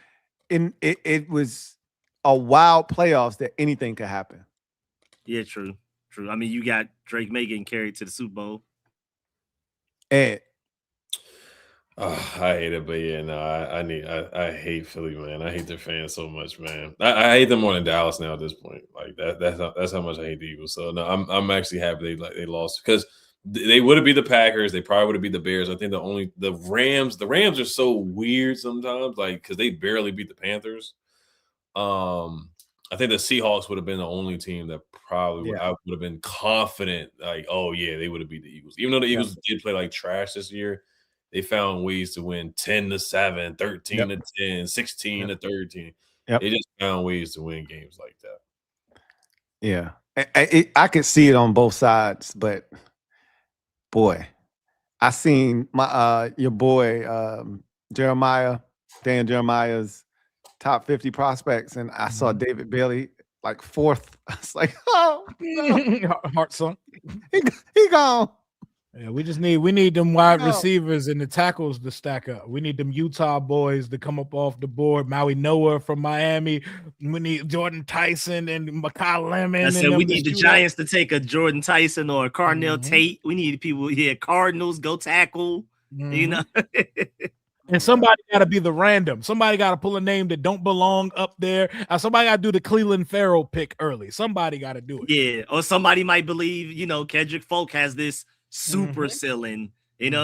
[SPEAKER 3] it was a wild playoffs that anything could happen.
[SPEAKER 4] Yeah, true. I mean, you got Drake May getting carried to the Super Bowl.
[SPEAKER 3] Ed.
[SPEAKER 5] Oh, I hate it, but yeah, no, I hate Philly, man. I hate their fans so much, man. I hate them more than Dallas now at this point. Like that's how much I hate the Eagles. So no, I'm actually happy they lost because they would have beat the Packers. They probably would have beat the Bears. I think the Rams are so weird sometimes, like because they barely beat the Panthers. I think the Seahawks would have been the only team that probably I would have been confident, like, oh yeah, they would have beat the Eagles. Even though the Eagles did play like trash this year, they found ways to win 10-7, 13-10, 16-13. They just found ways to win games like that.
[SPEAKER 3] Yeah. I could see it on both sides, but boy, I seen my your boy Dan Jeremiah's top 50 prospects, and I saw David Bailey like fourth. I was like, oh no.
[SPEAKER 2] Heart sunk.
[SPEAKER 3] He gone.
[SPEAKER 2] Yeah, we need them wide receivers and the tackles to stack up. We need them Utah boys to come up off the board. Maui Noah from Miami. We need Jordan Tyson and Makai Lemon.
[SPEAKER 4] I said we need the Giants to take a Jordan Tyson or a Cardinal Tate. We need people here. Cardinals go tackle. You know.
[SPEAKER 2] And somebody got to be the random. Somebody got to pull a name that don't belong up there. Somebody got to do the Cleveland Farrell pick early. Somebody got to do it.
[SPEAKER 4] Yeah, or somebody might believe, Kendrick Folk has this super ceiling.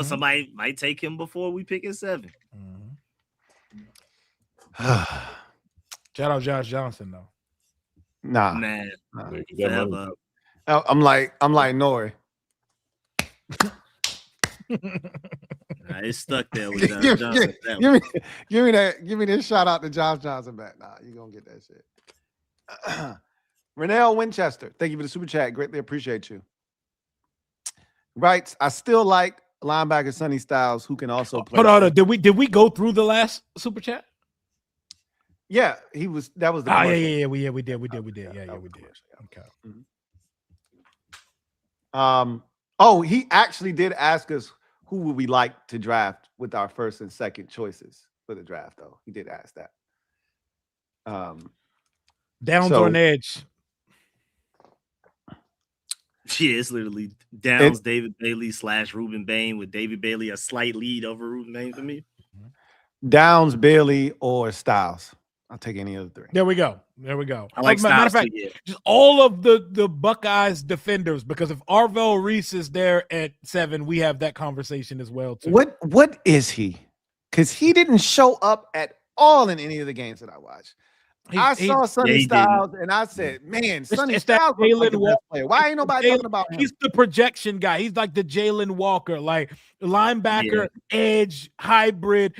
[SPEAKER 4] Somebody might take him before we pick at 7.
[SPEAKER 2] Shout out Josh Johnson though.
[SPEAKER 3] Nah,
[SPEAKER 4] man.
[SPEAKER 3] I'm like Nori.
[SPEAKER 4] It's stuck there with Josh Johnson.
[SPEAKER 3] Give me this shout out to Josh Johnson back. Nah, you gonna get that shit. Renell Winchester, thank you for the super chat. Greatly appreciate you. Right, I still like linebacker Sonny Styles, who can also play.
[SPEAKER 2] Hold on, did we go through the last super chat?
[SPEAKER 3] Yeah, that was the
[SPEAKER 2] we did. Yeah, we did. Okay.
[SPEAKER 3] He actually did ask us who would we like to draft with our first and second choices for the draft, though. He did ask that.
[SPEAKER 2] Downs on edge.
[SPEAKER 4] Yeah, it's literally Downs, David Bailey / Ruben Bain, with David Bailey a slight lead over Ruben Bain for me.
[SPEAKER 3] Downs, Bailey, or Styles. I'll take any of the three.
[SPEAKER 2] There we go.
[SPEAKER 4] I like Styles.
[SPEAKER 2] Matter of fact, just all of the Buckeyes defenders, because if Arvell Reese is there at 7, we have that conversation as well too.
[SPEAKER 3] What is he? Because he didn't show up at all in any of the games that I watched. I saw Sonny Styles and I said, man, Sonny Styles is like the best player. Why ain't nobody talking about him?
[SPEAKER 2] He's the projection guy. He's like the Jalen Walker, like linebacker, edge, hybrid,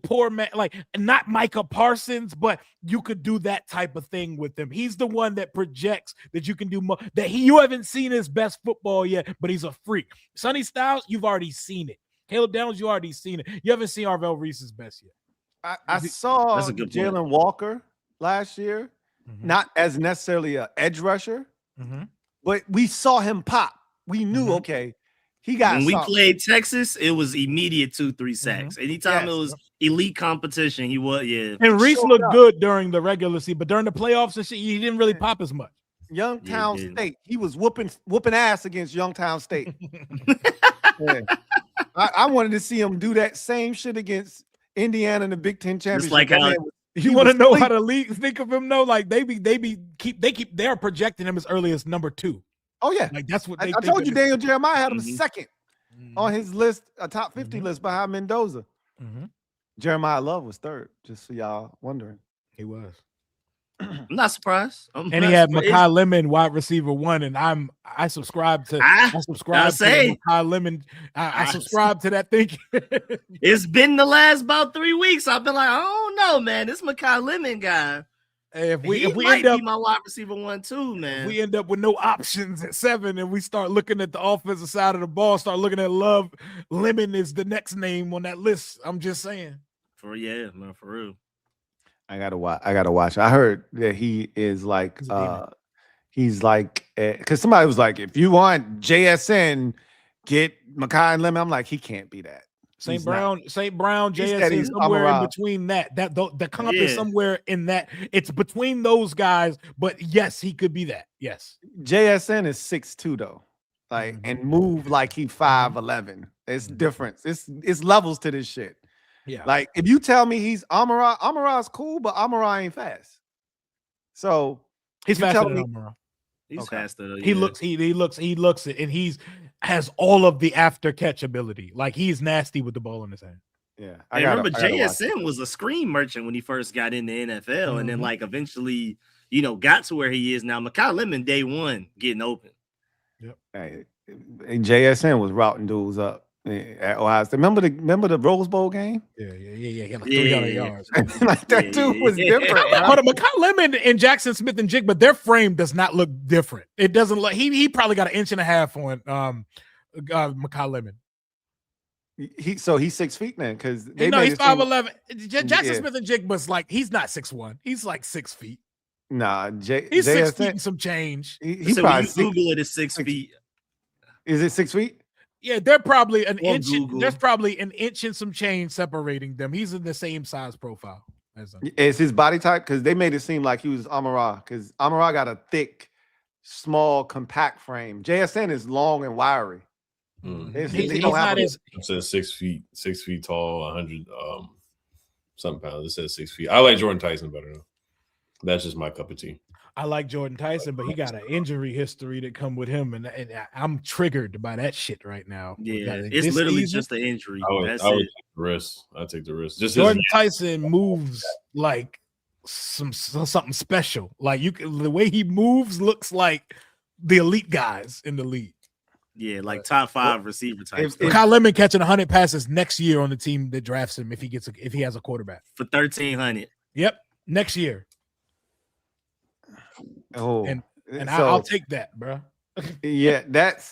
[SPEAKER 2] poor man, like not Micah Parsons, but you could do that type of thing with him. He's the one that projects that you can do more, you haven't seen his best football yet, but he's a freak. Sonny Styles, you've already seen it. Caleb Downs, you already seen it. You haven't seen Arvell Reese's best yet.
[SPEAKER 3] I saw Jalen Walker last year, not as necessarily an edge rusher, but we saw him pop. We knew, okay, he got.
[SPEAKER 4] When we played Texas, it was immediate 2-3 sacks. Anytime it was elite competition, he was
[SPEAKER 2] And Reese looked good during the regular season, but during the playoffs and shit, he didn't really pop as much.
[SPEAKER 3] Youngstown State, he was whooping ass against Youngstown State. I wanted to see him do that same shit against Indiana in the Big Ten championship.
[SPEAKER 4] Just like how.
[SPEAKER 2] You want to know how the league think of him though? Like they're projecting him as early as number 2.
[SPEAKER 3] Oh yeah,
[SPEAKER 2] like that's what
[SPEAKER 3] I told you. Daniel Jeremiah had him second on his list, a top 50 list behind Mendoza. Jeremiah Love was third, just so y'all wondering.
[SPEAKER 2] He was.
[SPEAKER 4] I'm not surprised.
[SPEAKER 2] And he had Makai Lemon, wide receiver 1, and I subscribe to Makai Lemon. I subscribe to that thinking.
[SPEAKER 4] It's been the last about 3 weeks. I've been like, I don't know, man. This Makai Lemon guy.
[SPEAKER 2] Hey, if we
[SPEAKER 4] might be my wide receiver 1 too, man.
[SPEAKER 2] If we end up with no options at 7, and we start looking at the offensive side of the ball, start looking at Love. Lemon is the next name on that list. I'm just saying.
[SPEAKER 4] For real.
[SPEAKER 3] I gotta watch. I heard that he is like he's like because somebody was like, if you want JSN, get Makai and Lemon. I'm like, he can't be that.
[SPEAKER 2] St. Brown, JSN, somewhere in between that. The comp is somewhere in that. It's between those guys, but yes, he could be that. Yes.
[SPEAKER 3] JSN is 6'2" though. Like and move like he 5'11". It's different. It's levels to this shit.
[SPEAKER 2] Yeah.
[SPEAKER 3] Like if you tell me he's Amon-Ra's cool, but Amon-Ra ain't fast. So
[SPEAKER 2] he's
[SPEAKER 3] you
[SPEAKER 2] faster
[SPEAKER 3] tell
[SPEAKER 2] than
[SPEAKER 3] me
[SPEAKER 2] Amon-Ra.
[SPEAKER 4] He's
[SPEAKER 3] Okay.
[SPEAKER 4] faster. Though,
[SPEAKER 2] He looks it, and he's has all of the after catch ability. Like he's nasty with the ball in his hand.
[SPEAKER 3] yeah.
[SPEAKER 4] I remember JSN was a screen merchant when he first got in the NFL, and then like eventually, got to where he is now. Makai Lemon day one getting open.
[SPEAKER 2] Yep.
[SPEAKER 3] Hey, and JSN was routing dudes up at Ohio State. Remember the Rose Bowl game?
[SPEAKER 2] Yeah. He had like 300 yards.
[SPEAKER 3] Like that dude was different.
[SPEAKER 2] But Makai Lemon and Jackson Smith and Jig, but their frame does not look different. It doesn't look. He probably got 1.5 inches on Makai Lemon.
[SPEAKER 3] He's 6 feet then because
[SPEAKER 2] He's 5'11". Jackson Smith and Jig was like he's not 6'1". He's like 6 feet.
[SPEAKER 3] Nah,
[SPEAKER 2] he's 6 feet and some change.
[SPEAKER 3] He
[SPEAKER 4] so
[SPEAKER 3] probably
[SPEAKER 4] Google it is 6 feet.
[SPEAKER 3] Is it 6 feet?
[SPEAKER 2] Yeah, they're probably an inch.
[SPEAKER 4] Google.
[SPEAKER 2] There's probably an inch and some change separating them. He's in the same size profile as them.
[SPEAKER 3] Is his body type? Because they made it seem like he was Amon-Ra. Because Amon-Ra got a thick, small, compact frame. JSN is long and wiry.
[SPEAKER 2] He's not as.
[SPEAKER 5] It says 6 feet, 6 feet tall, 100 something pounds. It says 6 feet. I like Jordan Tyson better though. That's just my cup of tea.
[SPEAKER 2] I like Jordan Tyson, but he got an injury history that come with him, and I'm triggered by that shit right now.
[SPEAKER 4] Yeah, it's literally just an injury.
[SPEAKER 5] I would take the risk. I take the risk. Just
[SPEAKER 2] Jordan Tyson moves like something special. Like the way he moves looks like the elite guys in the league.
[SPEAKER 4] Yeah, like top 5 receiver types.
[SPEAKER 2] Kyle Lemon catching 100 passes next year on the team that drafts him if he has a quarterback
[SPEAKER 4] for 1,300.
[SPEAKER 2] Yep, next year.
[SPEAKER 3] Oh,
[SPEAKER 2] and I'll take that, bro.
[SPEAKER 3] Yeah, that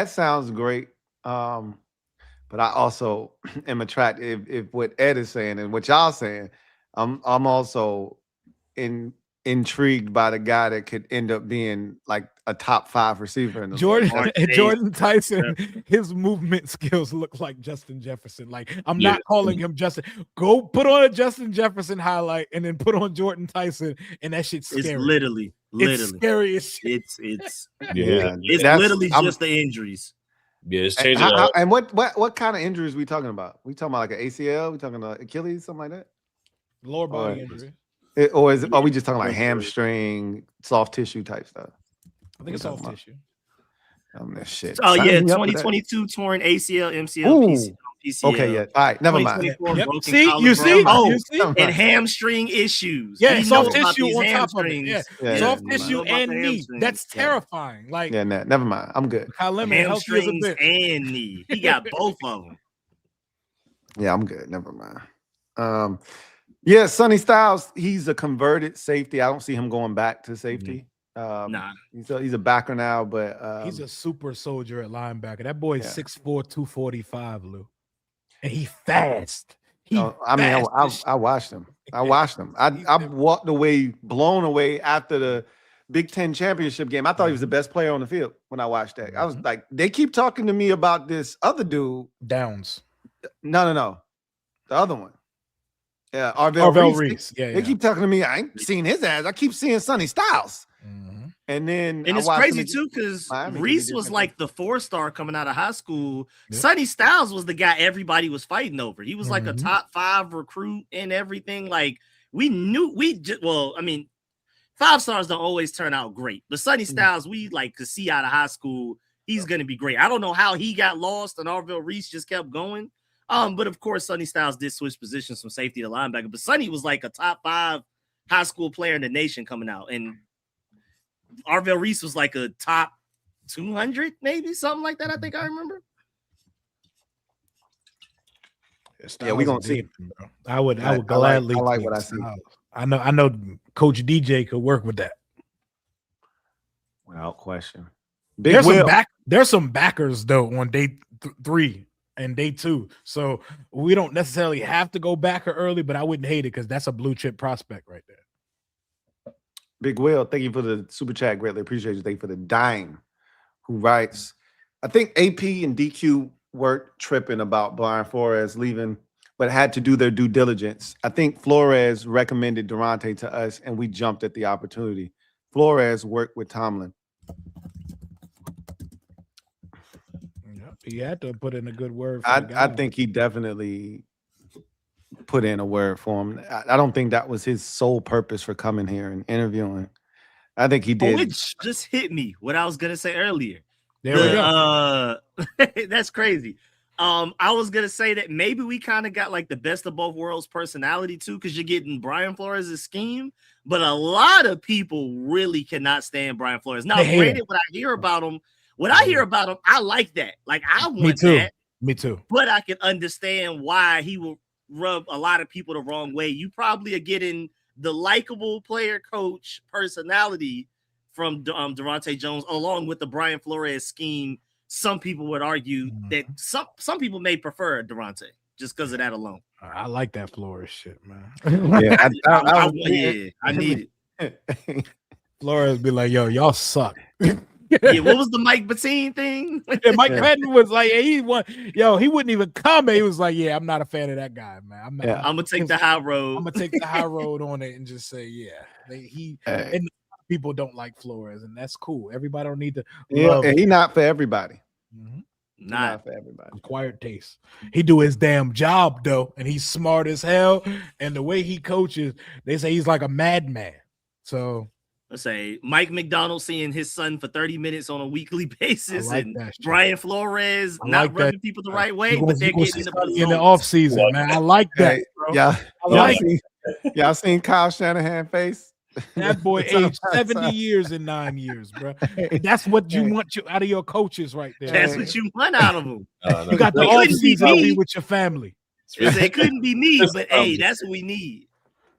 [SPEAKER 3] sounds great. But I also am attracted if what Ed is saying and what y'all saying. I'm also intrigued by the guy that could end up being like a top 5 receiver in the
[SPEAKER 2] Jordan Tyson. His movement skills look like Justin Jefferson. Like I'm not calling him Justin. Go put on a Justin Jefferson highlight and then put on Jordan Tyson, and that shit's scary.
[SPEAKER 4] It's literally
[SPEAKER 2] it's scary as shit.
[SPEAKER 4] It's literally just the injuries.
[SPEAKER 5] Yeah, it's changing.
[SPEAKER 3] And what kind of injuries we talking about? We talking about like an ACL? We talking about Achilles, something like that?
[SPEAKER 2] Lower body injury.
[SPEAKER 3] Are we just talking like hamstring, soft tissue type stuff?
[SPEAKER 2] I think it's soft tissue.
[SPEAKER 3] That shit.
[SPEAKER 4] Oh yeah, 2022 torn ACL, MCL, PCL.
[SPEAKER 3] Okay, yeah. All right, never mind.
[SPEAKER 2] Yep. You see,
[SPEAKER 4] and hamstring issues.
[SPEAKER 2] Yeah, soft tissue on top of it. Yeah, soft tissue and knee. That's terrifying. Like,
[SPEAKER 3] yeah, never mind. I'm good.
[SPEAKER 4] Hamstrings and knee. He got both of them.
[SPEAKER 3] Yeah, I'm good. Never mind. Yeah, Sonny Styles. He's a converted safety. I don't see him going back to safety.
[SPEAKER 4] Nah,
[SPEAKER 3] he's a backer now, but
[SPEAKER 2] he's a super soldier at linebacker. That boy is 6'4", 245, Lou, and he fast.
[SPEAKER 3] I watched him. I walked away blown away after the Big Ten championship game. I thought he was the best player on the field when I watched that. I was like, they keep talking to me about this other dude.
[SPEAKER 2] Downs.
[SPEAKER 3] No, the other one. Yeah,
[SPEAKER 2] Arvell Reese.
[SPEAKER 3] They keep talking to me. I ain't seen his ass. I keep seeing Sonny Styles. And
[SPEAKER 4] it's crazy too because Reese was like the 4-star coming out of high school. Yep. Sonny Styles was the guy everybody was fighting over. He was like a top 5 recruit and everything. Like we knew 5-stars don't always turn out great, but Sonny Styles we like could see out of high school he's gonna be great. I don't know how he got lost and Arvell Reese just kept going. But of course Sonny Styles did switch positions from safety to linebacker. But Sonny was like a top 5 high school player in the nation coming out, and Arvell Reese was like a top 200, maybe something like that. I think I remember.
[SPEAKER 3] Yeah, we're gonna see.
[SPEAKER 2] I would gladly.
[SPEAKER 3] I like what I see.
[SPEAKER 2] I know Coach DJ could work with that.
[SPEAKER 3] Without question.
[SPEAKER 2] There's some backers though on day 3 and day 2. So we don't necessarily have to go backer early, but I wouldn't hate it because that's a blue chip prospect right there.
[SPEAKER 3] Big Will, thank you for the super chat. Greatly appreciate you. Thank you for the dime. Who writes, I think AP and DQ weren't tripping about Brian Flores leaving, but had to do their due diligence. I think Flores recommended Daronte to us, and we jumped at the opportunity. Flores worked with Tomlin.
[SPEAKER 2] He had to put in a good word.
[SPEAKER 3] I think he definitely put in a word for him. I don't think that was his sole purpose for coming here and interviewing. I think he did.
[SPEAKER 4] It just hit me what I was gonna say earlier.
[SPEAKER 2] There we go.
[SPEAKER 4] That's crazy. I was gonna say that maybe we kind of got like the best of both worlds personality too, because you're getting Brian Flores' scheme, but a lot of people really cannot stand Brian Flores. Now, granted, when I hear about him, I like that. Like I want that.
[SPEAKER 2] Me too.
[SPEAKER 4] But I can understand why he will rub a lot of people the wrong way. You probably are getting the likable player coach personality from Daronte Jones, along with the Brian Flores scheme. Some people would argue that some people may prefer Daronte just because of that alone.
[SPEAKER 2] I like that Flores shit, man.
[SPEAKER 3] Yeah,
[SPEAKER 4] I need it.
[SPEAKER 2] Flores be like, yo, y'all suck.
[SPEAKER 4] Yeah, what was the Mike Bettine thing?
[SPEAKER 2] Yeah, Mike Bettine was like, he wouldn't even comment. He was like, yeah, I'm not a fan of that guy, man. I'm
[SPEAKER 4] gonna take the high road.
[SPEAKER 2] I'm gonna take the high road on it and just say, yeah, and people don't like Flores, and that's cool. Everybody don't need to.
[SPEAKER 3] Yeah, and he's not for everybody.
[SPEAKER 2] Mm-hmm.
[SPEAKER 4] Not
[SPEAKER 3] for everybody.
[SPEAKER 2] Acquired taste. He do his damn job though, and he's smart as hell. And the way he coaches, they say he's like a madman. So.
[SPEAKER 4] Let's say Mike McDonald seeing his son for 30 minutes on a weekly basis,
[SPEAKER 2] like
[SPEAKER 4] and Brian Flores not rubbing people the right way, but they're getting
[SPEAKER 2] in the off season, man. I like that.
[SPEAKER 3] Bro. Y'all seen Kyle Shanahan's face?
[SPEAKER 2] That boy aged 70 years in 9 years, bro. That's what you want out of your coaches right there.
[SPEAKER 4] That's what you want out of them.
[SPEAKER 2] You got the off season to be with your family.
[SPEAKER 4] It couldn't be me, but hey, that's what we need.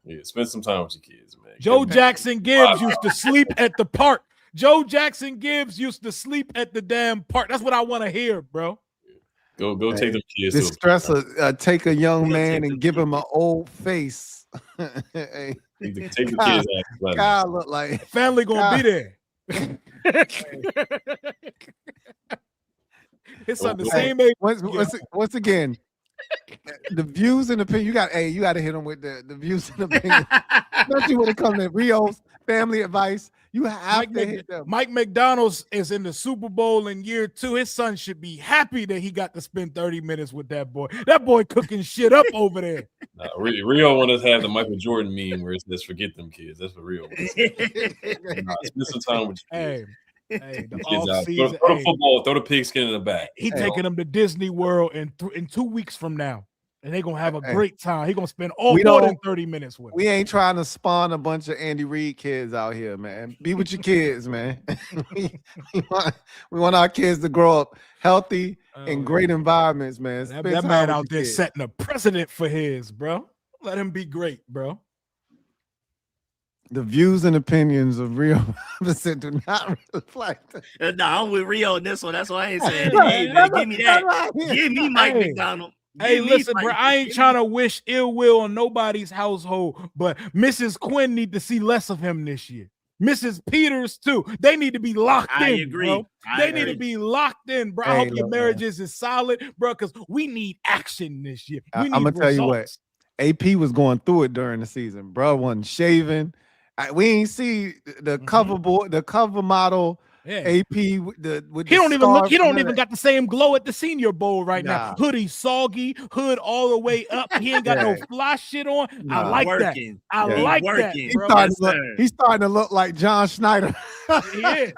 [SPEAKER 5] Yeah, spend some time with your kids, man.
[SPEAKER 2] Joe Jackson Gibbs used to sleep at the park. Joe Jackson Gibbs used to sleep at the damn park. That's what I want to hear, bro.
[SPEAKER 5] Go take them kids.
[SPEAKER 3] This stressor, take a young man and give him an old face.
[SPEAKER 5] Take the kids out.
[SPEAKER 3] God look like
[SPEAKER 2] family gonna be there. His son the same age.
[SPEAKER 3] Once again, the views and opinion. You got to hit them with the views and opinion. Especially when it comes to Rio's family advice. You have to hit them.
[SPEAKER 2] Mike McDonald is in the Super Bowl in year 2. His son should be happy that he got to spend 30 minutes with that boy. That boy cooking shit up over there.
[SPEAKER 5] Rio want us to have the Michael Jordan meme where it says "Forget them kids." That's what Rio wants. Spend some time with your kids.
[SPEAKER 2] Hey, the
[SPEAKER 5] kids out.
[SPEAKER 2] season,
[SPEAKER 5] throw the football, throw the pigskin in the back.
[SPEAKER 2] He taking them to Disney World in 2 weeks from now. And they're gonna have a great time. He's gonna spend more than 30 minutes with them.
[SPEAKER 3] We ain't trying to spawn a bunch of Andy Reid kids out here, man. Be with your kids, man. we want our kids to grow up healthy in great environments, man.
[SPEAKER 2] That man out there setting a precedent for his, bro. Let him be great, bro.
[SPEAKER 3] The views and opinions of Rio Robinson do not reflect.
[SPEAKER 4] No, I'm with Rio on this one. That's why I ain't saying, hey, man, give me that. Give me Mike McDonald.
[SPEAKER 2] Hey, listen, bro, I ain't trying to wish ill will on nobody's household, but Mrs. Quinn need to see less of him this year. Mrs. Peters, too. They need to be locked in,
[SPEAKER 4] agree.
[SPEAKER 2] Bro. They need to be locked in, bro. I hope your marriages is solid, bro, because we need action this year. I'm going to
[SPEAKER 3] tell you what. AP was going through it during the season. Bro wasn't shaving. We ain't see the cover board, the cover model.
[SPEAKER 2] Yeah.
[SPEAKER 3] AP he don't
[SPEAKER 2] even got the same glow at the Senior Bowl right now. Hoodie soggy, hood all the way up. He ain't got no fly shit on. I like that. I like that, bro.
[SPEAKER 3] He's starting to look like John Schneider.
[SPEAKER 2] Yeah.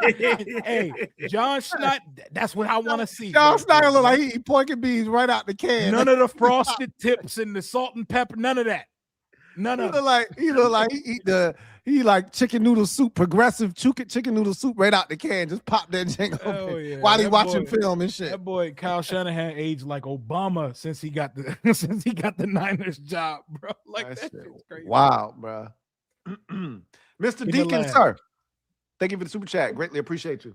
[SPEAKER 2] Hey, John Schneider, that's what I want to see.
[SPEAKER 3] John Schneider look like he eat pork and beans right out the can.
[SPEAKER 2] None of the frosted tips and the salt and pepper, none of that. None of it.
[SPEAKER 3] He look like he like chicken noodle soup, progressive chicken noodle soup right out the can. Just pop that thing open while he watching film and shit.
[SPEAKER 2] That boy Kyle Shanahan aged like Obama since he got the Niners job, bro. Like that shit's crazy.
[SPEAKER 3] Wow, bro. Mr. Deacon, sir. Thank you for the super chat. Greatly appreciate you.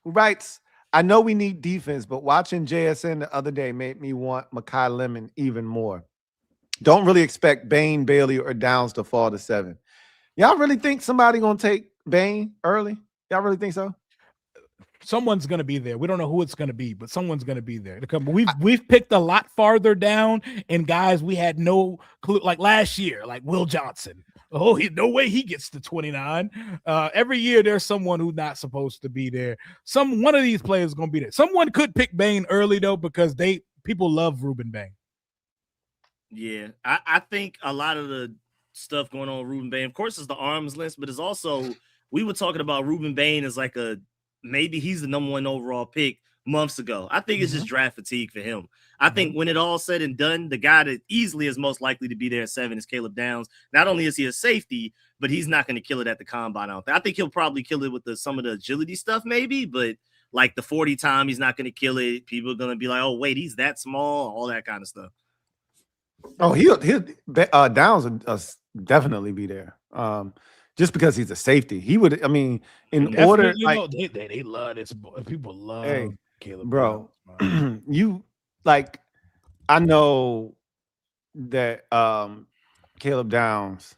[SPEAKER 3] Who writes, I know we need defense, but watching JSN the other day made me want Mekhi Lemon even more. Don't really expect Bain, Bailey, or Downs to fall to 7. Y'all really think somebody gonna take Bain early? Y'all really think so?
[SPEAKER 2] Someone's gonna be there. We don't know who it's gonna be, but someone's gonna be there. We've picked a lot farther down, and guys we had no clue. Like last year, like Will Johnson. Oh, no way he gets to 29. Every year there's someone who's not supposed to be there. One of these players is gonna be there. Someone could pick Bain early though, because people love Ruben Bain.
[SPEAKER 4] Yeah, I think a lot of the stuff going on with Ruben Bain, of course, is the arms length, but it's also, we were talking about Ruben Bain as like maybe he's the number 1 overall pick months ago. I think it's just draft fatigue for him. I think when it all said and done, the guy that easily is most likely to be there at 7 is Caleb Downs. Not only is he a safety, but he's not going to kill it at the combine. I think he'll probably kill it with some of the agility stuff, maybe, but like the 40 time, he's not going to kill it. People are going to be like, oh, wait, he's that small, all that kind of stuff.
[SPEAKER 3] Oh, he'll Downs will definitely be there. Just because he's a safety, he would. I mean, in order, like
[SPEAKER 2] they love this. People love Caleb,
[SPEAKER 3] bro. You like, I know that Caleb Downs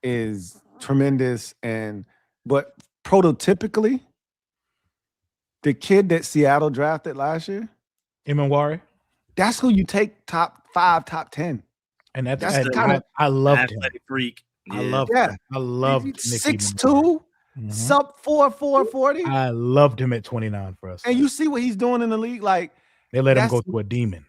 [SPEAKER 3] is tremendous, but prototypically, the kid that Seattle drafted last year,
[SPEAKER 2] Imawari,
[SPEAKER 3] that's who you take top 5, top 10.
[SPEAKER 2] And that's the kind of I loved him.
[SPEAKER 4] Freak. Yeah.
[SPEAKER 2] I loved him. I loved
[SPEAKER 3] 6'2", sub 4.40.
[SPEAKER 2] I loved him at 29 for us.
[SPEAKER 3] And you see what he's doing in the league. Like,
[SPEAKER 2] they let him go through a demon.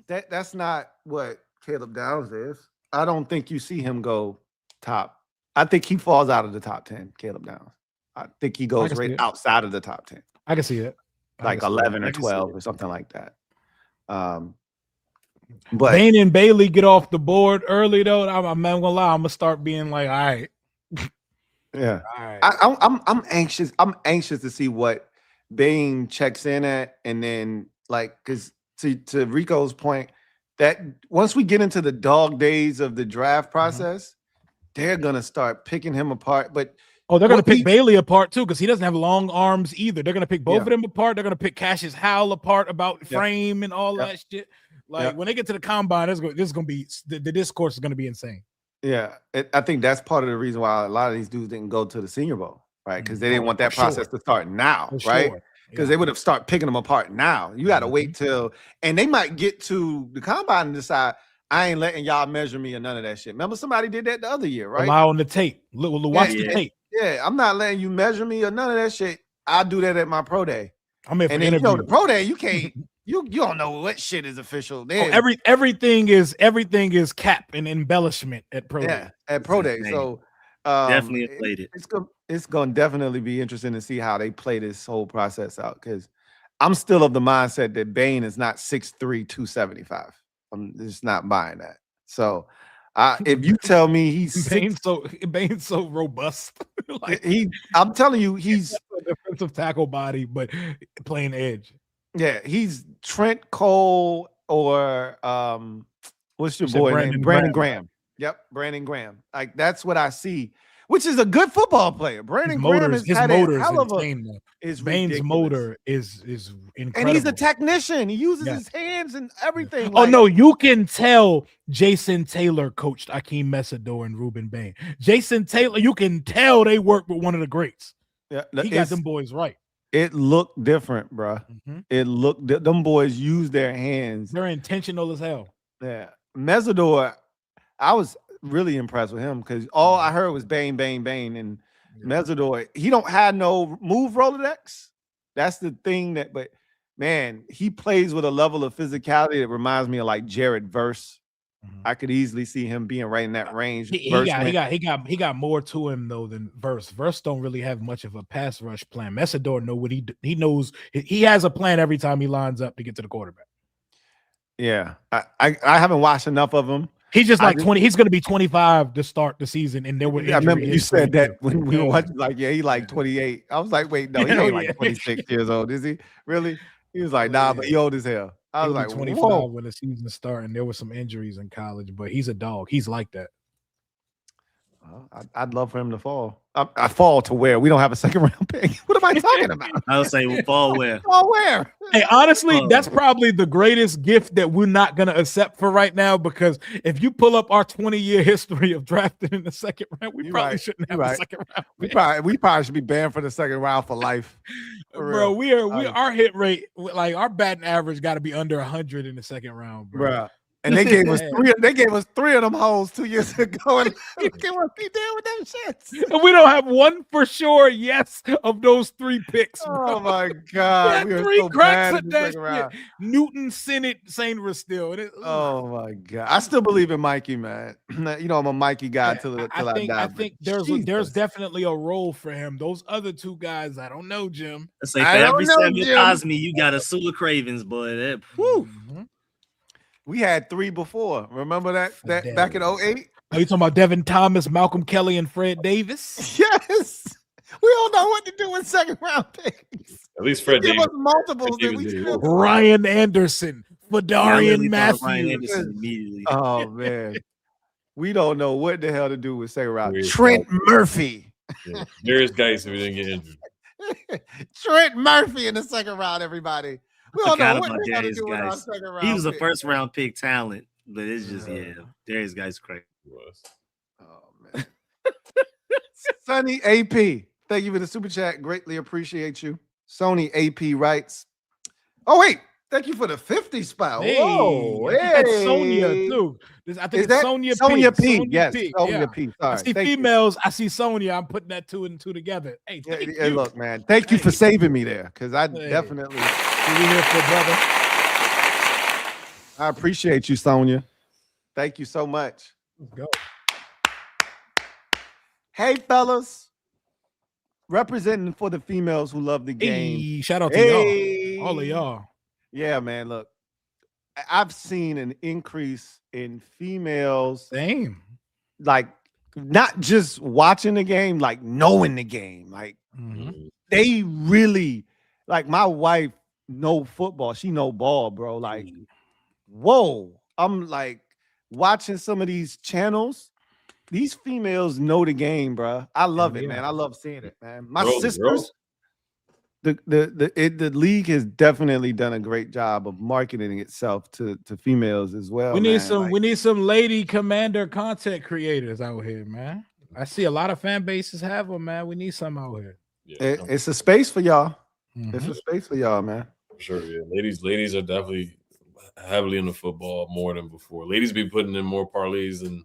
[SPEAKER 3] That's not what Caleb Downs is. I don't think you see him go top. I think he falls out of the top 10, Caleb Downs. I think he goes right outside of the top 10.
[SPEAKER 2] I can see it.
[SPEAKER 3] Like 11 or 12 or something like that.
[SPEAKER 2] But Bain and Bailey get off the board early though. I'm not gonna lie. I'm gonna start being like, all right.
[SPEAKER 3] Yeah.
[SPEAKER 2] All right.
[SPEAKER 3] I'm anxious. I'm anxious to see what Bain checks in at, and then like, because to Rico's point, that once we get into the dog days of the draft process, they're gonna start picking him apart. But
[SPEAKER 2] they're gonna pick Bailey apart too, because he doesn't have long arms either. They're gonna pick both of them apart. They're gonna pick Cassius Howell apart about frame and all that shit. Like when they get to the combine, this is gonna be the discourse is gonna be insane.
[SPEAKER 3] Yeah, I think that's part of the reason why a lot of these dudes didn't go to the Senior Bowl, right? Because they didn't want that process to start now, right? Because they would have started picking them apart now. You got to wait till, and they might get to the combine and decide, I ain't letting y'all measure me or none of that shit. Remember, somebody did that the other year, right?
[SPEAKER 2] Rely on the tape. Watch the tape.
[SPEAKER 3] Yeah, I'm not letting you measure me or none of that shit. I'll do that at my pro day.
[SPEAKER 2] I'm in for
[SPEAKER 3] interview. You know, the pro day, you can't. You don't know what shit is official.
[SPEAKER 2] Everything is cap and embellishment at pro day.
[SPEAKER 3] Yeah, at pro day. So
[SPEAKER 4] definitely played it.
[SPEAKER 3] It's going to definitely be interesting to see how they play this whole process out, because I'm still of the mindset that Bain is not 6'3", 275. I'm just not buying that. So if you tell me he's
[SPEAKER 2] Bain's so robust,
[SPEAKER 3] like I'm telling you, he's
[SPEAKER 2] a defensive tackle body, but playing edge.
[SPEAKER 3] Yeah, he's Trent Cole or what's your boy name? Brandon Graham. Yep, Brandon Graham. Like, that's what I see, which is a good football player. Brandon Graham has had a hell of a
[SPEAKER 2] Bain's motor is incredible.
[SPEAKER 3] And he's a technician. He uses his hands and everything.
[SPEAKER 2] Oh, no, you can tell Jason Taylor coached Akeem Messador and Ruben Bain. Jason Taylor, you can tell they worked with one of the greats. Yeah, he got them boys right.
[SPEAKER 3] It looked different, bro. It looked, them boys use their hands.
[SPEAKER 2] They're intentional as hell.
[SPEAKER 3] Yeah. Messador, I was really impressed with him because all I heard was Bain, Bain, Bain. And Messador, he don't have no move Rolodex. That's the thing but man, he plays with a level of physicality that reminds me of like Jared Verse. I could easily see him being right in that range.
[SPEAKER 2] He got more to him though than Verse. Verse don't really have much of a pass rush plan. Messador know what he knows. He has a plan every time he lines up to get to the quarterback.
[SPEAKER 3] Yeah, I haven't watched enough of him.
[SPEAKER 2] He's just like 20. He's going to be 25 to start the season, and there were.
[SPEAKER 3] I remember you said that when we were watching. Like, he like 28. I was like, wait, no, he ain't like 26 years old, is he? Really? He was like, nah, but he old as hell. I was like,
[SPEAKER 2] 25
[SPEAKER 3] whoa.
[SPEAKER 2] when the season started, and there were some injuries in college, but he's a dog. He's like that.
[SPEAKER 3] I'd love for him to fall. I fall to where? We don't have a second round pick. What am I talking about?
[SPEAKER 4] I would say, fall where?
[SPEAKER 3] Fall where?
[SPEAKER 2] Hey, honestly, that's probably the greatest gift that we're not going to accept for right now, because if you pull up our 20-year history of drafting in the second round, we probably shouldn't have a second round pick.
[SPEAKER 3] We probably should be banned for the second round for life.
[SPEAKER 2] Bro, our hit rate, like our batting average got to be under 100 in the second round, bro.
[SPEAKER 3] And they gave us three. They gave us 3 of them holes 2 years ago, and look at what we did with them shits.
[SPEAKER 2] And we don't have one for sure yes of those 3 picks.
[SPEAKER 3] Oh
[SPEAKER 2] bro.
[SPEAKER 3] my God,
[SPEAKER 2] We
[SPEAKER 3] we
[SPEAKER 2] had
[SPEAKER 3] are
[SPEAKER 2] 3
[SPEAKER 3] so
[SPEAKER 2] cracks
[SPEAKER 3] bad
[SPEAKER 2] at
[SPEAKER 3] in the
[SPEAKER 2] that
[SPEAKER 3] second
[SPEAKER 2] shit.
[SPEAKER 3] round.
[SPEAKER 2] Newton, Senate, Saint still. And
[SPEAKER 3] Oh my God, I still believe in Mikey, man. You know I'm a Mikey guy till I die.
[SPEAKER 2] I think there's definitely a role for him. Those other 2 guys, I don't know, Jim.
[SPEAKER 4] I say
[SPEAKER 3] I
[SPEAKER 4] for
[SPEAKER 3] don't
[SPEAKER 4] every
[SPEAKER 3] know,
[SPEAKER 4] Samuel
[SPEAKER 3] Jim.
[SPEAKER 4] Cosme, you got a slew of Cravens, boy. That, whew.
[SPEAKER 3] We had 3 before. Remember that back in 08?
[SPEAKER 2] Are you talking about Devin Thomas, Malcolm Kelly, and Fred Davis?
[SPEAKER 3] Yes. We don't know what to do with second round picks.
[SPEAKER 5] At least Fred
[SPEAKER 3] Give
[SPEAKER 5] Davis.
[SPEAKER 3] us multiples that we
[SPEAKER 5] Davis
[SPEAKER 3] still.
[SPEAKER 2] Ryan Anderson, Fadarian
[SPEAKER 4] Ryan
[SPEAKER 2] Matthews.
[SPEAKER 4] Anderson immediately.
[SPEAKER 3] Oh man, we don't know what the hell to do with second round.
[SPEAKER 5] Darius
[SPEAKER 3] Trent Murphy.
[SPEAKER 5] Yeah. Darius Geis if he didn't get injured.
[SPEAKER 3] Trent Murphy in the second round, everybody. We don't know what the hell to do with our second round.
[SPEAKER 4] He was a
[SPEAKER 3] pick.
[SPEAKER 4] first round pick talent, but it's just Darius Geis crazy.
[SPEAKER 3] Oh man. Sonny AP, thank you for the super chat. Greatly appreciate you. Sony AP writes. Oh wait, thank you for the 50 spot.
[SPEAKER 2] Hey,
[SPEAKER 3] Whoa,
[SPEAKER 2] I think that's
[SPEAKER 3] hey.
[SPEAKER 2] Sonia too. I think
[SPEAKER 3] Is
[SPEAKER 2] it's
[SPEAKER 3] that
[SPEAKER 2] Sonia
[SPEAKER 3] P?
[SPEAKER 2] P.
[SPEAKER 3] Yes,
[SPEAKER 2] P.
[SPEAKER 3] Sonia
[SPEAKER 2] Yeah.
[SPEAKER 3] P.
[SPEAKER 2] I
[SPEAKER 3] Sorry.
[SPEAKER 2] see
[SPEAKER 3] Thank you.
[SPEAKER 2] females. I see Sonia. I'm putting that 2 and 2 together. Hey, thank
[SPEAKER 3] Yeah,
[SPEAKER 2] you.
[SPEAKER 3] look, man. Thank you for saving me there, because I
[SPEAKER 2] Hey.
[SPEAKER 3] definitely.
[SPEAKER 2] We here for brother.
[SPEAKER 3] I appreciate you, Sonia. Thank you so much.
[SPEAKER 2] Let's go.
[SPEAKER 3] Hey, fellas. Representing for the females who love the game.
[SPEAKER 2] Hey, shout out to y'all. All of y'all.
[SPEAKER 3] Yeah, man. Look, I've seen an increase in females,
[SPEAKER 2] Same.
[SPEAKER 3] like not just watching the game, like knowing the game. Like they really, like my wife know football. She know ball, bro. Like, whoa. I'm like watching some of these channels. These females know the game, bro. I love it, man. I love seeing it, man. My sisters, the league has definitely done a great job of marketing itself to females as well.
[SPEAKER 2] We need some lady commander content creators out here, man. I see a lot of fan bases have them, man. We need some out here.
[SPEAKER 5] Yeah,
[SPEAKER 3] it's a space for y'all. It's a space for y'all, man.
[SPEAKER 5] For sure, yeah. Ladies are definitely heavily into football more than before. Ladies be putting in more parlays than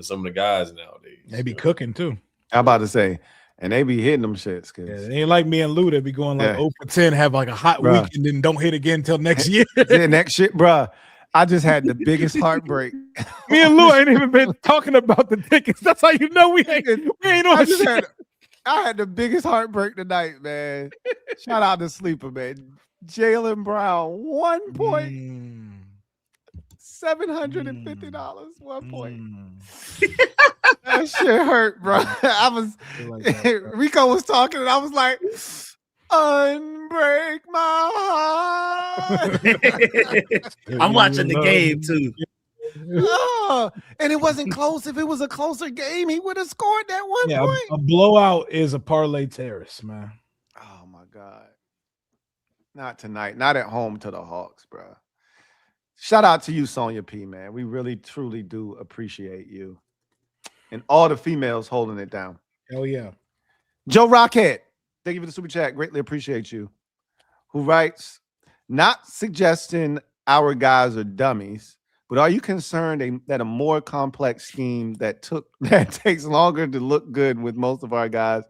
[SPEAKER 5] some of the guys nowadays.
[SPEAKER 2] They be cooking too.
[SPEAKER 3] I'm about to say, and they be hitting them shits.
[SPEAKER 2] It ain't like me and Lou that be going like 0 for 10, have like a hot week, and then don't hit again until next year.
[SPEAKER 3] Yeah, next shit, bro. I just had the biggest heartbreak.
[SPEAKER 2] Me and Lou ain't even been talking about the tickets. That's how you know we ain't on shit.
[SPEAKER 3] I had the biggest heartbreak tonight, man. Shout out to Sleeper, man. Jalen Brown, 1 point. $750, 1 point. That shit hurt, bro. I was Rico was talking, and I was like, unbreak my heart.
[SPEAKER 4] I'm watching the game too.
[SPEAKER 3] Oh, and it wasn't close. If it was a closer game, he would have scored that 1 point.
[SPEAKER 2] A blowout is a parlay terrace, man.
[SPEAKER 3] Oh my God. Not tonight. Not at home to the Hawks, bro. Shout out to you, Sonia P, man. We really, truly do appreciate you. And all the females holding it down.
[SPEAKER 2] Hell yeah.
[SPEAKER 3] Joe Rockhead, thank you for the super chat. Greatly appreciate you. Who writes, not suggesting our guys are dummies, but are you concerned that a more complex scheme that takes longer to look good with most of our guys?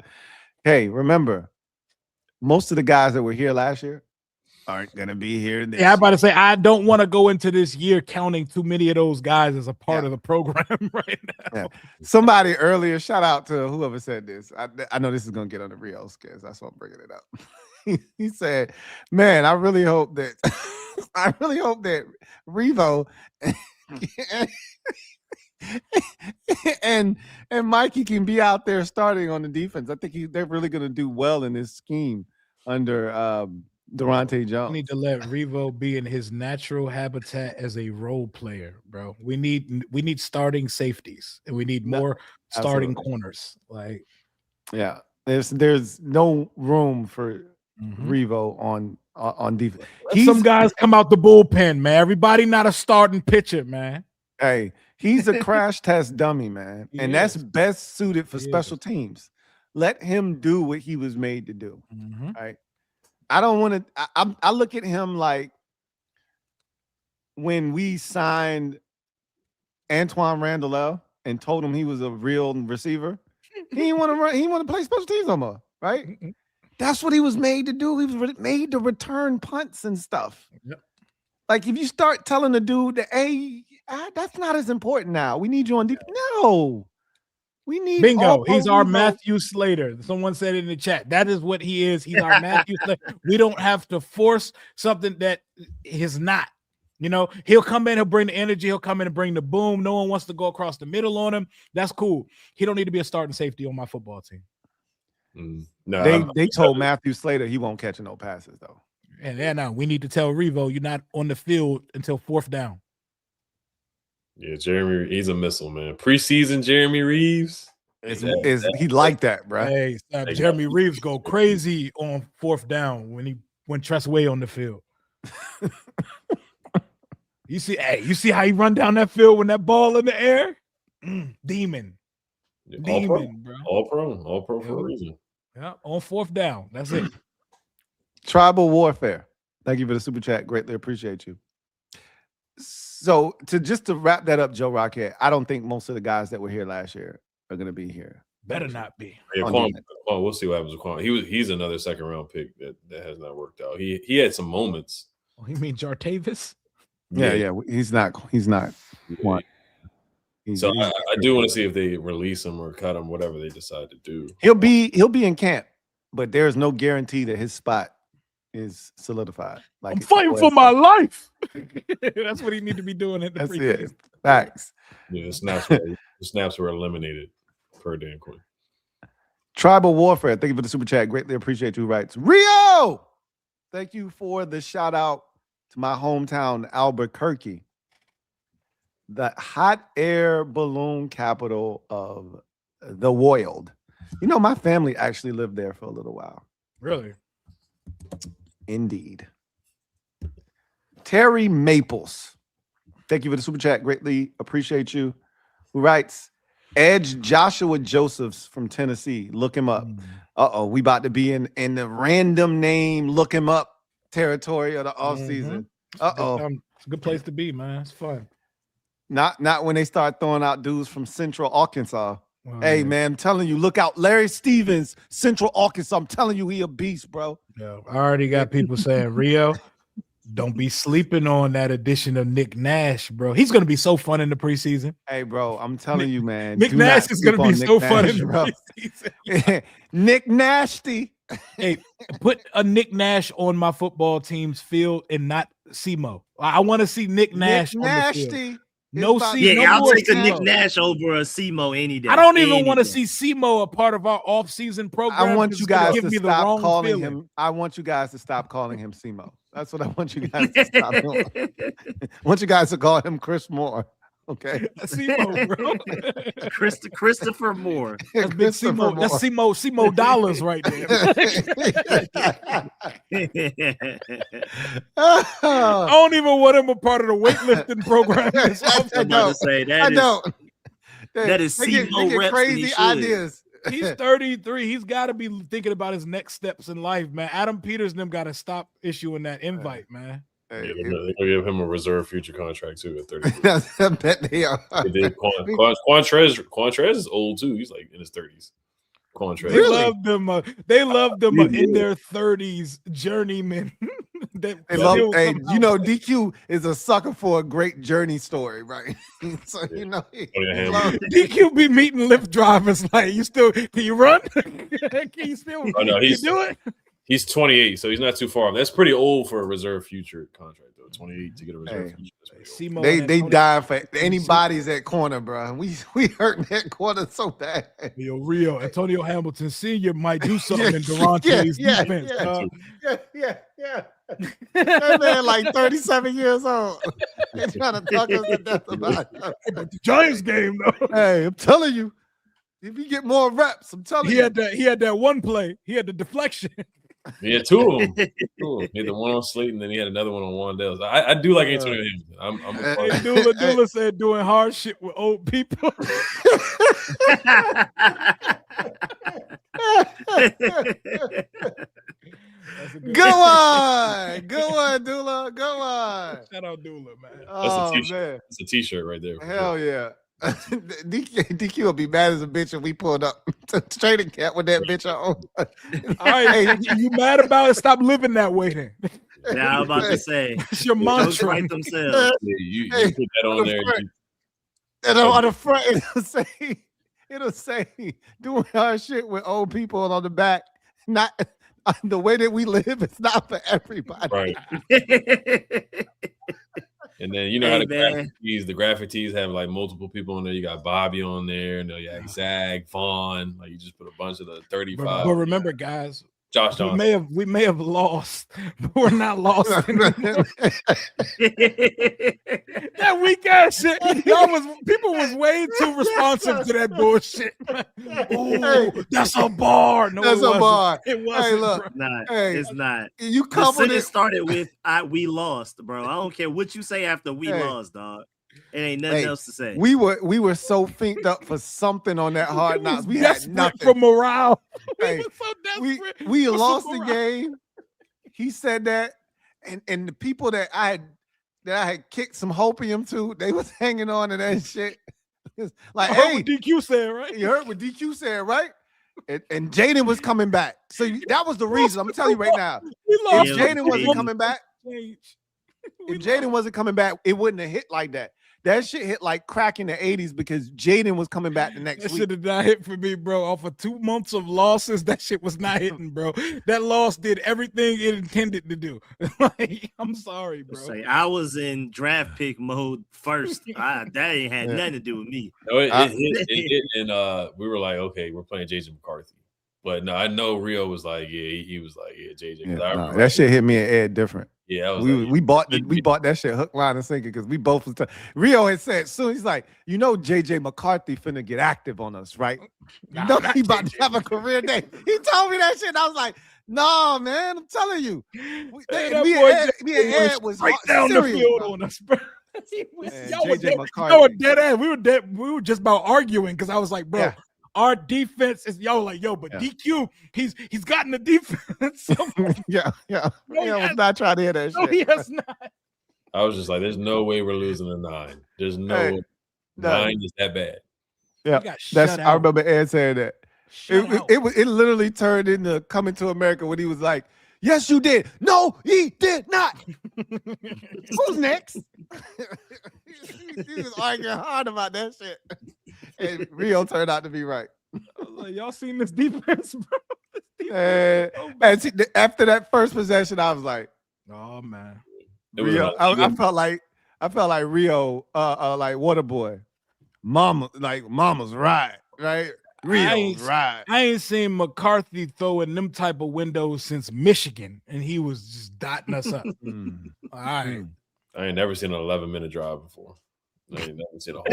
[SPEAKER 3] Hey, remember, most of the guys that were here last year aren't going to be here this
[SPEAKER 2] I'm about to say, I don't want to go into this year counting too many of those guys as a part of the program right now.
[SPEAKER 3] Yeah. Somebody earlier, shout out to whoever said this. I know this is going to get on the RIO'S case. That's why I'm bringing it up. He said, man, I really hope that Revo and Mikey can be out there starting on the defense. I think they're really going to do well in this scheme under Daronte Jones.
[SPEAKER 2] We need to let Revo be in his natural habitat as a role player, bro. We need starting safeties, and we need more starting corners. Like,
[SPEAKER 3] yeah, there's no room for Revo on defense.
[SPEAKER 2] Some guys come out the bullpen, man. Everybody not a starting pitcher, man.
[SPEAKER 3] Hey, he's a crash test dummy, man, and that's best suited for special teams. Let him do what he was made to do. All right. I don't want to. I look at him like when we signed Antoine Randall and told him he was a real receiver, he didn't want to run. He didn't want to play special teams no more, right? That's what he was made to do. He was made to return punts and stuff.
[SPEAKER 2] Yep.
[SPEAKER 3] Like if you start telling the dude that, hey, that's not as important now. We need you on deep. No, we need
[SPEAKER 2] bingo. He's our
[SPEAKER 3] Revo.
[SPEAKER 2] Matthew Slater. Someone said in the chat. That is what he is. He's our Matthew Slater. We don't have to force something that is not. You know, he'll come in, he'll bring the energy, he'll come in and bring the boom. No one wants to go across the middle on him. That's cool. He don't need to be a starting safety on my football team.
[SPEAKER 5] No,
[SPEAKER 3] they told Matthew Slater he won't catch no passes though.
[SPEAKER 2] And now we need to tell Revo you're not on the field until 4th down.
[SPEAKER 5] Yeah, Jeremy, he's a missile, man. Preseason Jeremy Reeves.
[SPEAKER 3] He like that, bro?
[SPEAKER 2] Hey, Jeremy Reeves go crazy on 4th down when Tressway on the field. You see how he run down that field when that ball in the air? Demon. Demon, bro.
[SPEAKER 5] All pro for a reason.
[SPEAKER 2] Yeah, on 4th down. That's it.
[SPEAKER 3] Tribal Warfare. Thank you for the super chat. Greatly appreciate you. So to wrap that up, Joe Rocket, I don't think most of the guys that were here last year are going to be here.
[SPEAKER 2] Better not be.
[SPEAKER 5] Yeah, we'll see what happens with Quan. He's another 2nd round pick that has not worked out. He had some moments.
[SPEAKER 2] Oh, you mean Jartavis?
[SPEAKER 3] Yeah. He's not.
[SPEAKER 5] Yeah. So I do want to see if they release him or cut him, whatever they decide to do.
[SPEAKER 3] He'll be in camp, but there's no guarantee that his spot is solidified. Like
[SPEAKER 2] I'm fighting for my life. That's what he need to be doing in the
[SPEAKER 3] That's
[SPEAKER 2] preseason.
[SPEAKER 3] it. Facts.
[SPEAKER 5] Yeah, the snaps were eliminated per Dan Quinn.
[SPEAKER 3] Tribal Warfare. Thank you for the super chat. Greatly appreciate you. Writes Rio. Thank you for the shout out to my hometown, Albuquerque, the hot air balloon capital of the world. You know, my family actually lived there for a little while.
[SPEAKER 2] Really?
[SPEAKER 3] Indeed. Terry Maples. Thank you for the super chat. Greatly appreciate you. Who writes, Edge Joshua Josephs from Tennessee. Look him up. We about to be in the random name look him up territory of the offseason.
[SPEAKER 2] It's a good place to be, man. It's fun.
[SPEAKER 3] Not when they start throwing out dudes from Central Arkansas. Hey, man, I'm telling you, look out. Larry Stevens, Central Arkansas. I'm telling you, he a beast, bro.
[SPEAKER 2] Yeah, I already got people saying, Rio, don't be sleeping on that addition of Nick Nash, bro. He's going to be so fun in the preseason.
[SPEAKER 3] Hey, bro, I'm telling you, man.
[SPEAKER 2] Nick Nash is going to be so fun in the preseason.
[SPEAKER 3] Nick Nasty.
[SPEAKER 2] Hey, put a Nick Nash on my football team's field and not Simo. I want to see Nick Nash on the field. No Simo.
[SPEAKER 4] Yeah, I'll take a Nick Nash over a Simo any day.
[SPEAKER 2] I don't even want to see Simo a part of our off-season program.
[SPEAKER 3] I want you guys to stop calling him. I want you guys to stop calling him Simo. That's what I want you guys to stop doing. I want you guys to call him Chris Moore. Okay,
[SPEAKER 2] Simo, bro.
[SPEAKER 4] Christopher Moore.
[SPEAKER 2] That's big Simo. That's Simo dollars right there. I don't even want him a part of the weightlifting program.
[SPEAKER 3] I don't.
[SPEAKER 4] That is Simo reps.
[SPEAKER 3] Crazy ideas.
[SPEAKER 2] He's 33. He's got to be thinking about his next steps in life, man. Adam Peters and them got to stop issuing that invite, man.
[SPEAKER 5] Yeah, they'll give him a reserve future contract too at 30.
[SPEAKER 3] I bet they are.
[SPEAKER 5] Quantrez is old too. He's like in his 30s. Quantrez.
[SPEAKER 2] They love them in their 30s journeymen.
[SPEAKER 3] DQ is a sucker for a great journey story, right? So
[SPEAKER 2] DQ be meeting Lyft drivers like, can you run? Can you still do it?
[SPEAKER 5] He's 28, so he's not too far. That's pretty old for a reserve future contract, though. 28 to get a reserve future.
[SPEAKER 3] They dying for anybody's at corner, bro. We hurting that corner so bad.
[SPEAKER 2] Rio Antonio Hamilton Sr. might do something in Daronte's defense.
[SPEAKER 3] Yeah. That man like 37 years old. They're trying to talk us to death about
[SPEAKER 2] the Giants game, though.
[SPEAKER 3] Hey, I'm telling you, if you get more reps, I'm telling you.
[SPEAKER 2] He had that one play. He had the deflection.
[SPEAKER 5] He had two of them. He had the one on Slate, and then he had another one on Wandale. I do like Antonio Hamilton.
[SPEAKER 2] Dula said doing hard shit with old people.
[SPEAKER 3] Go on, Dula. Go on.
[SPEAKER 2] Shout out Dula, man.
[SPEAKER 5] a t-shirt right there.
[SPEAKER 3] Hell yeah. DQ will be mad as a bitch if we pulled up to training camp with that bitch on.
[SPEAKER 2] All right, you mad about it? Stop living that way then.
[SPEAKER 4] Yeah, I was about to say.
[SPEAKER 2] It's your
[SPEAKER 4] Jokes
[SPEAKER 2] mantra.
[SPEAKER 4] write themselves.
[SPEAKER 5] Yeah, you put that on there.
[SPEAKER 3] And on the front, it'll say doing our shit with old people, and on the back, not the way that we live. It's not for everybody.
[SPEAKER 5] Right. And then you know how the graphic tees have like multiple people on there. You got Bobby on there, and you got Zag, Vaughn. Like you just put a bunch of the 35.
[SPEAKER 2] But remember, guys,
[SPEAKER 5] Josh Johnson.
[SPEAKER 2] We may have lost, but we're not lost anymore. That weak ass shit. People was way too responsive to that bullshit. Ooh, that's a bar. No,
[SPEAKER 3] that's a bar.
[SPEAKER 2] It wasn't.
[SPEAKER 3] Hey, look,
[SPEAKER 4] it's not.
[SPEAKER 3] You
[SPEAKER 4] the sentence started with we lost, bro. I don't care what you say after we lost, dog. It ain't nothing else to say.
[SPEAKER 3] We were so finked up for something on that Hard Knocks. We had nothing
[SPEAKER 2] for morale.
[SPEAKER 3] Hey, we lost the game. He said that, and the people that I had kicked some hopium to, they was hanging on to that shit. Like, hey,
[SPEAKER 2] what DQ said, right?
[SPEAKER 3] You heard what DQ said, right? And Jaden was coming back. So that was the reason. I'm telling you right now. If Jaden wasn't coming back, it wouldn't have hit like that. That shit hit like crack in the 80s because Jaden was coming back the next week.
[SPEAKER 2] That shit did not hit for me, bro. Off of 2 months of losses, that shit was not hitting, bro. That loss did everything it intended to do. Like, I'm sorry, bro.
[SPEAKER 4] I was in draft pick mode first. That ain't had nothing to do with me.
[SPEAKER 5] No, it hit, and we were like, okay, we're playing JJ McCarthy. But no, I know Rio was like, he was like, JJ.
[SPEAKER 3] That shit hit me and Ed different.
[SPEAKER 5] Yeah,
[SPEAKER 3] we bought that shit hook, line, and sinker because we both was Rio had said soon. He's like, JJ McCarthy finna get active on us, right? He about to have a career day. He told me that shit. And I was like, no, man, I'm telling you. Me and Ed was
[SPEAKER 2] right down the field on us, bro. JJ McCarthy. Dead ass. We were just about arguing because I was like, bro. Yeah. Our defense is but DQ, he's gotten the defense.
[SPEAKER 3] Yeah. I was not trying to hear that shit.
[SPEAKER 2] No, he has not.
[SPEAKER 5] I was just like, there's no way we're losing a 9. There's no 9 is that bad.
[SPEAKER 3] Yeah, I remember Ed saying that. It literally turned into Coming to America when he was like, yes, you did. No, he did not. Who's next? He was arguing hard about that shit. And Rio turned out to be right.
[SPEAKER 2] Like, y'all seen this defense, bro?
[SPEAKER 3] After that first possession, I was like,
[SPEAKER 2] oh man.
[SPEAKER 3] Rio, I felt like Rio, like Waterboy. Mama's right? Rio's right.
[SPEAKER 2] I ain't seen McCarthy throwing them type of windows since Michigan, and he was just dotting us up. All right.
[SPEAKER 5] I ain't never seen an 11-minute drive before. I ain't never seen a whole.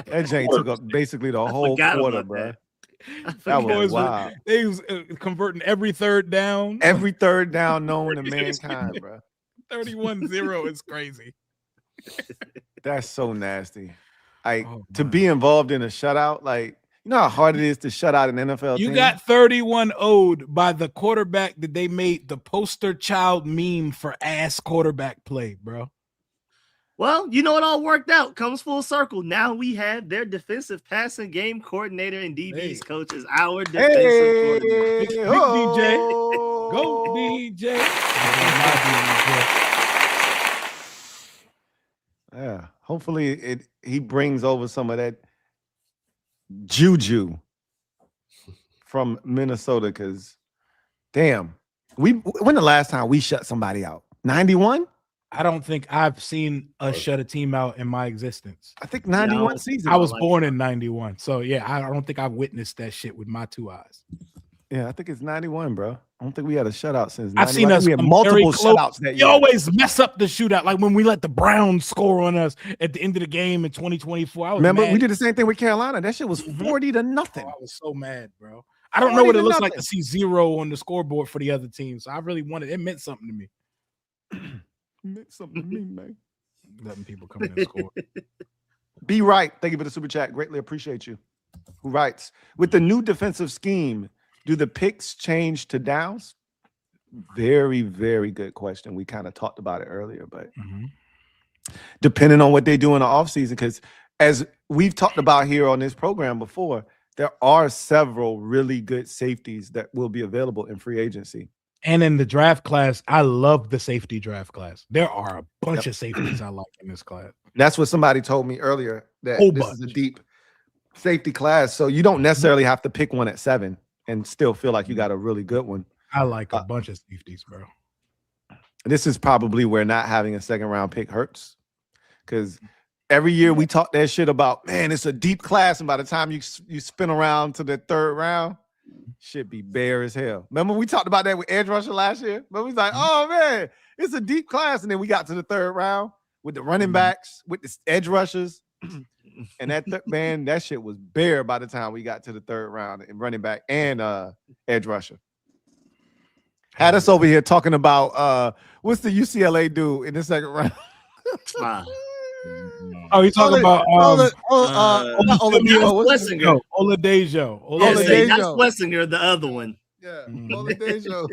[SPEAKER 3] That Jane took up basically the whole quarter, bro. That was wild.
[SPEAKER 2] They was converting every third down.
[SPEAKER 3] Every third down known to mankind, bro.
[SPEAKER 2] 31-0 is crazy.
[SPEAKER 3] That's so nasty. To be involved in a shutout, like, you know how hard it is to shut out an NFL team?
[SPEAKER 2] You got 31-0'd by the quarterback that they made the poster child meme for ass quarterback play, bro.
[SPEAKER 4] Well, you know, it all worked out. Comes full circle. Now we have their defensive passing game coordinator and DB's coach as our defensive coordinator.
[SPEAKER 2] Big DJ. Go, DJ.
[SPEAKER 3] Yeah. Hopefully he brings over some of that juju from Minnesota, because damn, when the last time we shut somebody out? 91?
[SPEAKER 2] I don't think I've seen us shut a team out in my existence.
[SPEAKER 3] I think 91 season.
[SPEAKER 2] I was born in 91. So yeah, I don't think I've witnessed that shit with my 2 eyes.
[SPEAKER 3] Yeah, I think it's 91, bro. I don't think we had a shutout since 91.
[SPEAKER 2] I've seen us.
[SPEAKER 3] We had multiple shutouts that year.
[SPEAKER 2] You always mess up the shootout, like when we let the Browns score on us at the end of the game in 2024.
[SPEAKER 3] Remember, we did the same thing with Carolina. That shit was 40-0.
[SPEAKER 2] Oh, I was so mad, bro. I don't know what it looks like to see 0 on the scoreboard for the other team. So I really wanted it. Meant something to me.
[SPEAKER 3] Meant something to me, man.
[SPEAKER 2] Letting people come in and score.
[SPEAKER 3] Be right. Thank you for the super chat. Greatly appreciate you. Who writes, with the new defensive scheme, do the picks change to downs? Very, very good question. We kind of talked about it earlier, but depending on what they do in the offseason. Because as we've talked about here on this program before, there are several really good safeties that will be available in free agency.
[SPEAKER 2] And in the draft class, I love the safety draft class. There are a bunch of safeties I like in this class.
[SPEAKER 3] That's what somebody told me earlier, that this is a deep safety class. So you don't necessarily have to pick one at 7 and still feel like you got a really good one.
[SPEAKER 2] I like a bunch of safeties, bro.
[SPEAKER 3] This is probably where not having a second round pick hurts, because every year we talk that shit about, man, it's a deep class, and by the time you spin around to the 3rd round, shit be bare as hell. Remember we talked about that with edge rusher last year? But we was like, oh man, it's a deep class, and then we got to the 3rd round with the running backs, with the edge rushers, and that shit was bare by the time we got to the 3rd round in running back and edge rusher. Had us over here talking about what's the UCLA dude in the 2nd round?
[SPEAKER 2] Oh, you talking about
[SPEAKER 4] Schlesinger.
[SPEAKER 2] Oladejo.
[SPEAKER 4] That's Schlesinger, the other one.
[SPEAKER 3] Yeah, Oladejo.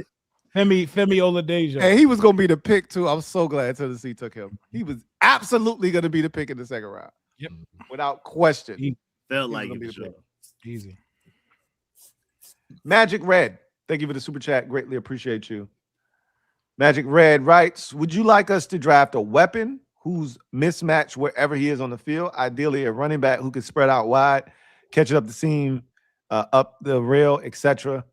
[SPEAKER 2] Femi Oladejo.
[SPEAKER 3] And he was gonna be the pick too. I'm so glad Tennessee took him. He was absolutely gonna be the pick in the 2nd round.
[SPEAKER 2] Yep,
[SPEAKER 3] without question.
[SPEAKER 4] He felt like it. Sure.
[SPEAKER 2] Easy.
[SPEAKER 3] Magic Red, thank you for the super chat. Greatly appreciate you. Magic Red writes, would you like us to draft a weapon who's mismatched wherever he is on the field? Ideally, a running back who can spread out wide, catch it up the seam, up the rail, etc.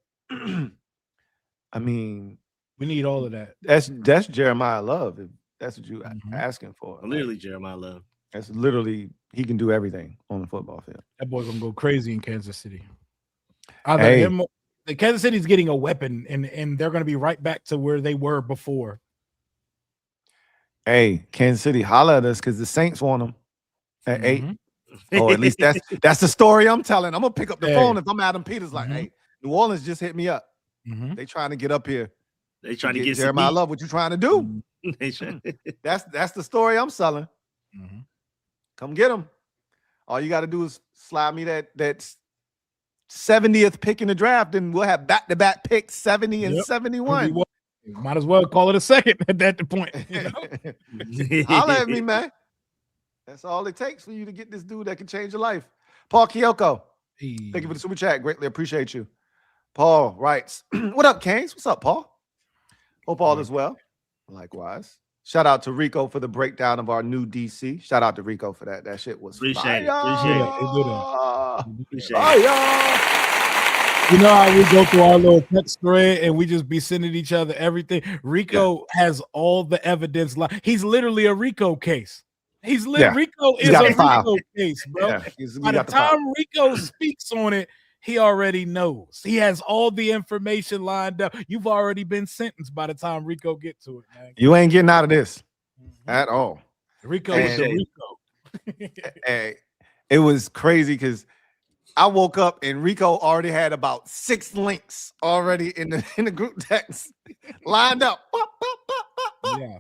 [SPEAKER 3] I mean,
[SPEAKER 2] we need all of that.
[SPEAKER 3] That's Jeremiah Love. If that's what you asking for.
[SPEAKER 4] Literally Jeremiah Love.
[SPEAKER 3] That's literally, he can do everything on the football field.
[SPEAKER 2] That boy's gonna go crazy in Kansas City. The Kansas City's getting a weapon, and they're gonna be right back to where they were before.
[SPEAKER 3] Hey, Kansas City, holla at us because the Saints want them at 8. Or at least that's the story I'm telling. I'm gonna pick up the phone if I'm Adam Peters. Like, hey, New Orleans just hit me up. They trying to get up here.
[SPEAKER 4] They trying to get
[SPEAKER 3] Jeremiah Love. What you trying to do? That's the story I'm selling. Come get them. All you got to do is slide me that 70th pick in the draft, and we'll have back-to-back picks 70 and 71.
[SPEAKER 2] Might as well call it a second at that point. You know?
[SPEAKER 3] Holla at me, man. That's all it takes for you to get this dude that can change your life. Paul Kyoko, thank you for the super chat. Greatly appreciate you. Paul writes, what up, Canes? What's up, Paul? Hope all is well. Likewise. Shout out to Rico for the breakdown of our new DC. Shout out to Rico for that. That shit was
[SPEAKER 4] appreciate
[SPEAKER 3] fire.
[SPEAKER 4] Appreciate it.
[SPEAKER 2] You know how we go through our little text thread and we just be sending each other everything. Rico has all the evidence. He's literally a Rico case. Rico is a Rico case, bro. By the time Rico speaks on it, he already knows. He has all the information lined up. You've already been sentenced by the time Rico get to it, man.
[SPEAKER 3] You ain't getting out of this at all.
[SPEAKER 2] Rico is the Rico.
[SPEAKER 3] Hey, it was crazy because I woke up and Rico already had about 6 links already in the group text lined up.
[SPEAKER 2] Yeah.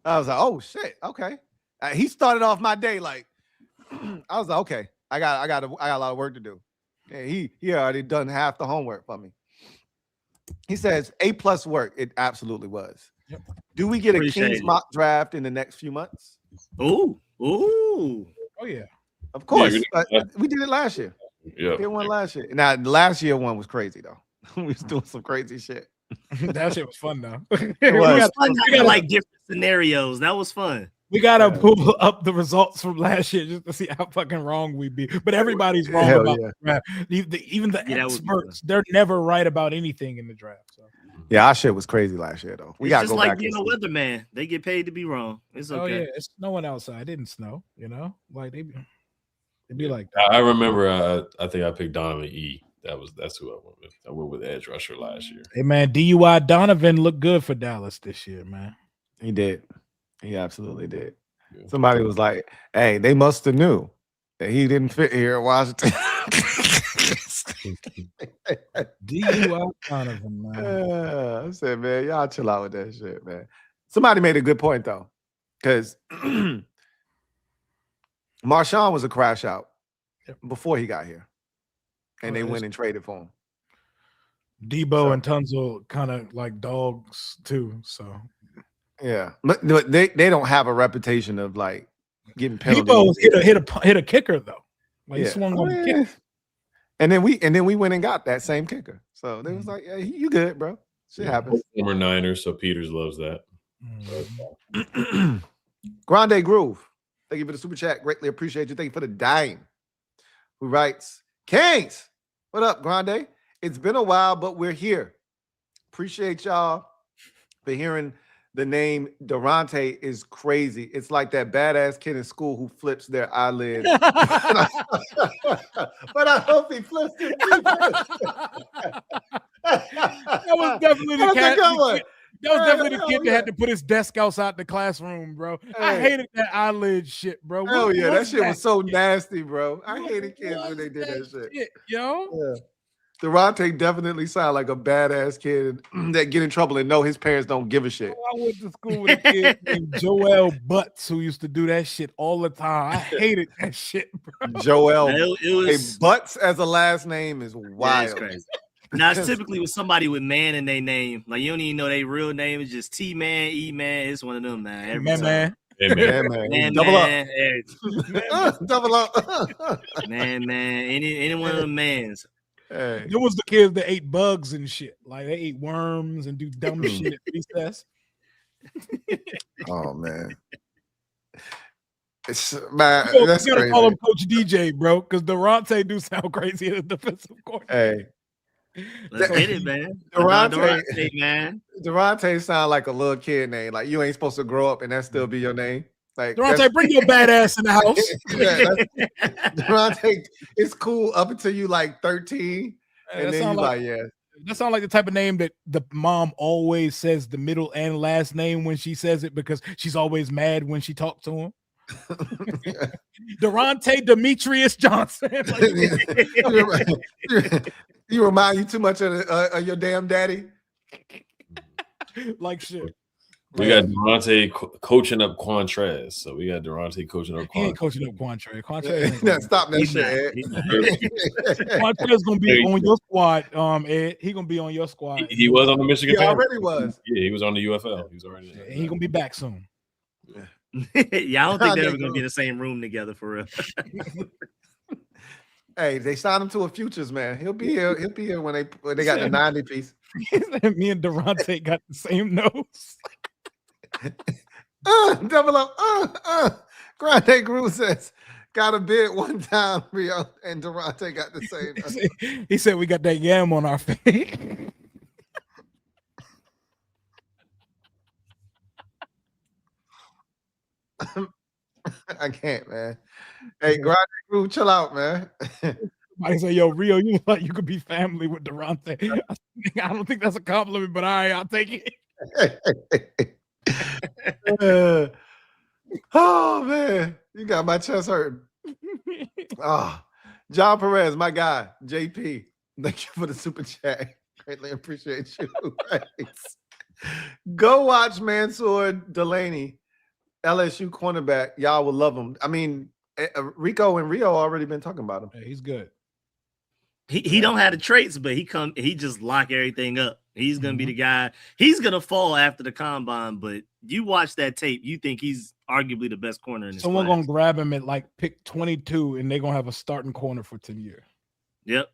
[SPEAKER 3] I was like, oh shit, okay. He started off my day like I was like, okay, I got a lot of work to do. Yeah, he already done half the homework for me. He says A+ work. It absolutely was.
[SPEAKER 2] Yep.
[SPEAKER 3] Do we get a Kings mock draft in the next few months?
[SPEAKER 4] Oh
[SPEAKER 2] yeah.
[SPEAKER 3] Of course. We did it last year.
[SPEAKER 5] Yeah.
[SPEAKER 3] We did one last year. Now the last year one was crazy though. We was doing some crazy shit.
[SPEAKER 2] That shit was fun though.
[SPEAKER 3] It was.
[SPEAKER 4] We got like different scenarios. That was fun.
[SPEAKER 2] We gotta pull up the results from last year just to see how fucking wrong we be. But everybody's wrong about the draft. Even the experts, they're never right about anything in the draft. So.
[SPEAKER 3] Yeah, our shit was crazy last year though. We got to go back.
[SPEAKER 4] It's just like being a weatherman. They get paid to be wrong. It's okay.
[SPEAKER 2] Oh yeah, it's snowing outside. It didn't snow. You know, like it'd be like that.
[SPEAKER 5] I remember. I think I picked Donovan E. That's who I went with. I went with edge rusher last year.
[SPEAKER 2] Hey man, DUI Donovan looked good for Dallas this year, man.
[SPEAKER 3] He did. He absolutely did. Yeah. Somebody was like, "Hey, they must have knew that he didn't fit here at Washington."
[SPEAKER 2] DUI Donovan, man.
[SPEAKER 3] I said, man, y'all chill out with that shit, man. Somebody made a good point though, because Marshawn was a crash out before he got here, and they went and traded for him.
[SPEAKER 2] Debo and Tunzel kind of like dogs too, so.
[SPEAKER 3] Yeah, but they don't have a reputation of like getting penalties.
[SPEAKER 2] Debo hit a kicker though. Like he
[SPEAKER 3] Yeah.
[SPEAKER 2] swung on the kick.
[SPEAKER 3] And then we went and got that same kicker. So they was like, "Yeah, you good, bro? Shit happens."
[SPEAKER 5] Former Niners, so Peters loves that.
[SPEAKER 3] Grande Groove, thank you for the super chat. Greatly appreciate you. Thank you for the dime. Who writes, Kings, what up, Grande? It's been a while, but we're here. Appreciate y'all for hearing the name. Daronte is crazy. It's like that badass kid in school who flips their eyelids. But I hope he flips it.
[SPEAKER 2] That was definitely the cat. That was definitely the kid that had to put his desk outside the classroom, bro. I hated that eyelid shit, bro.
[SPEAKER 3] Hell yeah, that shit was so nasty, bro. I hated kids when they did that shit.
[SPEAKER 2] Yo.
[SPEAKER 3] Yeah. Daronte definitely sound like a badass kid that get in trouble and know his parents don't give a shit.
[SPEAKER 2] I went to school with a kid named Joel Butts who used to do that shit all the time. I hated that shit, bro.
[SPEAKER 3] Joel.
[SPEAKER 4] It was
[SPEAKER 3] Butts as a last name is wild.
[SPEAKER 4] Yeah, crazy. Now it's typically with somebody with man in their name. Like you don't even know their real name. It's just T man, E man. It's one of them, man. Every time.
[SPEAKER 3] Man. Double up. Double up.
[SPEAKER 4] man. Any one of them mans.
[SPEAKER 3] Hey.
[SPEAKER 2] There was the kids that ate bugs and shit. Like they ate worms and do dumb shit at recess.
[SPEAKER 3] Oh man. Man, that's
[SPEAKER 2] you gotta
[SPEAKER 3] crazy.
[SPEAKER 2] call him Coach DJ, bro, because Daronte do sound crazy as a defensive coordinator.
[SPEAKER 3] Hey.
[SPEAKER 4] Let's get it, man.
[SPEAKER 3] Daronte,
[SPEAKER 4] man.
[SPEAKER 3] Daronte sound like a little kid name. Like you ain't supposed to grow up and that still be your name. Like
[SPEAKER 2] Daronte, bring your badass in the house.
[SPEAKER 3] Daronte, it's cool up until you like 13, and then you like, yeah.
[SPEAKER 2] That sounds like the type of name that the mom always says the middle and last name when she says it because she's always mad when she talks to him. Daronte Demetrius Johnson.
[SPEAKER 3] You remind you too much of your damn daddy.
[SPEAKER 2] Like shit.
[SPEAKER 5] We got Daronte coaching up Quantrez. So we got Daronte coaching up Quantrez.
[SPEAKER 2] He ain't coaching up Quantrez. Quantrez
[SPEAKER 3] stop that shit, Ed.
[SPEAKER 2] Quantrez gonna be on your squad, Ed. He gonna be on your squad.
[SPEAKER 5] He was on the Michigan.
[SPEAKER 3] He already was.
[SPEAKER 5] Yeah, he was on the UFL. He was already there.
[SPEAKER 2] He gonna be back soon.
[SPEAKER 4] Yeah, I don't think they're ever gonna be in the same room together for real.
[SPEAKER 3] Hey, they signed him to a futures, man. He'll be here. He'll be here when they got the 90 piece.
[SPEAKER 2] Me and Daronte got the same nose.
[SPEAKER 3] Double up. Grande Groove says, got a bid one time, Rio, and Daronte got the same.
[SPEAKER 2] He said we got that yam on our face.
[SPEAKER 3] I can't, man. Hey, Grande Groove, chill out, man.
[SPEAKER 2] I say, yo, Rio, you look like you could be family with Daronte. I don't think that's a compliment, but I'll take it.
[SPEAKER 3] Oh man, you got my chest hurting. John Perez, my guy, JP. Thank you for the super chat. Greatly appreciate you. Go watch Mansour Delaney, LSU cornerback. Y'all will love him. I mean, Rico and Rio already been talking about him.
[SPEAKER 2] Hey, he's good.
[SPEAKER 4] He don't have the traits, but he just lock everything up. He's gonna be the guy. He's gonna fall after the combine, but you watch that tape, you think he's arguably the best corner in this
[SPEAKER 2] Someone
[SPEAKER 4] class.
[SPEAKER 2] gonna grab him at like pick 22, and they're gonna have a starting corner for 10 years.
[SPEAKER 4] Yep.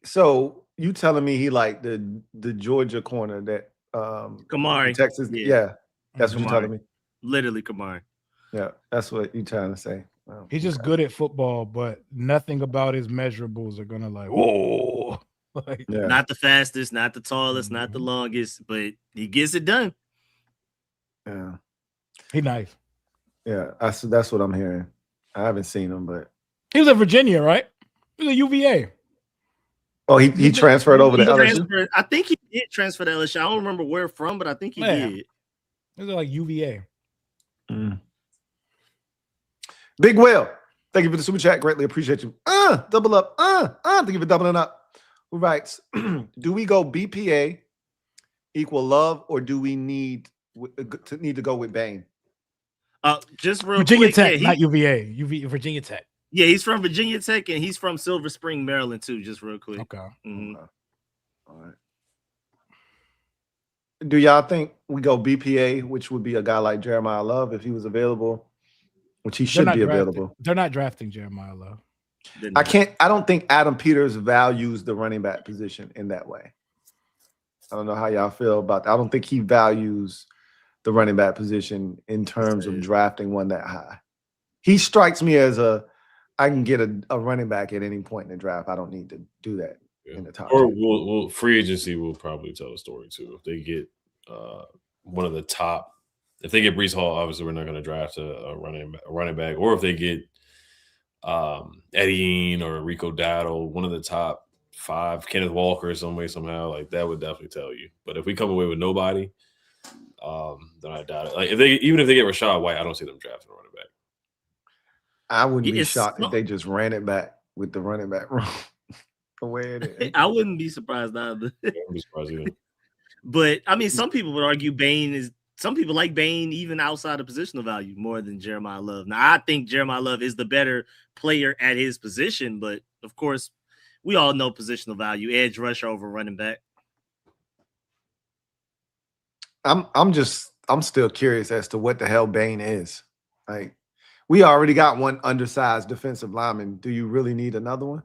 [SPEAKER 3] So you telling me he like the Georgia corner that
[SPEAKER 4] Kamari,
[SPEAKER 3] Texas? Yeah, that's what you're telling me.
[SPEAKER 4] Literally Kamari.
[SPEAKER 3] Yeah, that's what you're trying to say.
[SPEAKER 2] Wow. He's just good at football, but nothing about his measurables are gonna like, whoa. Like,
[SPEAKER 4] Not the fastest, not the tallest, not the longest, but he gets it done.
[SPEAKER 3] Yeah.
[SPEAKER 2] He nice.
[SPEAKER 3] Yeah, that's what I'm hearing. I haven't seen him, but
[SPEAKER 2] he was at Virginia, right? He was at UVA.
[SPEAKER 3] Oh, he transferred over to LSU?
[SPEAKER 4] I think he did transfer to LSU. I don't remember where from, but I think he did.
[SPEAKER 2] He was like UVA.
[SPEAKER 3] Big Will, thank you for the super chat. Greatly appreciate you. Double up. Thank you for doubling up. Who writes, do we go BPA equal love, or do we need to go with Bane?
[SPEAKER 4] Just real
[SPEAKER 2] Virginia
[SPEAKER 4] quick,
[SPEAKER 2] Tech, not UVA. Virginia Tech.
[SPEAKER 4] Yeah, he's from Virginia Tech, and he's from Silver Spring, Maryland, too. Just real quick.
[SPEAKER 2] Okay.
[SPEAKER 3] All right. Do y'all think we go BPA, which would be a guy like Jeremiah Love if he was available, which he should be available?
[SPEAKER 2] They're not drafting Jeremiah Love.
[SPEAKER 3] I don't think Adam Peters values the running back position in that way. I don't know how y'all feel about that. I don't think he values the running back position in terms of drafting one that high. He strikes me as I can get a running back at any point in the draft. I don't need to do that in the top.
[SPEAKER 5] Or we'll free agency will probably tell the story too. If they get one of the top, if they get Breece Hall, obviously we're not going to draft a running back. Or if they get Eddie or Rico Dowdle, one of the top 5, Kenneth Walker some way somehow, like that would definitely tell you. But if we come away with nobody, then I doubt it. Like even if they get Rashad White, I don't see them drafting a running back.
[SPEAKER 3] I wouldn't be shocked if they just ran it back with the running back room the way it is.
[SPEAKER 4] I wouldn't be surprised either.
[SPEAKER 5] I wouldn't be surprised either.
[SPEAKER 4] But I mean, some people would argue some people like Bain even outside of positional value more than Jeremiah Love. Now, I think Jeremiah Love is the better player at his position, but of course, we all know positional value, edge rusher over running back.
[SPEAKER 3] I'm still curious as to what the hell Bain is. Like, we already got one undersized defensive lineman. Do you really need another one?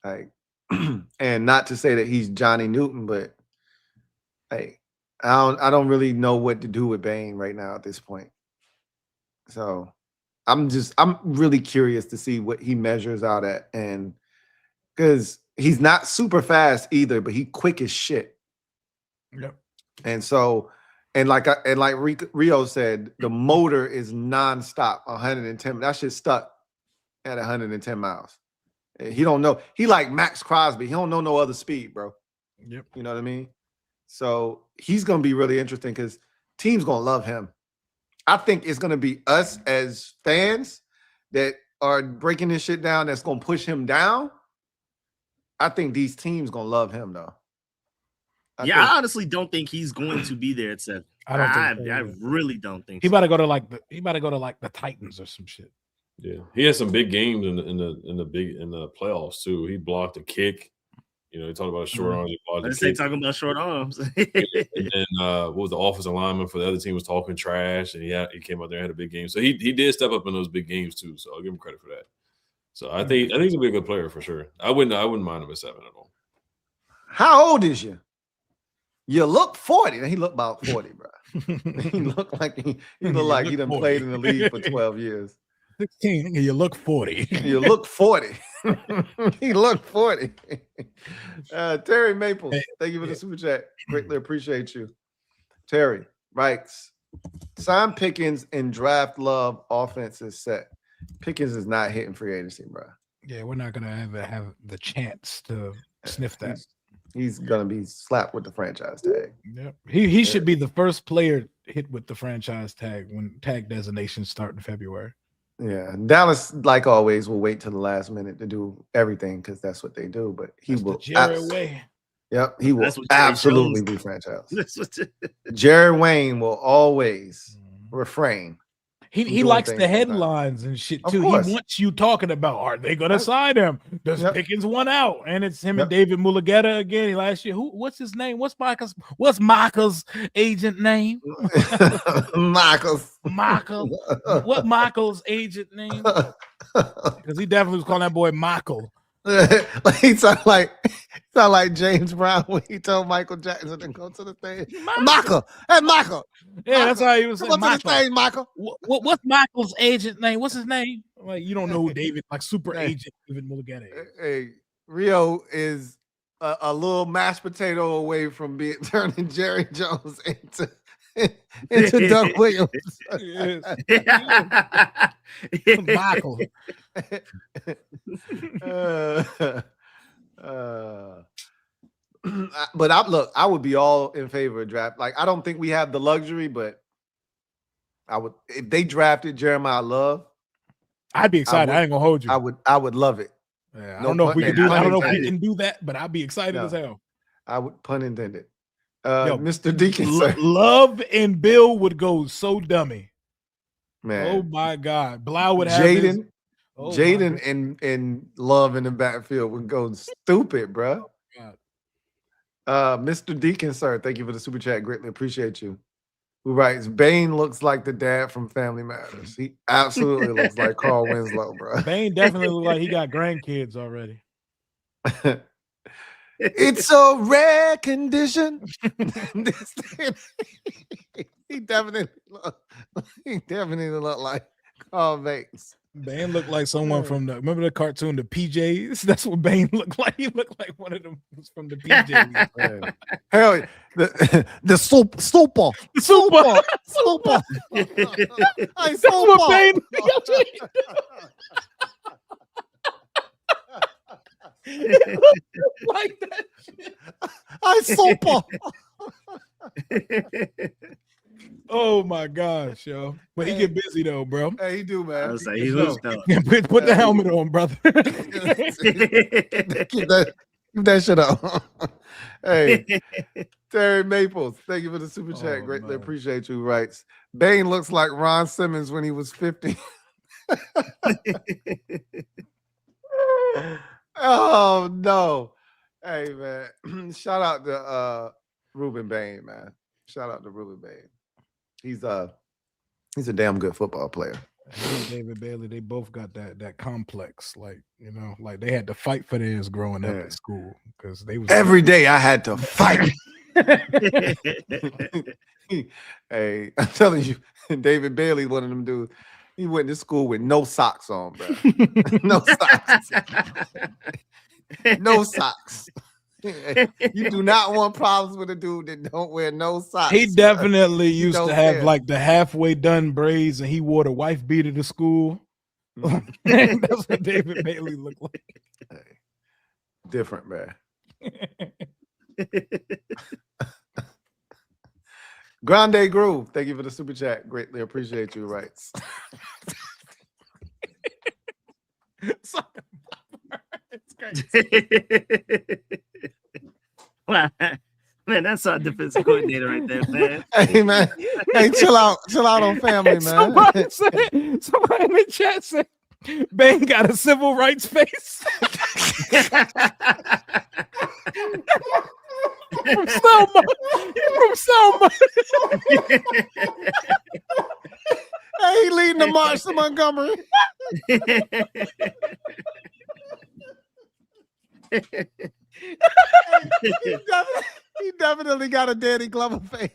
[SPEAKER 3] Like, and not to say that he's Johnny Newton, but hey, I don't really know what to do with Bain right now at this point. So I'm really curious to see what he measures out at, and because he's not super fast either, but he quick as shit.
[SPEAKER 2] Yep.
[SPEAKER 3] And so, and like Rio said, the motor is nonstop, 110. That shit stuck at 110 miles. He don't know. He like Max Crosby. He don't know no other speed, bro.
[SPEAKER 2] Yep.
[SPEAKER 3] You know what I mean? So he's going to be really interesting because teams going to love him. I think it's going to be us as fans that are breaking this shit down that's going to push him down. I think these teams going to love him, though.
[SPEAKER 4] I honestly don't think he's going to be there at 7. I really don't think
[SPEAKER 2] he better go to the Titans or some shit.
[SPEAKER 5] Yeah, he had some big games in the playoffs too. He blocked a kick. You know, he talked about short arms.
[SPEAKER 4] Let's say talking about short arms.
[SPEAKER 5] And then what was the offensive lineman for the other team was talking trash, and he came out there and had a big game. So he did step up in those big games too. So I'll give him credit for that. So I think he's gonna be a good player for sure. I wouldn't mind him at 7 at all.
[SPEAKER 3] How old is you? You look 40. He looked about 40, bro. He looked like he done played in the league for 12 years.
[SPEAKER 2] 16, you look 40.
[SPEAKER 3] You look 40. He looked 40. Terry Maples, thank you for the super chat. Greatly appreciate you. Terry writes, sign Pickens and draft Love. Offense is set. Pickens is not hitting free agency, bro.
[SPEAKER 2] Yeah, we're not gonna ever have the chance to sniff that.
[SPEAKER 3] He's gonna be slapped with the franchise tag.
[SPEAKER 2] Yep. He should be the first player hit with the franchise tag when tag designations start in February.
[SPEAKER 3] Yeah, Dallas, like always, will wait till the last minute to do everything because that's what they do. But he will.
[SPEAKER 2] Way.
[SPEAKER 3] Yep, he will absolutely be franchised. Jerry Wayne will always refrain.
[SPEAKER 2] He likes the headlines and shit too. He wants you talking about, are they going to sign him? Does Pickens one out? And it's him and David Mulugeta again last year. What's his name? What's Michael's agent name? Michael. What Michael's agent name? Because he definitely was calling that boy Michael.
[SPEAKER 3] He sound like James Brown when he told Michael Jackson to go to the stage. Michael. Hey, Michael.
[SPEAKER 2] Yeah, that's how he was saying.
[SPEAKER 3] Come to the stage, Michael.
[SPEAKER 2] What's Michael's agent name? What's his name? Like, you don't know who David, like super agent David Mulugeta is.
[SPEAKER 3] Hey, Rio is a little mashed potato away from turning Jerry Jones into Doug Williams.
[SPEAKER 2] Michael.
[SPEAKER 3] But I would be all in favor of draft. Like, I don't think we have the luxury, but I would, if they drafted Jeremiah Love,
[SPEAKER 2] I'd be excited. I ain't gonna hold you.
[SPEAKER 3] I would love it.
[SPEAKER 2] Yeah, I don't know if we can do that. I don't know if we can do that, but I'd be excited as hell.
[SPEAKER 3] I would, pun intended. Mr. Deacon,
[SPEAKER 2] Love and Bill would go so dummy.
[SPEAKER 3] Man.
[SPEAKER 2] Oh my God. Blau would have
[SPEAKER 3] Jaden and Love in the backfield would go stupid, bro.
[SPEAKER 2] Oh,
[SPEAKER 3] Mr. Deacon, sir, thank you for the super chat. Greatly appreciate you. Who writes, Bane looks like the dad from Family Matters. He absolutely looks like Carl Winslow, bro.
[SPEAKER 2] Bane definitely looks like he got grandkids already.
[SPEAKER 3] It's a rare condition. he definitely looked like Carl Banks.
[SPEAKER 2] Bane looked like someone from remember the cartoon, the PJs? That's what Bane looked like. He looked like one of them from the PJs.
[SPEAKER 3] Hell yeah. The super.
[SPEAKER 2] That's what Bane like that shit.
[SPEAKER 3] I super.
[SPEAKER 2] Oh my gosh, yo! But he get busy though, bro.
[SPEAKER 3] Hey, he do, man.
[SPEAKER 4] I was like, he hooked up.
[SPEAKER 2] Put the helmet on, brother.
[SPEAKER 3] keep that shit on. Hey, Terry Maples, thank you for the super chat. Greatly appreciate you. Writes, Bane looks like Ron Simmons when he was 50. Oh no. Hey man. Shout out to Ruben Bain, man. Shout out to Ruben Bain. He's a damn good football player.
[SPEAKER 2] David Bailey, they both got that complex, like like they had to fight for theirs growing up at school because they was
[SPEAKER 3] every day I had to fight. Hey, I'm telling you, David Bailey, one of them dudes. He went to school with no socks on, bro. No socks. No socks. You do not want problems with a dude that don't wear no socks.
[SPEAKER 2] He definitely used to have like the halfway done braids, and he wore the wife beater to school. That's what David Bailey looked like.
[SPEAKER 3] Hey, different, man. Grande Groove, thank you for the super chat. Greatly appreciate you. Rights.
[SPEAKER 2] It's crazy.
[SPEAKER 4] Wow. Man, that's our defensive coordinator right there, man.
[SPEAKER 3] Hey, man. Hey, chill out on family, man.
[SPEAKER 2] Somebody in the chat said, Bane got a civil rights face. From Selma. From Selma.
[SPEAKER 3] Hey, he leading the march to Montgomery. He definitely got a Danny Glover face.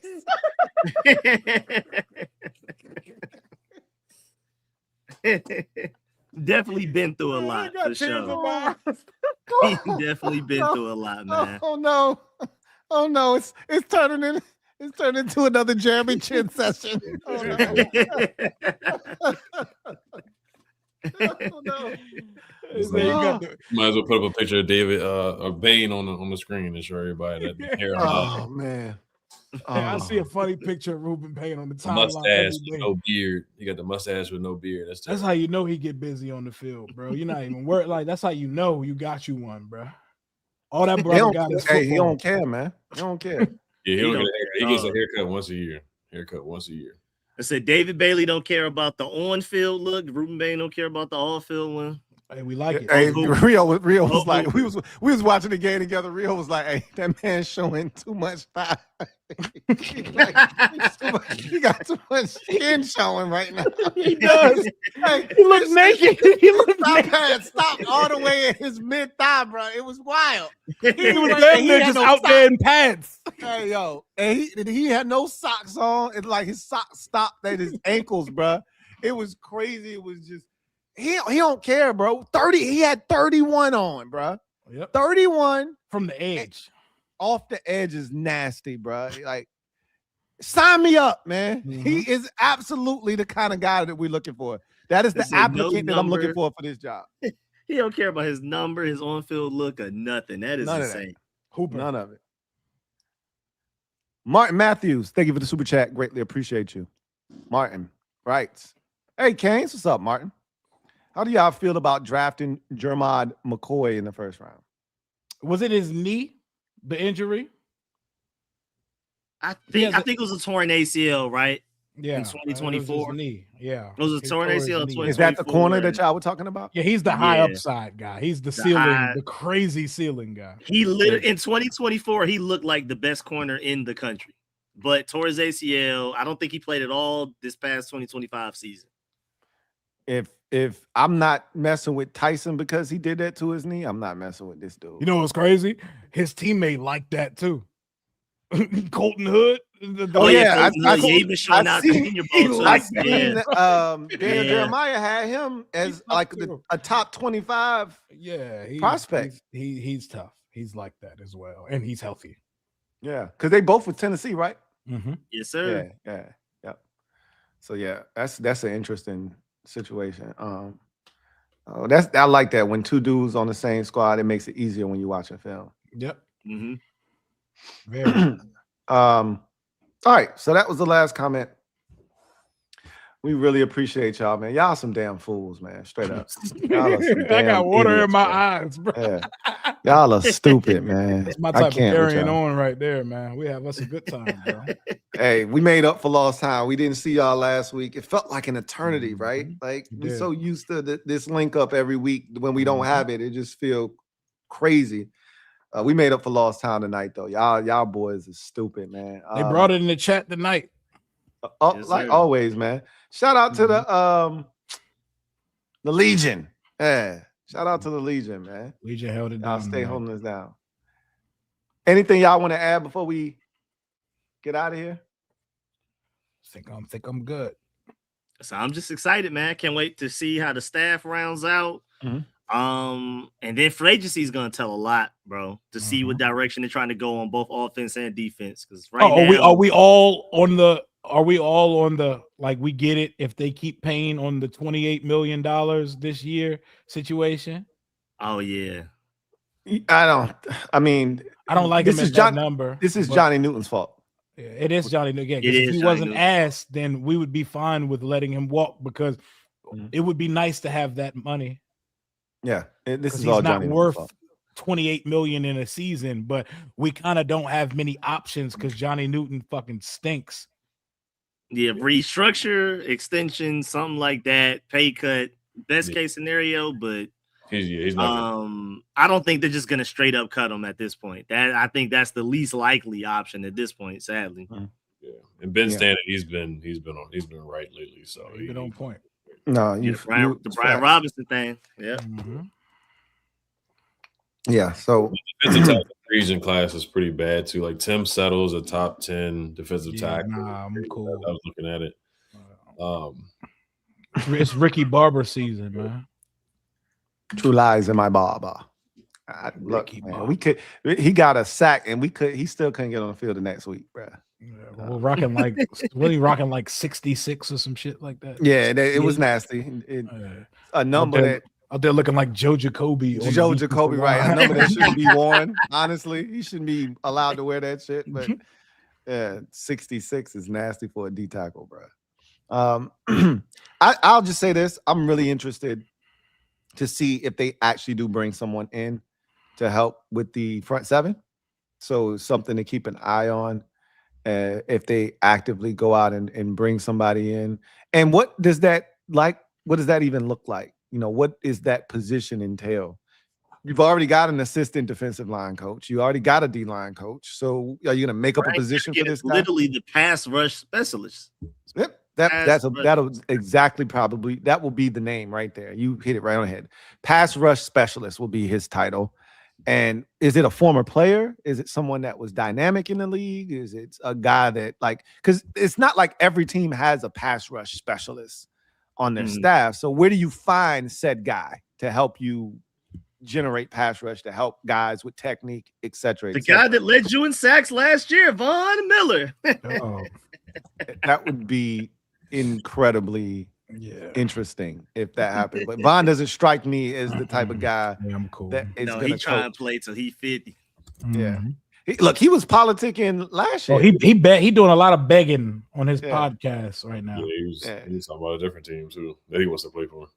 [SPEAKER 4] Definitely been through a lot for sure. He's definitely been through a lot, man.
[SPEAKER 3] Oh no! It's turning into another Jeremy Chin session. Oh no! Oh, no.
[SPEAKER 5] Might as well put up a picture of David Bane on the screen and show everybody that the hair.
[SPEAKER 3] Oh man!
[SPEAKER 2] I see a funny picture of Ruben Payne on the timeline.
[SPEAKER 5] Mustache with no beard. You got the mustache with no beard.
[SPEAKER 2] That's how you know he get busy on the field, bro. You're not even worried. Like that's how you know you got you one, bro. All that brother got is football.
[SPEAKER 3] Hey, he don't care, man. He don't care.
[SPEAKER 5] Yeah, he gets a haircut once a year.
[SPEAKER 4] I said David Bailey don't care about the on-field look. Ruben Bain don't care about the off-field one.
[SPEAKER 2] Hey, we like it.
[SPEAKER 3] Hey, Rio was like, we was watching the game together. Rio was like, hey, that man's showing too much thigh. He got too much skin showing right now.
[SPEAKER 2] He does.
[SPEAKER 3] Hey,
[SPEAKER 2] he looks naked. He looks naked.
[SPEAKER 3] Stopped all the way in his mid thigh, bro. It was wild.
[SPEAKER 2] He was just out there in pants.
[SPEAKER 3] Hey, yo, and he had no socks on. It's like his socks stopped at his ankles, bro. It was crazy. It was just. He don't care, bro. 30. He had 31 on, bro.
[SPEAKER 2] Yep.
[SPEAKER 3] 31
[SPEAKER 2] from the edge.
[SPEAKER 3] Off the edge is nasty, bro. Like, sign me up, man. Mm-hmm. He is absolutely the kind of guy that we're looking for. That is the applicant that I'm looking for this job.
[SPEAKER 4] He don't care about his number, his on-field look, or nothing. That is insane.
[SPEAKER 3] None of it. Martin Matthews, thank you for the super chat. Greatly appreciate you. Martin writes, hey, Canes, what's up, Martin? How do y'all feel about drafting Jermod McCoy in the first round?
[SPEAKER 2] Was it his knee, the injury?
[SPEAKER 4] I think it was a torn ACL, right?
[SPEAKER 2] Yeah,
[SPEAKER 4] in 2024.
[SPEAKER 2] knee. Yeah,
[SPEAKER 4] It was a
[SPEAKER 2] He
[SPEAKER 4] torn
[SPEAKER 2] tore his
[SPEAKER 4] ACL in
[SPEAKER 2] knee.
[SPEAKER 4] 2024.
[SPEAKER 3] Is that the corner that y'all were talking about?
[SPEAKER 2] Yeah, he's the high
[SPEAKER 4] Yeah.
[SPEAKER 2] upside guy. He's the
[SPEAKER 4] high-
[SPEAKER 2] the crazy ceiling guy.
[SPEAKER 4] He literally in 2024, he looked like the best corner in the country. But tore his ACL. I don't think he played at all this past 2025 season.
[SPEAKER 3] If I'm not messing with Tyson because he did that to his knee, I'm not messing with this dude.
[SPEAKER 2] You know what's crazy? His teammate liked that too. Colton Hood.
[SPEAKER 4] He been showing out the senior bowl.
[SPEAKER 3] I seen Daniel Jeremiah had him as like a top 25 prospect.
[SPEAKER 2] He's tough. He's like that as well, and he's healthy.
[SPEAKER 3] Yeah, because they both with Tennessee, right?
[SPEAKER 2] Mm-hmm.
[SPEAKER 4] Yes, sir.
[SPEAKER 3] Yeah. So yeah, that's an interesting situation. I like that when two dudes on the same squad, it makes it easier when you watch a film.
[SPEAKER 2] Yep.
[SPEAKER 4] Mm-hmm.
[SPEAKER 2] Very.
[SPEAKER 3] All right, so that was the last comment. We really appreciate y'all, man. Y'all some damn fools, man. Straight up. Y'all are some
[SPEAKER 2] I got
[SPEAKER 3] damn
[SPEAKER 2] water
[SPEAKER 3] idiots,
[SPEAKER 2] in my
[SPEAKER 3] man.
[SPEAKER 2] eyes, bro.
[SPEAKER 3] Yeah. Y'all are stupid, man.
[SPEAKER 2] That's my type of
[SPEAKER 3] can't with
[SPEAKER 2] carrying
[SPEAKER 3] y'all.
[SPEAKER 2] on right there, man. We have us a good time, bro.
[SPEAKER 3] Hey, we made up for lost time. We didn't see y'all last week. It felt like an eternity, right? Like we're so used to this link up every week. When we don't have it, it just feel crazy. We made up for lost time tonight, though. Y'all boys are stupid, man.
[SPEAKER 2] They brought it in the chat tonight.
[SPEAKER 4] Yes,
[SPEAKER 3] like
[SPEAKER 4] sir.
[SPEAKER 3] always, man. Shout out to the Legion. Yeah. Shout out to the Legion, man.
[SPEAKER 2] Legion held it
[SPEAKER 3] Y'all
[SPEAKER 2] down.
[SPEAKER 3] stay holding us down. Anything y'all want to add before we get out of here?
[SPEAKER 2] Think I'm good.
[SPEAKER 4] So I'm just excited, man. Can't wait to see how the staff rounds out. And then free agency is gonna tell a lot, bro, to see what direction they're trying to go on both offense and defense. Because now,
[SPEAKER 2] are we all on the like we get it if they keep paying on the $28 million this year situation?
[SPEAKER 4] Oh yeah.
[SPEAKER 3] I don't like
[SPEAKER 2] this is that number.
[SPEAKER 3] This is Johnny Newton's fault.
[SPEAKER 2] Yeah, it is Johnny Newton.
[SPEAKER 4] It is
[SPEAKER 2] If he
[SPEAKER 4] Johnny
[SPEAKER 2] wasn't
[SPEAKER 4] Newton.
[SPEAKER 2] asked, then we would be fine with letting him walk because it would be nice to have that money.
[SPEAKER 3] Yeah, this is
[SPEAKER 2] He's
[SPEAKER 3] all
[SPEAKER 2] not
[SPEAKER 3] Johnny
[SPEAKER 2] worth
[SPEAKER 3] Newton's fault.
[SPEAKER 2] $28 million in a season, but we kind of don't have many options because Johnny Newton fucking stinks.
[SPEAKER 4] Yeah, restructure, extension, something like that, pay cut, best case scenario, but
[SPEAKER 5] he's not
[SPEAKER 4] I don't think they're just gonna straight up cut him at this point. I think that's the least likely option at this point, sadly.
[SPEAKER 5] Yeah. And Ben Standard, he's been right lately. So
[SPEAKER 2] He's been on point.
[SPEAKER 3] No,
[SPEAKER 4] the Brian Robinson thing. Yeah.
[SPEAKER 3] Yeah. So
[SPEAKER 5] defensive tackle region class is pretty bad too. Like Tim Settle's a top 10 defensive tackle.
[SPEAKER 2] Nah, I'm cool.
[SPEAKER 5] I was looking at it.
[SPEAKER 2] It's Ricky Barber season, man.
[SPEAKER 3] True lies in my barber. Look, man, he got a sack and he still couldn't get on the field the next week, bro.
[SPEAKER 2] Yeah, we're rocking like what are you rocking like 66 or some shit like that?
[SPEAKER 3] Yeah, it was nasty. A number
[SPEAKER 2] out there looking like Joe Jacoby.
[SPEAKER 3] Joe Jacoby, right? A number that shouldn't be worn. Honestly, he shouldn't be allowed to wear that shit. But yeah, 66 is nasty for a D tackle, bro. I'll just say this: I'm really interested to see if they actually do bring someone in to help with the front seven. So something to keep an eye on. If they actively go out and bring somebody in, and what does that even look like? You know, what is that position entail? You've already got an assistant defensive line coach. You already got a D line coach. So are you going to make up a position for this guy?
[SPEAKER 4] Literally the pass rush specialist.
[SPEAKER 3] Yep, that'll exactly probably that will be the name right there. You hit it right on the head. Pass rush specialist will be his title. And is it a former player? Is it someone that was dynamic in the league? Is it a guy that because it's not like every team has a pass rush specialist on their staff. So where do you find said guy to help you generate pass rush, to help guys with technique, et cetera?
[SPEAKER 4] The guy that led you in sacks last year, Von Miller.
[SPEAKER 3] That would be incredibly interesting if that happened. But Von doesn't strike me as the type of guy
[SPEAKER 2] I'm cool.
[SPEAKER 3] that is going
[SPEAKER 4] he
[SPEAKER 3] to
[SPEAKER 4] try and play till he 50.
[SPEAKER 3] Yeah. He was politicking last year.
[SPEAKER 2] He doing a lot of begging on his podcast right now.
[SPEAKER 5] Yeah, he's talking about a different team too that he wants to play for.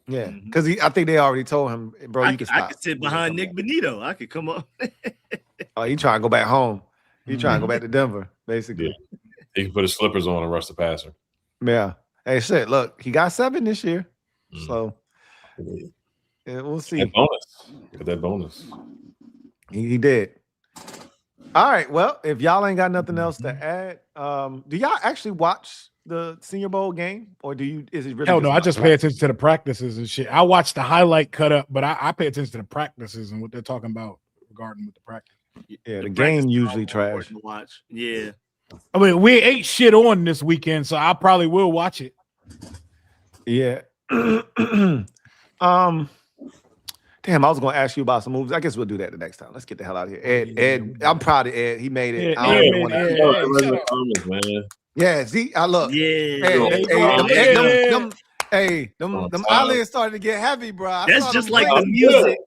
[SPEAKER 3] Yeah, because I think they already told him, bro, you can stop.
[SPEAKER 4] I could sit behind Nick Benito. I could come up.
[SPEAKER 3] Oh, he trying to go back home. He trying to go back to Denver, basically.
[SPEAKER 5] He can put his slippers on and rush the passer.
[SPEAKER 3] Yeah. Hey, shit. Look, he got 7 this year, so we'll see.
[SPEAKER 5] That bonus. Get that bonus.
[SPEAKER 3] He did. All right. Well, if y'all ain't got nothing else to add, do y'all actually watch the Senior Bowl game, or is it really?
[SPEAKER 2] Hell no, I just pay attention to the practices and shit. I watch the highlight cut up, but I pay attention to the practices and what they're talking about regarding with the practice.
[SPEAKER 3] Yeah, the game usually trash.
[SPEAKER 4] To watch. Yeah.
[SPEAKER 2] I mean, we ain't shit on this weekend, so I probably will watch it.
[SPEAKER 3] Yeah. Damn, I was going to ask you about some movies. I guess we'll do that the next time. Let's get the hell out of here. Ed, I'm proud of Ed. He made it. Yeah, see, I look. Them eyelids started to get heavy, bro.
[SPEAKER 4] That's just like the music.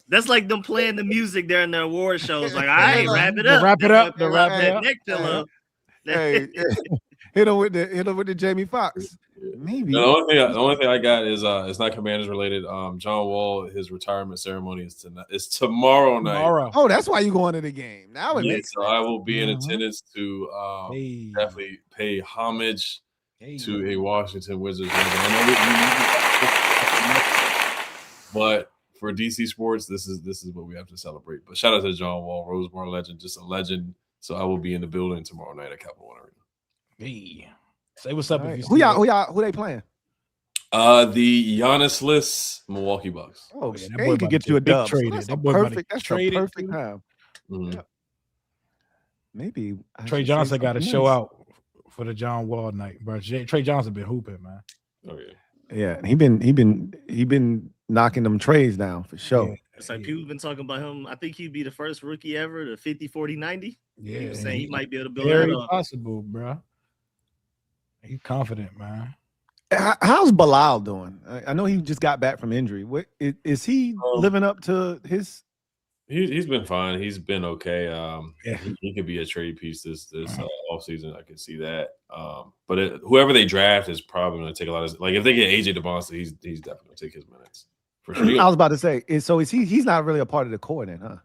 [SPEAKER 4] That's like them playing the music during their award shows. Like, all right, wrap it up.
[SPEAKER 2] Wrap it up. Wrap it up.
[SPEAKER 4] Neck pillow.
[SPEAKER 3] Hey, hit him with the Jamie Foxx. Maybe
[SPEAKER 5] the only thing I got is it's not Commanders related. John Wall, his retirement ceremony is tomorrow night.
[SPEAKER 3] Oh, that's why you going to the game. Now it makes
[SPEAKER 5] sense. I will be in attendance to definitely pay homage to a Washington Wizards legend. But for DC sports, this is what we have to celebrate. But shout out to John Wall, Roseborn legend, just a legend. So I will be in the building tomorrow night at Capital One Arena.
[SPEAKER 2] Hey, say what's up.
[SPEAKER 3] Right. Who they playing?
[SPEAKER 5] The Giannis-less Milwaukee Bucks.
[SPEAKER 3] Oh, yeah, that boy could get you a dub. That's the perfect time.
[SPEAKER 5] Mm-hmm.
[SPEAKER 3] Yeah. Maybe
[SPEAKER 2] Trey Johnson got to show out for the John Wall night, bro. Trey Johnson been hooping, man.
[SPEAKER 5] Oh yeah.
[SPEAKER 3] Yeah, he been knocking them trays down for sure.
[SPEAKER 4] Yeah. It's like people have been talking about him. I think he'd be the first rookie ever to 50, 40, 90.
[SPEAKER 2] Yeah,
[SPEAKER 4] he was saying he might be able to build
[SPEAKER 2] very
[SPEAKER 4] that up.
[SPEAKER 2] possible, bro. He's confident, man.
[SPEAKER 3] How's Bilal doing? I know he just got back from injury. What is he living up to his?
[SPEAKER 5] He's been fine. He's been okay. He could be a trade piece this offseason. I can see that. But whoever they draft is probably going to take a lot of. Like if they get AJ DeBonsta, he's definitely going to take his minutes for sure.
[SPEAKER 3] I was about to say. So is he? He's not really a part of the core then, huh?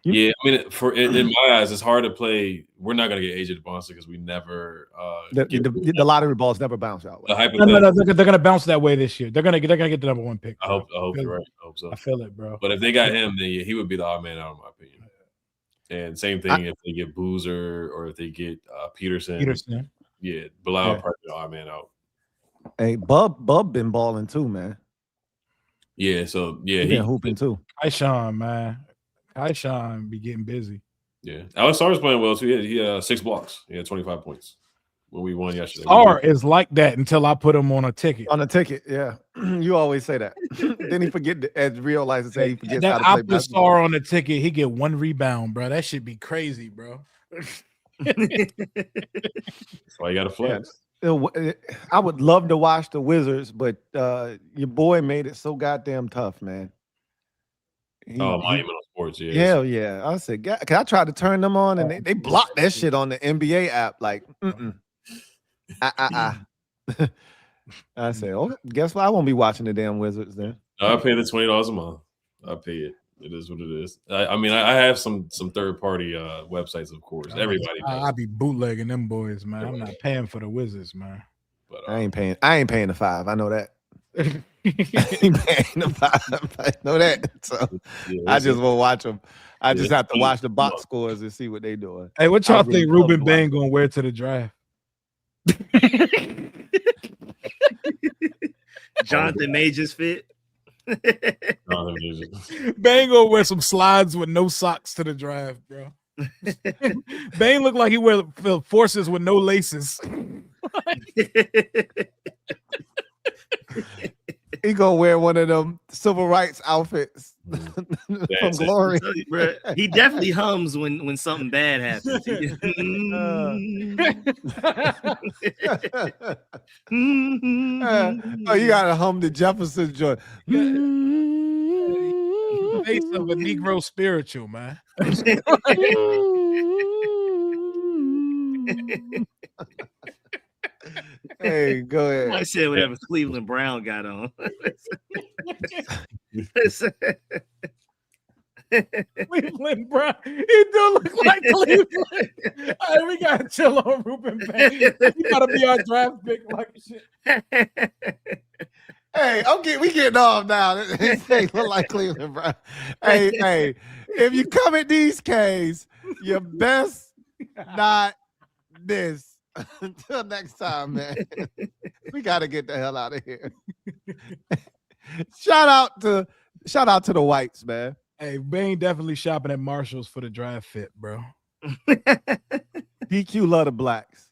[SPEAKER 5] Yeah, I mean, in my eyes, it's hard to play. We're not going to get AJ DeBonsta because we never
[SPEAKER 3] the lottery balls never bounce out.
[SPEAKER 2] No, they're going to bounce that way this year. They're going to get the number 1 pick.
[SPEAKER 5] I hope you're right. I hope so.
[SPEAKER 2] I feel it, bro.
[SPEAKER 5] But if they got him, then he would be the odd man out, in my opinion. And same thing if they get Boozer or if they get Peterson. Yeah, Bilal probably the odd man out.
[SPEAKER 3] Hey, Bub been balling too, man.
[SPEAKER 5] Yeah, so
[SPEAKER 3] he been hooping too.
[SPEAKER 2] Tyshawn, man. Tyshawn be getting busy.
[SPEAKER 5] Yeah, Alex Sarr's playing well too. He had 6 blocks. He had 25 points when we won yesterday.
[SPEAKER 2] Sarr is like that until I put him on a ticket.
[SPEAKER 3] On a ticket, yeah. You always say that. Then he forget as real life say he forgets
[SPEAKER 2] that
[SPEAKER 3] how to play basketball.
[SPEAKER 2] Sarr on the ticket, he get 1 rebound, bro. That should be crazy, bro.
[SPEAKER 5] That's why you got to flex.
[SPEAKER 3] I would love to watch the Wizards, but your boy made it so goddamn tough, man.
[SPEAKER 5] Monumental Sports, yeah.
[SPEAKER 3] Hell yeah. I said, cause I tried to turn them on and they blocked that shit on the NBA app. Like, I said, oh, guess what? I won't be watching the damn Wizards then.
[SPEAKER 5] I pay the $20 a month. I pay it. It is what it is. I mean, I have some third-party websites, of course. Everybody does.
[SPEAKER 2] I be bootlegging them boys, man. I'm not paying for the Wizards, man.
[SPEAKER 5] But
[SPEAKER 3] I ain't paying the $5. I know that. I ain't paying the $5. I know that. So yeah, I just won't watch them. I just have to watch the box scores and see what they doing.
[SPEAKER 2] Hey, what y'all think Ruben Bain gonna wear to the draft?
[SPEAKER 4] Jonathan Majors fit.
[SPEAKER 2] Bain gonna wear some slides with no socks to the draft, bro. Bain look like he wear forces with no laces.
[SPEAKER 3] He gonna wear one of them civil rights outfits from Glory.
[SPEAKER 4] He definitely hums when something bad happens.
[SPEAKER 3] You gotta hum the Jefferson joint.
[SPEAKER 2] Face of a Negro spiritual, man.
[SPEAKER 3] Hey, go ahead.
[SPEAKER 4] I said whatever Cleveland Brown got on.
[SPEAKER 2] Cleveland, bro. He do look like Cleveland. Hey, we gotta chill on Ruben Payne. He gotta be our draft pick like shit.
[SPEAKER 3] Hey, we getting off now. They look like Cleveland, bro. Hey, if you come at these K's, you best not miss. Until next time, man. We gotta get the hell out of here. Shout out to the whites, man.
[SPEAKER 2] Hey, Bane definitely shopping at Marshall's for the draft fit, bro.
[SPEAKER 3] DQ love the blacks.